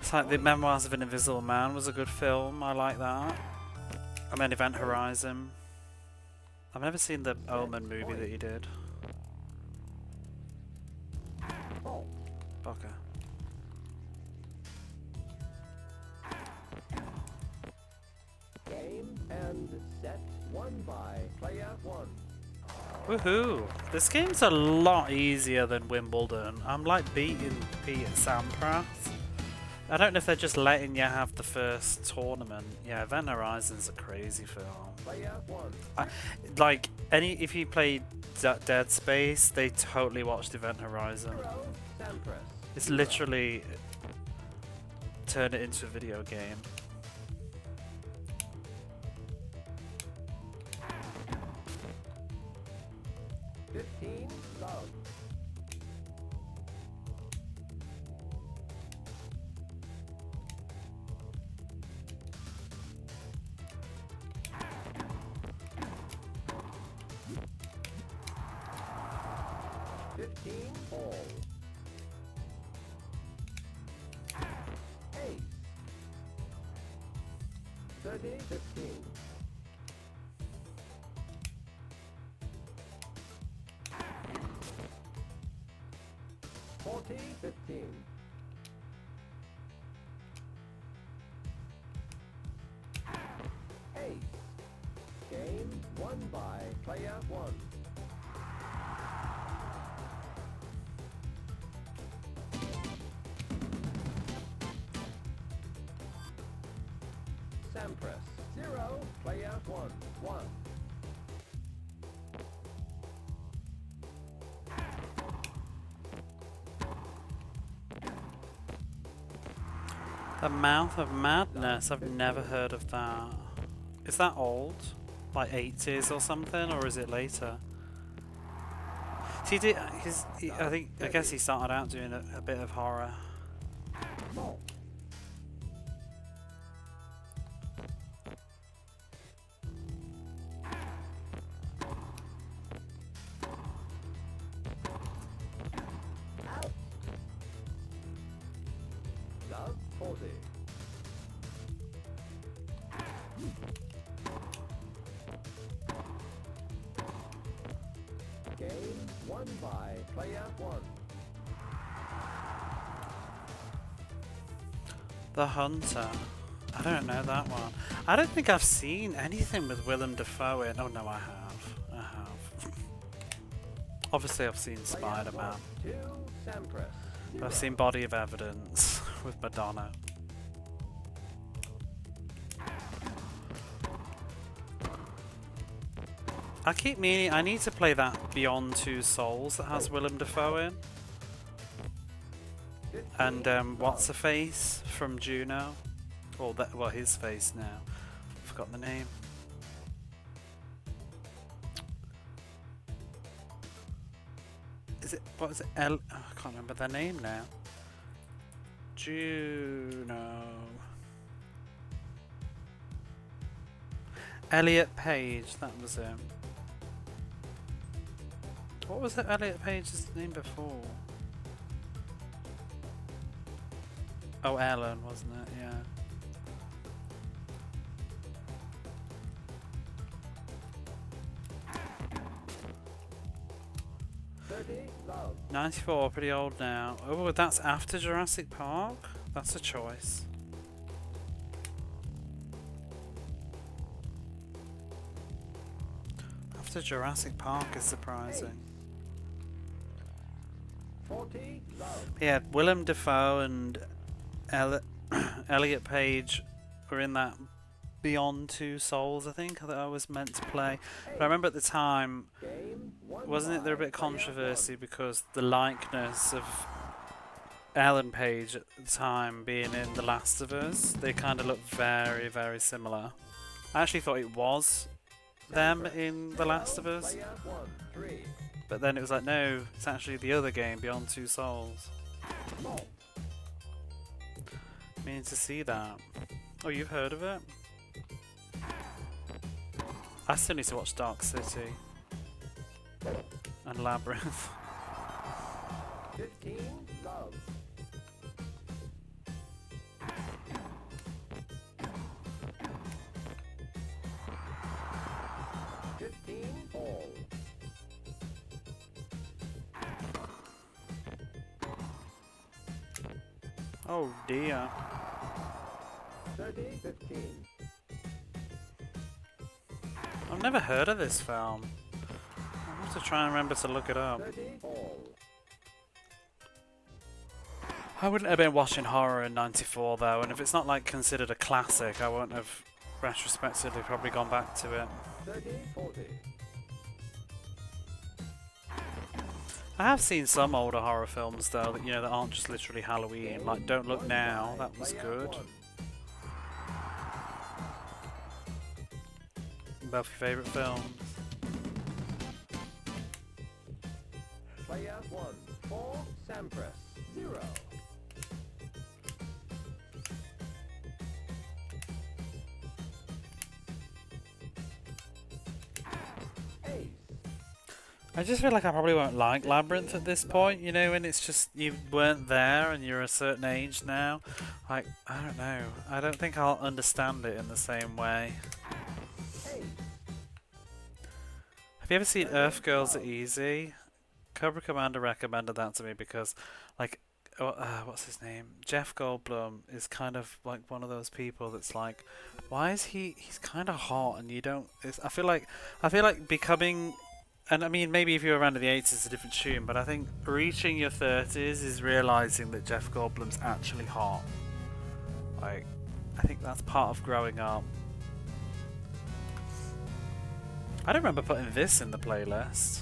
It's like The Memoirs of an Invisible Man was a good film. I like that. And then Event Horizon. I've never seen the Omen movie that he did. Bugger. Game and set won by player 1. Woohoo! This game's a lot easier than Wimbledon. I'm like beating Pete Sampras. I don't know if they're just letting you have the first tournament. Yeah, Event Horizon's a crazy film. Player 1. If you played Dead Space, they totally watched Event Horizon. Sampras. It's literally turned it into a video game. Love. 30, 15. 40, 15. Ace. Game won by player 1. Sampras. 0, player 1. 1. The Mouth of Madness. I've never heard of that. Is that old? Like 80s or something, or is it later? See, I guess he started out doing a bit of horror. Love 40. Game won by player 1. The Hunter. I don't know that one. I don't think I've seen anything with Willem Dafoe in. Oh no, I have. I have. Obviously, I've seen Spider-Man. 2, Sampras. But I've seen Body of Evidence with Madonna. I keep meaning I need to play that Beyond Two Souls that has Willem Dafoe in. And what's the face from Juno? Or that, well, his face now. I've forgotten the name. Is it, what is it? Oh, I can't remember their name now. Juno. Elliot Page, that was him. What was it Elliot Page's name before? Oh, Ellen, wasn't it? Yeah. Love. 94, pretty old now. Oh, that's after Jurassic Park? That's a choice. After Jurassic Park is surprising. 40, love. Yeah, Willem Dafoe and Elliot Page were in that Beyond Two Souls, I think, that I was meant to play. But I remember at the time, Game won wasn't it there a by bit of player controversy because the likeness of Ellen Page at the time being in The Last of Us, they kind of look very, very similar. I actually thought it was them in The Last of Us, Player 1, 3. but then it was like, no, it's actually the other game, Beyond Two Souls. Meaning to see that. Oh, you've heard of it? I still need to watch Dark City and Labyrinth. 15, love. 15, all. Oh dear. 30, 15. I've never heard of this film. I have to try and remember to look it up. 30, all. I wouldn't have been watching horror in '94 though, and if it's not like considered a classic, I won't have retrospectively probably gone back to it. 30, 40. I have seen some older horror films though that that aren't just literally Halloween, like Don't Look Now, that was good. Both your favourite films. Player 1, 4, Sampras, 0. Ace. I just feel like I probably won't like Labyrinth at this point, when it's just you weren't there and you're a certain age now. Like, I don't know. I don't think I'll understand it in the same way. Ace. Have you ever seen Earth Girls Are Easy? Cobra Commander recommended that to me because, like, what's his name? Jeff Goldblum is kind of like one of those people that's like, why is he's kind of hot and you don't. I feel like becoming, and I mean maybe if you're around in the 80s it's a different tune, but I think reaching your 30s is realizing that Jeff Goldblum's actually hot. Like, I think that's part of growing up. I don't remember putting this in the playlist.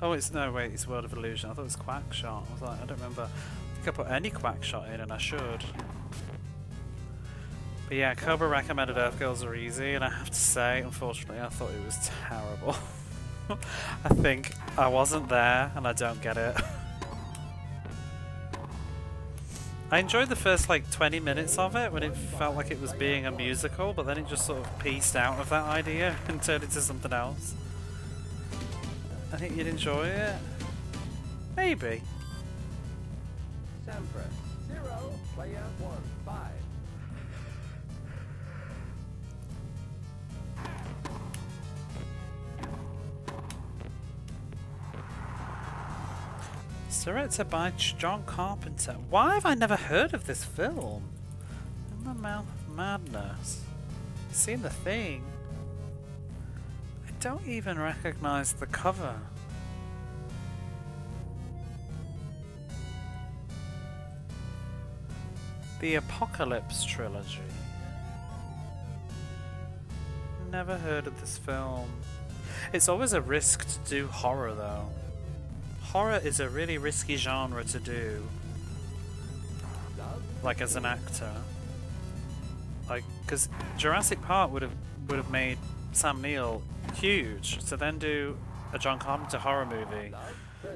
Oh, it's World of Illusion. I thought it was Quackshot. I was like, I don't remember. I think I put any Quackshot in, and I should. But yeah, Cobra recommended Earth Girls Are Easy, and I have to say, unfortunately, I thought it was terrible. I think I wasn't there, and I don't get it. I enjoyed the first like 20 minutes of it when it felt like it was being a musical, but then it just sort of pieced out of that idea and turned into something else. I think you'd enjoy it. Maybe. Sampras. 0. Player 1. 5. It's directed by John Carpenter. Why have I never heard of this film? In the Mouth of Madness. I've seen The Thing. I don't even recognize the cover. The Apocalypse Trilogy. Never heard of this film. It's always a risk to do horror though. Horror is a really risky genre to do. Like as an actor. Like, because Jurassic Park would have made Sam Neill huge. So then do a John Carpenter horror movie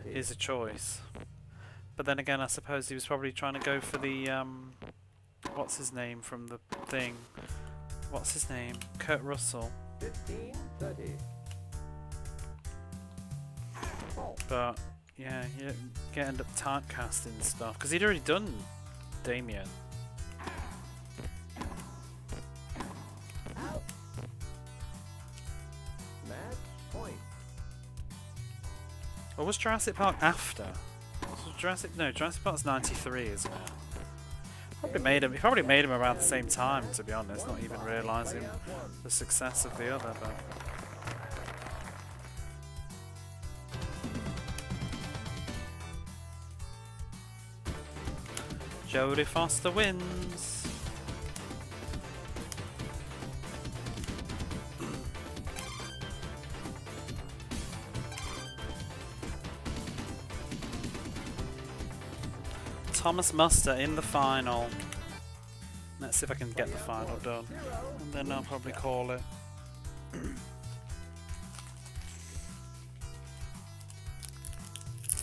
is a choice. But then again, I suppose he was probably trying to go for the what's his name from The Thing? What's his name? Kurt Russell. 15. 30. But yeah, you get end up typecasting stuff because he'd already done Damien. Out. Match point. Or was Jurassic Park after? So Jurassic Park's 93, isn't it? He probably made him around the same time, to be honest, not even realising the success of the other, but Jodie Foster wins. Thomas Muster in the final. Let's see if I can get the final done, and then I'll probably call it.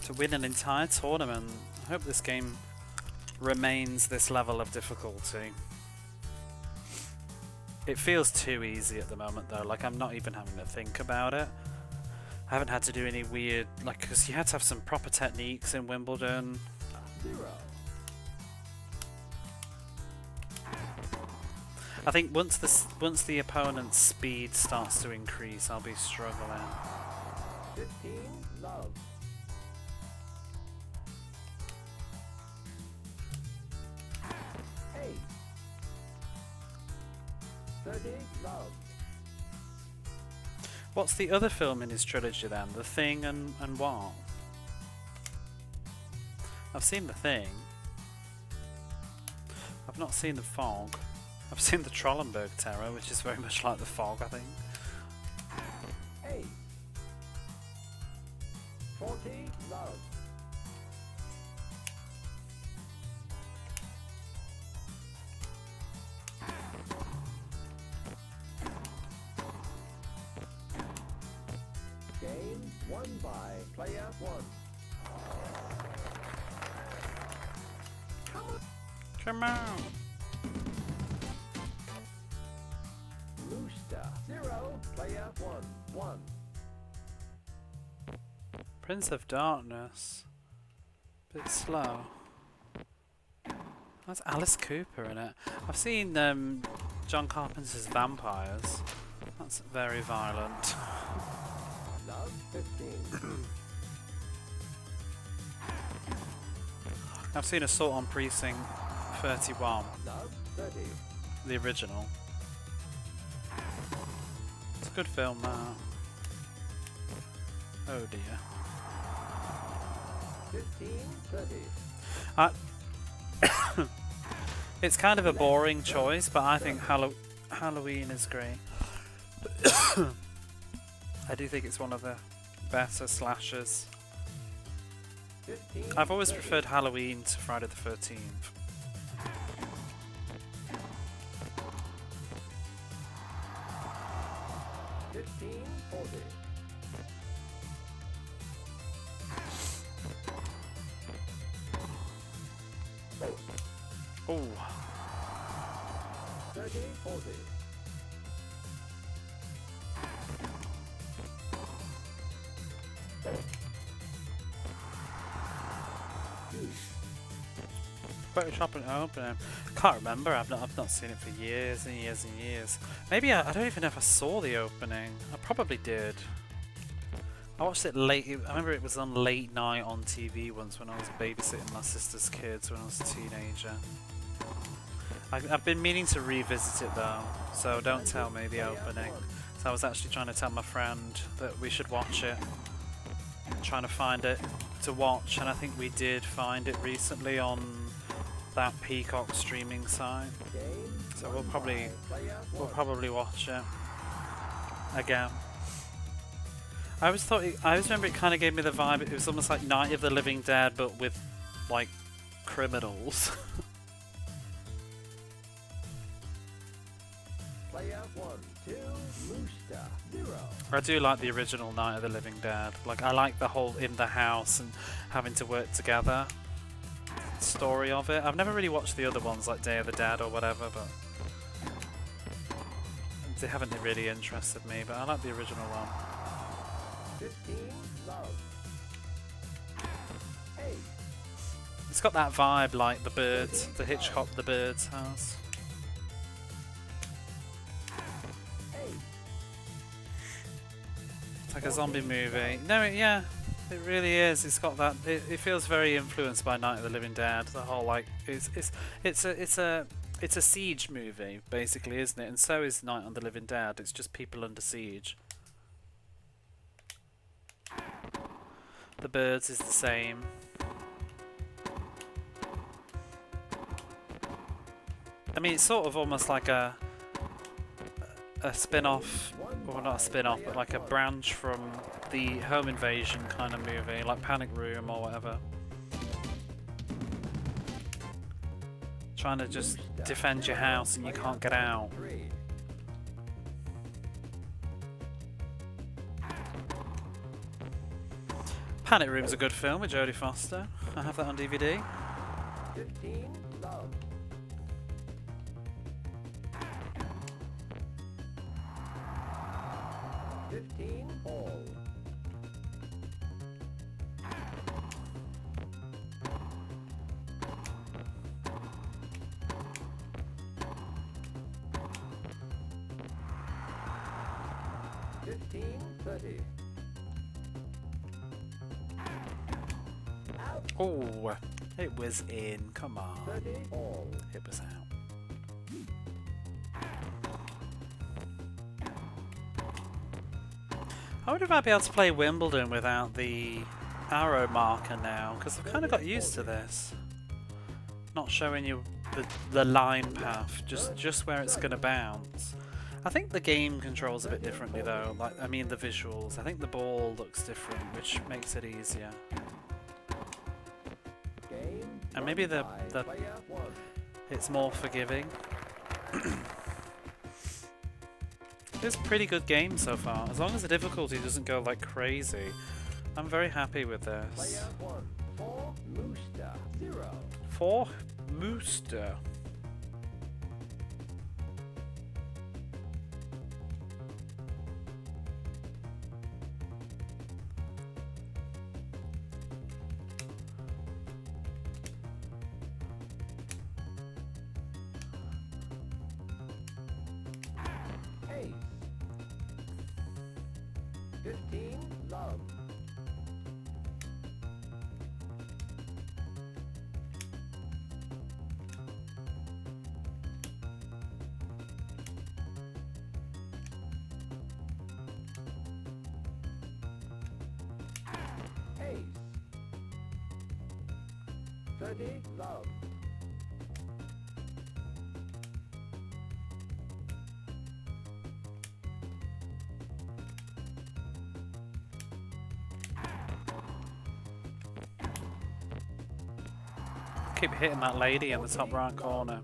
To win an entire tournament, I hope this game remains this level of difficulty. It feels too easy at the moment though, like I'm not even having to think about it. I haven't had to do any weird, like, because you had to have some proper techniques in Wimbledon. 0. I think once the opponent's speed starts to increase, I'll be struggling. 15. Love. 8. 30. Love. What's the other film in his trilogy then? The Thing and what? I've seen The Thing. I've not seen The Fog. I've seen the Trollenberg Terror, which is very much like The Fog, I think. 8. 40. Love. Game won by player 1. Come on! Rooster. 0. Player 1. 1. Prince of Darkness. Bit slow. That's Alice Cooper in it. I've seen John Carpenter's Vampires. That's very violent. Love 15. I've seen Assault on Precinct 31, Love 30. the original. It's a good film, that. Oh dear. 15, 30. It's kind of a boring choice, but I think Halloween is great. I do think it's one of the better slashers. 15, I've always 30. preferred Halloween to Friday the 13th. 15, 40. Oh, 30, 40. better shop and open. Can't remember. I've not seen it for years and years and years. Maybe I don't even know if I saw the opening. I probably did. I watched it late. I remember it was on late night on TV once when I was babysitting my sister's kids when I was a teenager. I've been meaning to revisit it though, so don't tell me the opening. So I was actually trying to tell my friend that we should watch it. Trying to find it to watch, and I think we did find it recently on that Peacock streaming site. So we'll probably watch it again. I always remember it kind of gave me the vibe. It was almost like Night of the Living Dead, but with like criminals. Player 1, 2, Mooster, 0. I do like the original Night of the Living Dead. Like I like the whole in the house and having to work together story of it. I've never really watched the other ones like Day of the Dead or whatever, but they haven't really interested me. But I like the original one. 15, love. 8, It's got that vibe like the Birds, the Hitchcock The Birds has. 8, It's like a zombie movie. No, yeah, it really is. It's got that. It feels very influenced by Night of the Living Dead. The whole like it's a siege movie basically, isn't it? And so is Night of the Living Dead. It's just people under siege. The Birds is the same. I mean, it's sort of almost like a spin-off, or not a spin-off, but like a branch from the home invasion kind of movie, like Panic Room or whatever. Trying to just defend your house and you can't get out. 3, Panic Room's a good film with Jodie Foster. I have that on DVD. 15, love. 15, all. 15, 30. Oh, it was in. Come on. 30, all. It was out. I wonder if I'd be able to play Wimbledon without the arrow marker now, because I've kind of got used to this. Not showing you the line path, just where it's going to bounce. I think the game controls a bit differently though, like I mean the visuals. I think the ball looks different, which makes it easier. Game And maybe the player 1. it's more forgiving. It's a pretty good game so far, as long as the difficulty doesn't go like crazy. I'm very happy with Player this. 1, 4, Mooster, 0. 4 Mooster. 15 love. Ace. 30 love. Keep hitting that lady in the top right corner.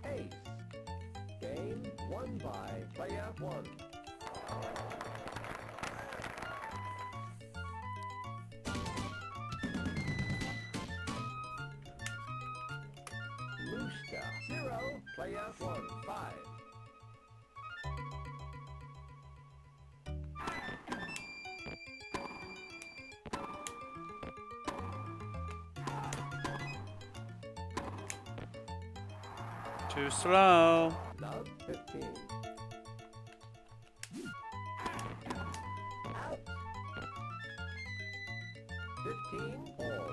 Ace. Game won by player 1. Rooster. 0. Player 1. 5. Too slow. Love 15. Out. 15 all.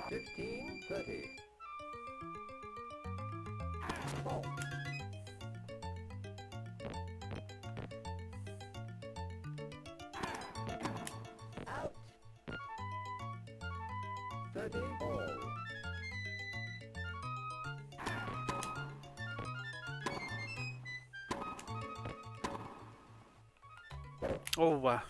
Fifteen 30. Fault. Out. 30 all. Oh, I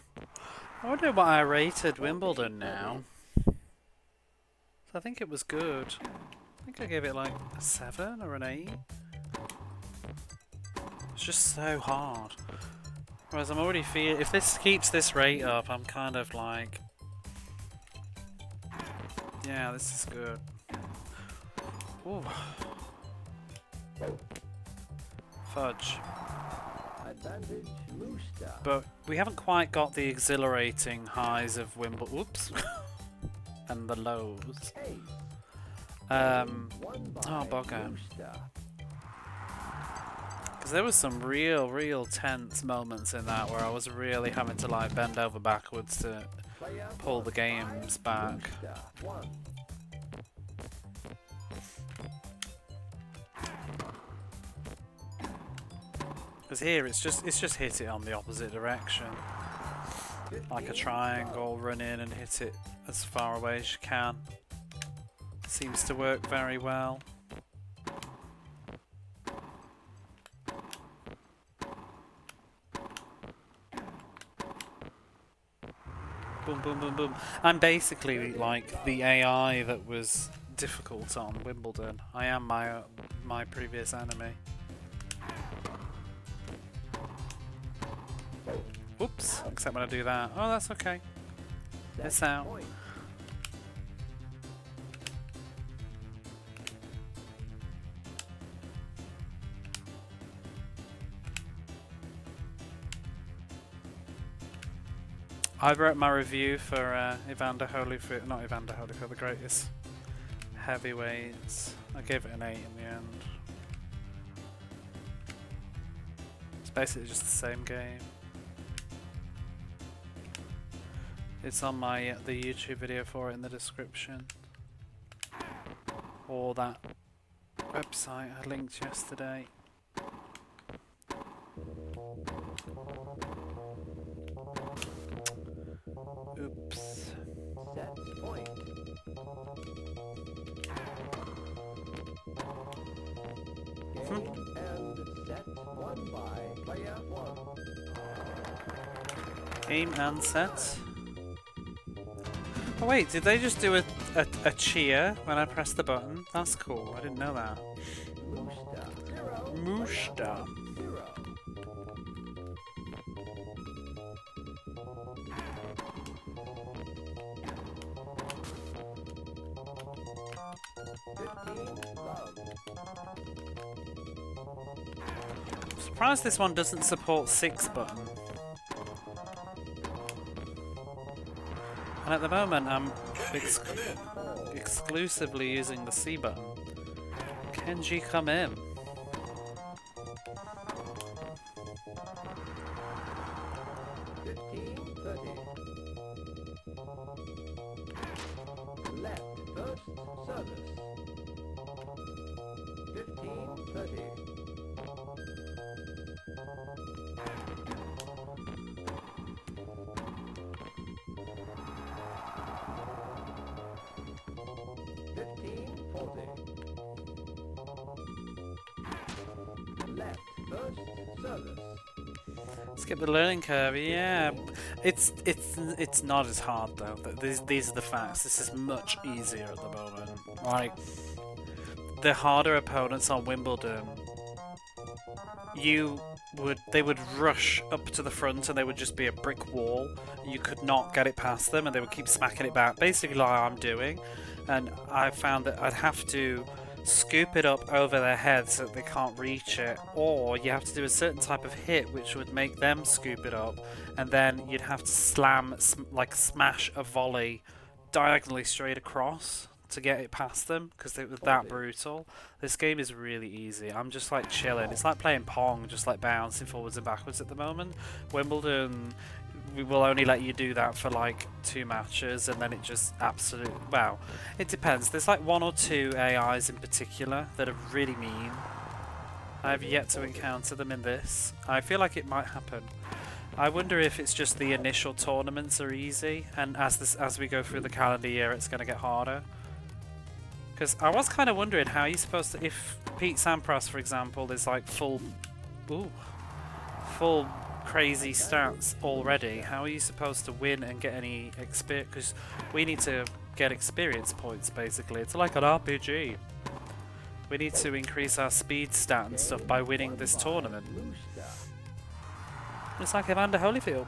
wonder what I rated Wimbledon now. So I think it was good. I think I gave it like a 7 or an 8. It's just so hard. Whereas I'm already feeling, if this keeps this rate up, I'm kind of like, yeah, this is good. Ooh. Fudge. Advantage Rooster. But we haven't quite got the exhilarating highs of Wimbledon. Oops. And the lows. Ace. Won by Oh, bugger. Rooster. Because there was some real tense moments in that where I was really having to like bend over backwards to Player pull the 1. games 5. back. Rooster. 1. Because here it's just hit it on the opposite direction. Like a 15 triangle, run in and hit it as far away as you can. Seems to work very well. Boom, boom, boom, boom. I'm basically like the AI that was difficult on Wimbledon. I am my previous enemy. Whoops, except when I do that. Oh, that's okay. Miss Set out. point. I wrote my review for Evander Holyfield, not Evander Holyfield, the greatest heavyweights. I gave it an 8 in the end. It's basically just the same game. It's on my the YouTube video for it in the description, or that website I linked yesterday. Oops. Set point. Game and set won by player 1. Game and set. Oh wait, did they just do a cheer when I pressed the button? That's cool, I didn't know that. Rooster. 0. Mooshta. 0. 15 love. I'm surprised this one doesn't support 6 button. And at the moment I'm exclusively using the C button. Kenji, come in. Left first service. 15-30. Left first service. Skip the learning curve, yeah. It's not as hard though. These are the facts. This is much easier at the moment. Like the harder opponents on Wimbledon, they would rush up to the front and they would just be a brick wall. You could not get it past them and they would keep smacking it back, basically like I'm doing. And I found that I'd have to scoop it up over their heads so that they can't reach it, or you have to do a certain type of hit which would make them scoop it up, and then you'd have to smash a volley diagonally straight across to get it past them because it was that brutal. This game is really easy. I'm just like chilling. It's like playing Pong, just like bouncing forwards and backwards at the moment. Wimbledon, we will only let you do that for like 2 matches and then it just absolutely, well, it depends. There's like 1 or 2 AIs in particular that are really mean. I have yet to encounter them in this. I feel like it might happen. I wonder if it's just the initial tournaments are easy and as we go through the calendar year it's going to get harder. Because I was kind of wondering how you're supposed to, if Pete Sampras for example is like full crazy stats already, how are you supposed to win and get any experience? Because we need to get experience points basically. It's like an RPG. We need to increase our speed stat and stuff by winning this tournament. It's like Evander Holyfield.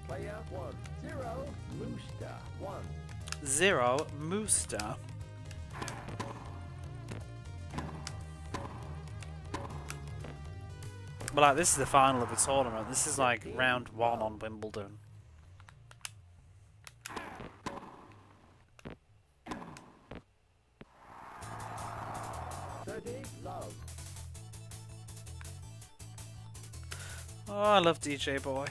Player 1. 0 Mooster 1. 0 Mooster. But like, this is the final of the tournament. This is like round 1 on Wimbledon. Love. Oh, I love DJ Boy.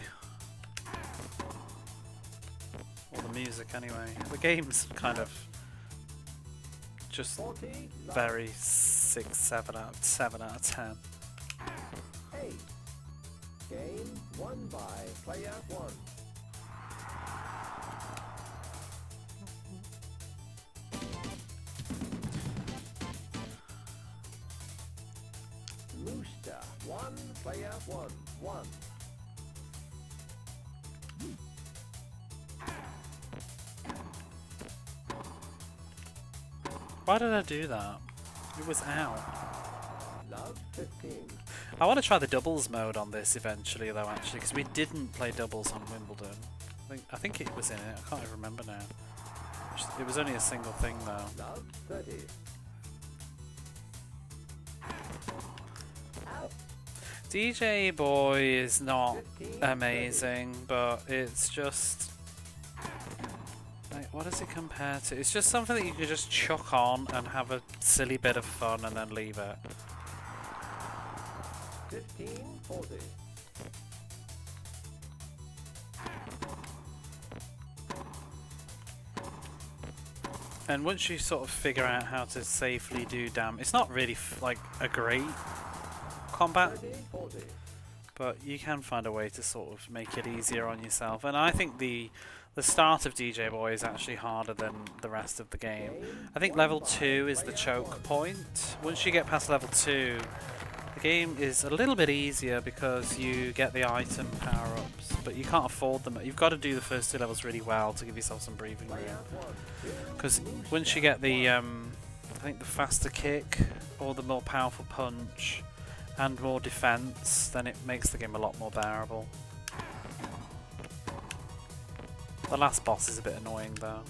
Or the music anyway. The game's kind of just very 7 out of 10. 8. Game won by player 1. Mooster 1. Player 1. 1. Why did I do that? It was out. Love 15. I want to try the doubles mode on this eventually though actually, because we didn't play doubles on Wimbledon. I think it was in it, I can't even remember now. It was only a single thing though. Love 30. DJ Boy is not amazing, but it's just... like, what does it compare to? It's just something that you could just chuck on and have a silly bit of fun and then leave it. 15-40. And once you sort of figure out how to safely do damage, it's not really like a great combat, 30-40. but you can find a way to sort of make it easier on yourself. And I think the start of DJ Boy is actually harder than the rest of the game. I think level 2 is the choke point. Once you get past level 2, the game is a little bit easier because you get the item power-ups, but you can't afford them. You've got to do the first 2 levels really well to give yourself some breathing room. Because once you get the, I think the faster kick or the more powerful punch and more defense, then it makes the game a lot more bearable. The last boss is a bit annoying though.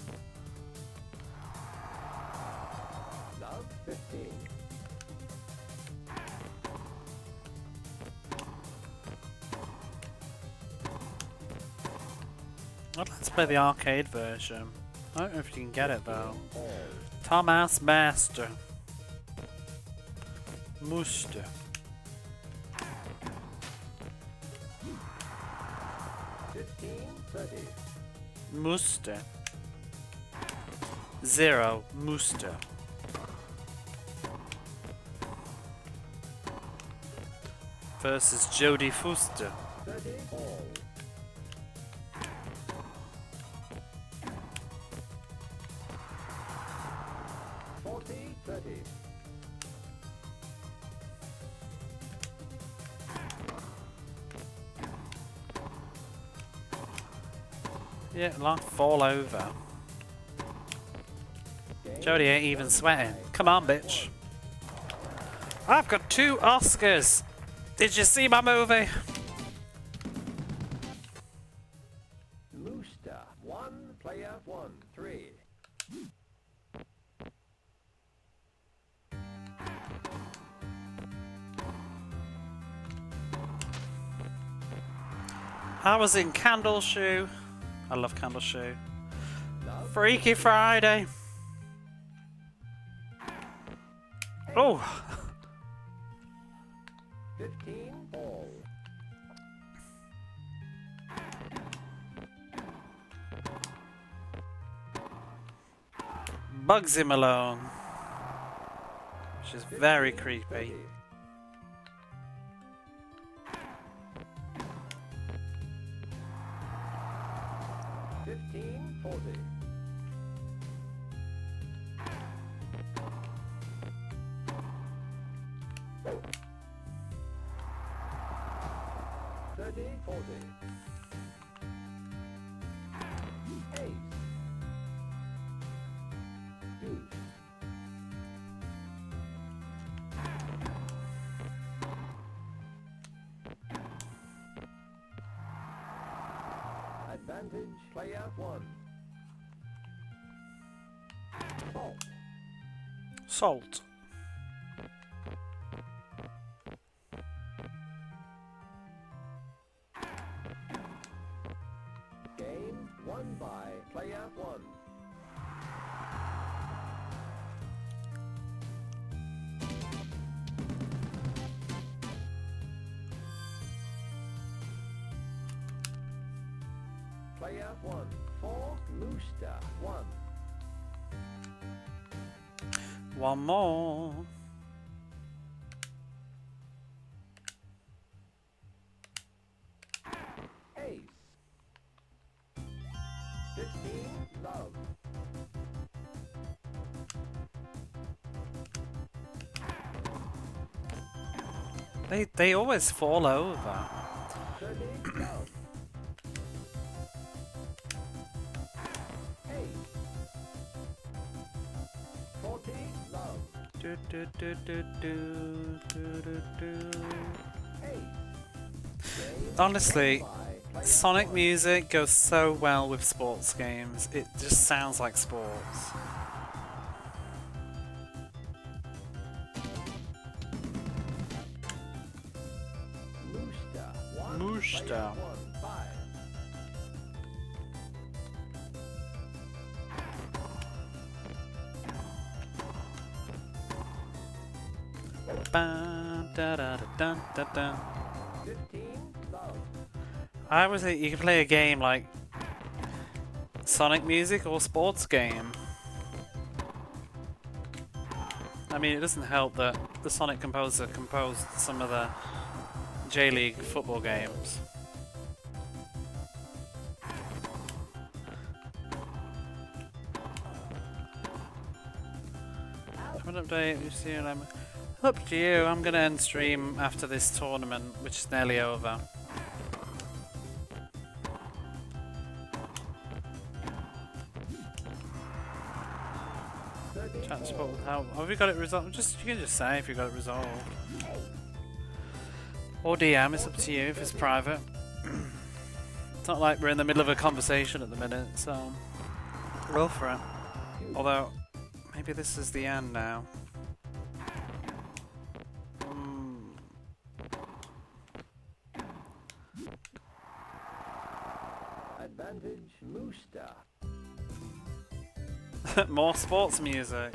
Love 15. I'd like to play the arcade version. I don't know if you can get it though. All. Thomas Master. Muster. 15-30. Muster. 0. Muster. Versus Jodie Fuster. 30 all. 40-30. Yeah, like fall over. Jodie ain't even sweating. Come on, bitch. I've got 2 Oscars. Did you see my movie? Mooster. 1 player 1. 3. I was in Candleshoe. I love Candleshoe. Love Freaky Friday. Oh, 15 all. Bugsy Malone. Which is very creepy. 15-40. Ace. Deuce. Advantage player 1. Salt. Salt. Game won by player 1. Player 1. 4 Mooster 1. One more. Ace. 15 love. They always fall over. 30 love. Ace. 40 love. Do, do, do, do, do, do, do, do. Ace. Game Honestly, won by player Sonic 1. music goes so well with sports games. It just sounds like sports. Mooster. 1 Mooster. player 1. 5. Ba, da, da, da, dun, da, dun. 15 love. I would say you can play a game like Sonic music or sports game. I mean, it doesn't help that the Sonic composer composed some of the J-League football games. What update? You see, I'm up to you. I'm gonna end stream after this tournament, which is nearly over. Chat support with help. Have you got it resolved? Just you can just say if you got it resolved. Or DM, it's up to you if it's private. It's not like we're in the middle of a conversation at the minute, so roll for it. Although, maybe this is the end now. Advantage Mooster. More sports music.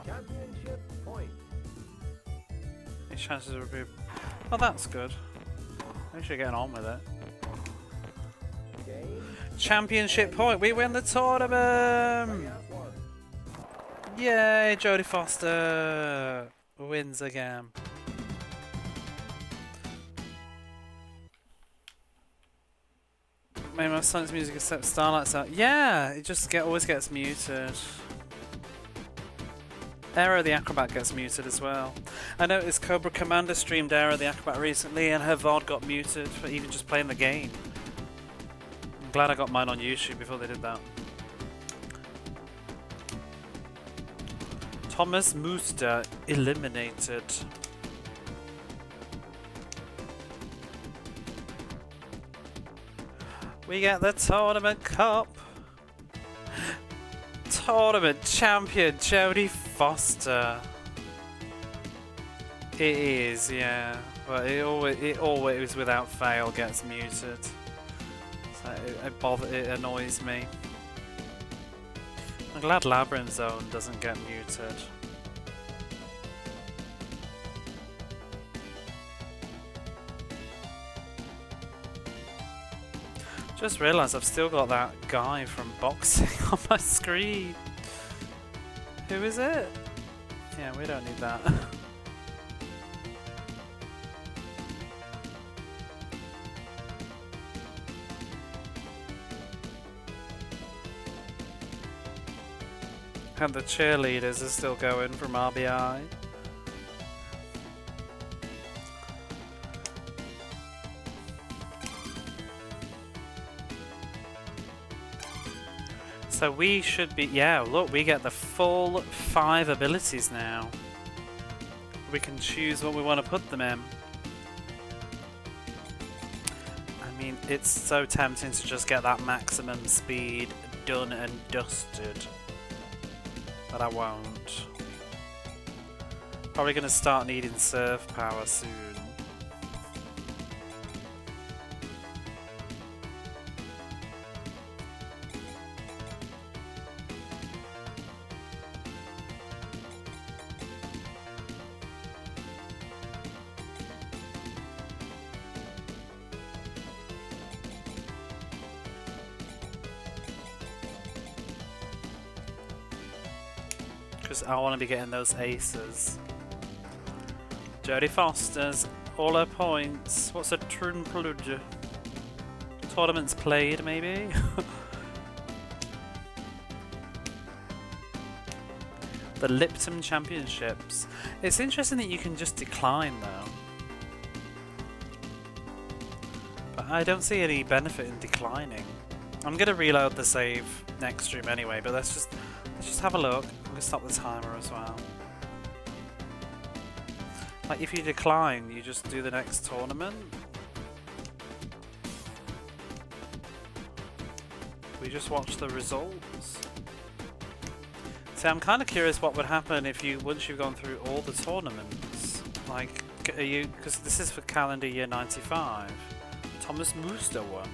Championship point. These chances are removed. Oh, that's good. At least you're getting on with it. Game. Championship point. We win the tournament. Yay, Jodie Foster wins again. Maybe my Sonic's music except Starlight's out. Yeah, it just always gets muted. Aero the Acrobat gets muted as well. I noticed Cobra Commander streamed Aero the Acrobat recently and her VOD got muted for even just playing the game. I'm glad I got mine on YouTube before they did that. Thomas Mooster eliminated. We get the tournament cup. Tournament champion Jodie Foster. It is, yeah. But it always without fail gets muted. So it annoys me. I'm glad Labyrinth Zone doesn't get muted. Just realised I've still got that guy from boxing on my screen. Who is it? Yeah, we don't need that. And the cheerleaders are still going from RBI. So we should be, yeah, look, we get the full 5 abilities now. We can choose what we want to put them in. I mean, it's so tempting to just get that maximum speed done and dusted. But I won't. Probably going to start needing surf power soon. I want to be getting those aces. Jodie Foster's all her points. What's a Trunpluge? Tournaments played, maybe? The Lipton Championships. It's interesting that you can just decline though. But I don't see any benefit in declining. I'm gonna reload the save next stream anyway, but let's just have a look. I'm gonna stop the timer as well. Like if you decline, you just do the next tournament. We just watch the results. See, I'm kind of curious what would happen if once you've gone through all the tournaments. Like, are you, because this is for calendar year 95. Thomas Mooster won.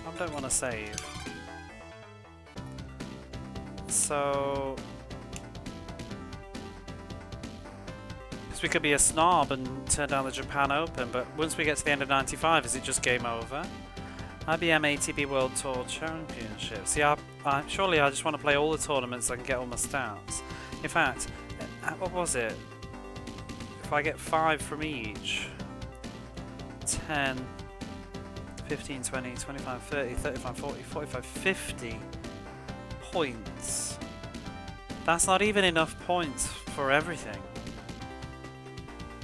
I don't want to save. So, because we could be a snob and turn down the Japan Open, but once we get to the end of 95, is it just game over? IBM ATP World Tour Championship. See, surely I just want to play all the tournaments so I can get all my stats. In fact, what was it? If I get 5 from each, 10, 15, 20, 25, 30, 35, 40, 45, 50 points. That's not even enough points for everything.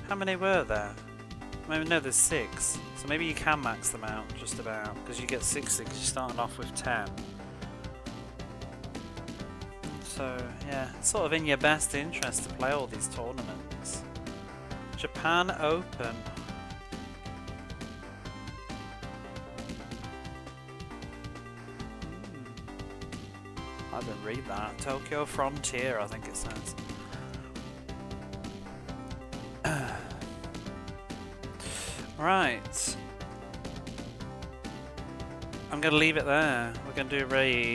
How many were there? Maybe no, there's 6. So maybe you can max them out just about, because you get 60 because you're starting off with 10. So yeah, it's sort of in your best interest to play all these tournaments. Japan Open. I didn't read that. Tokyo Frontier, I think it says. Right. I'm going to leave it there. We're going to do a raid.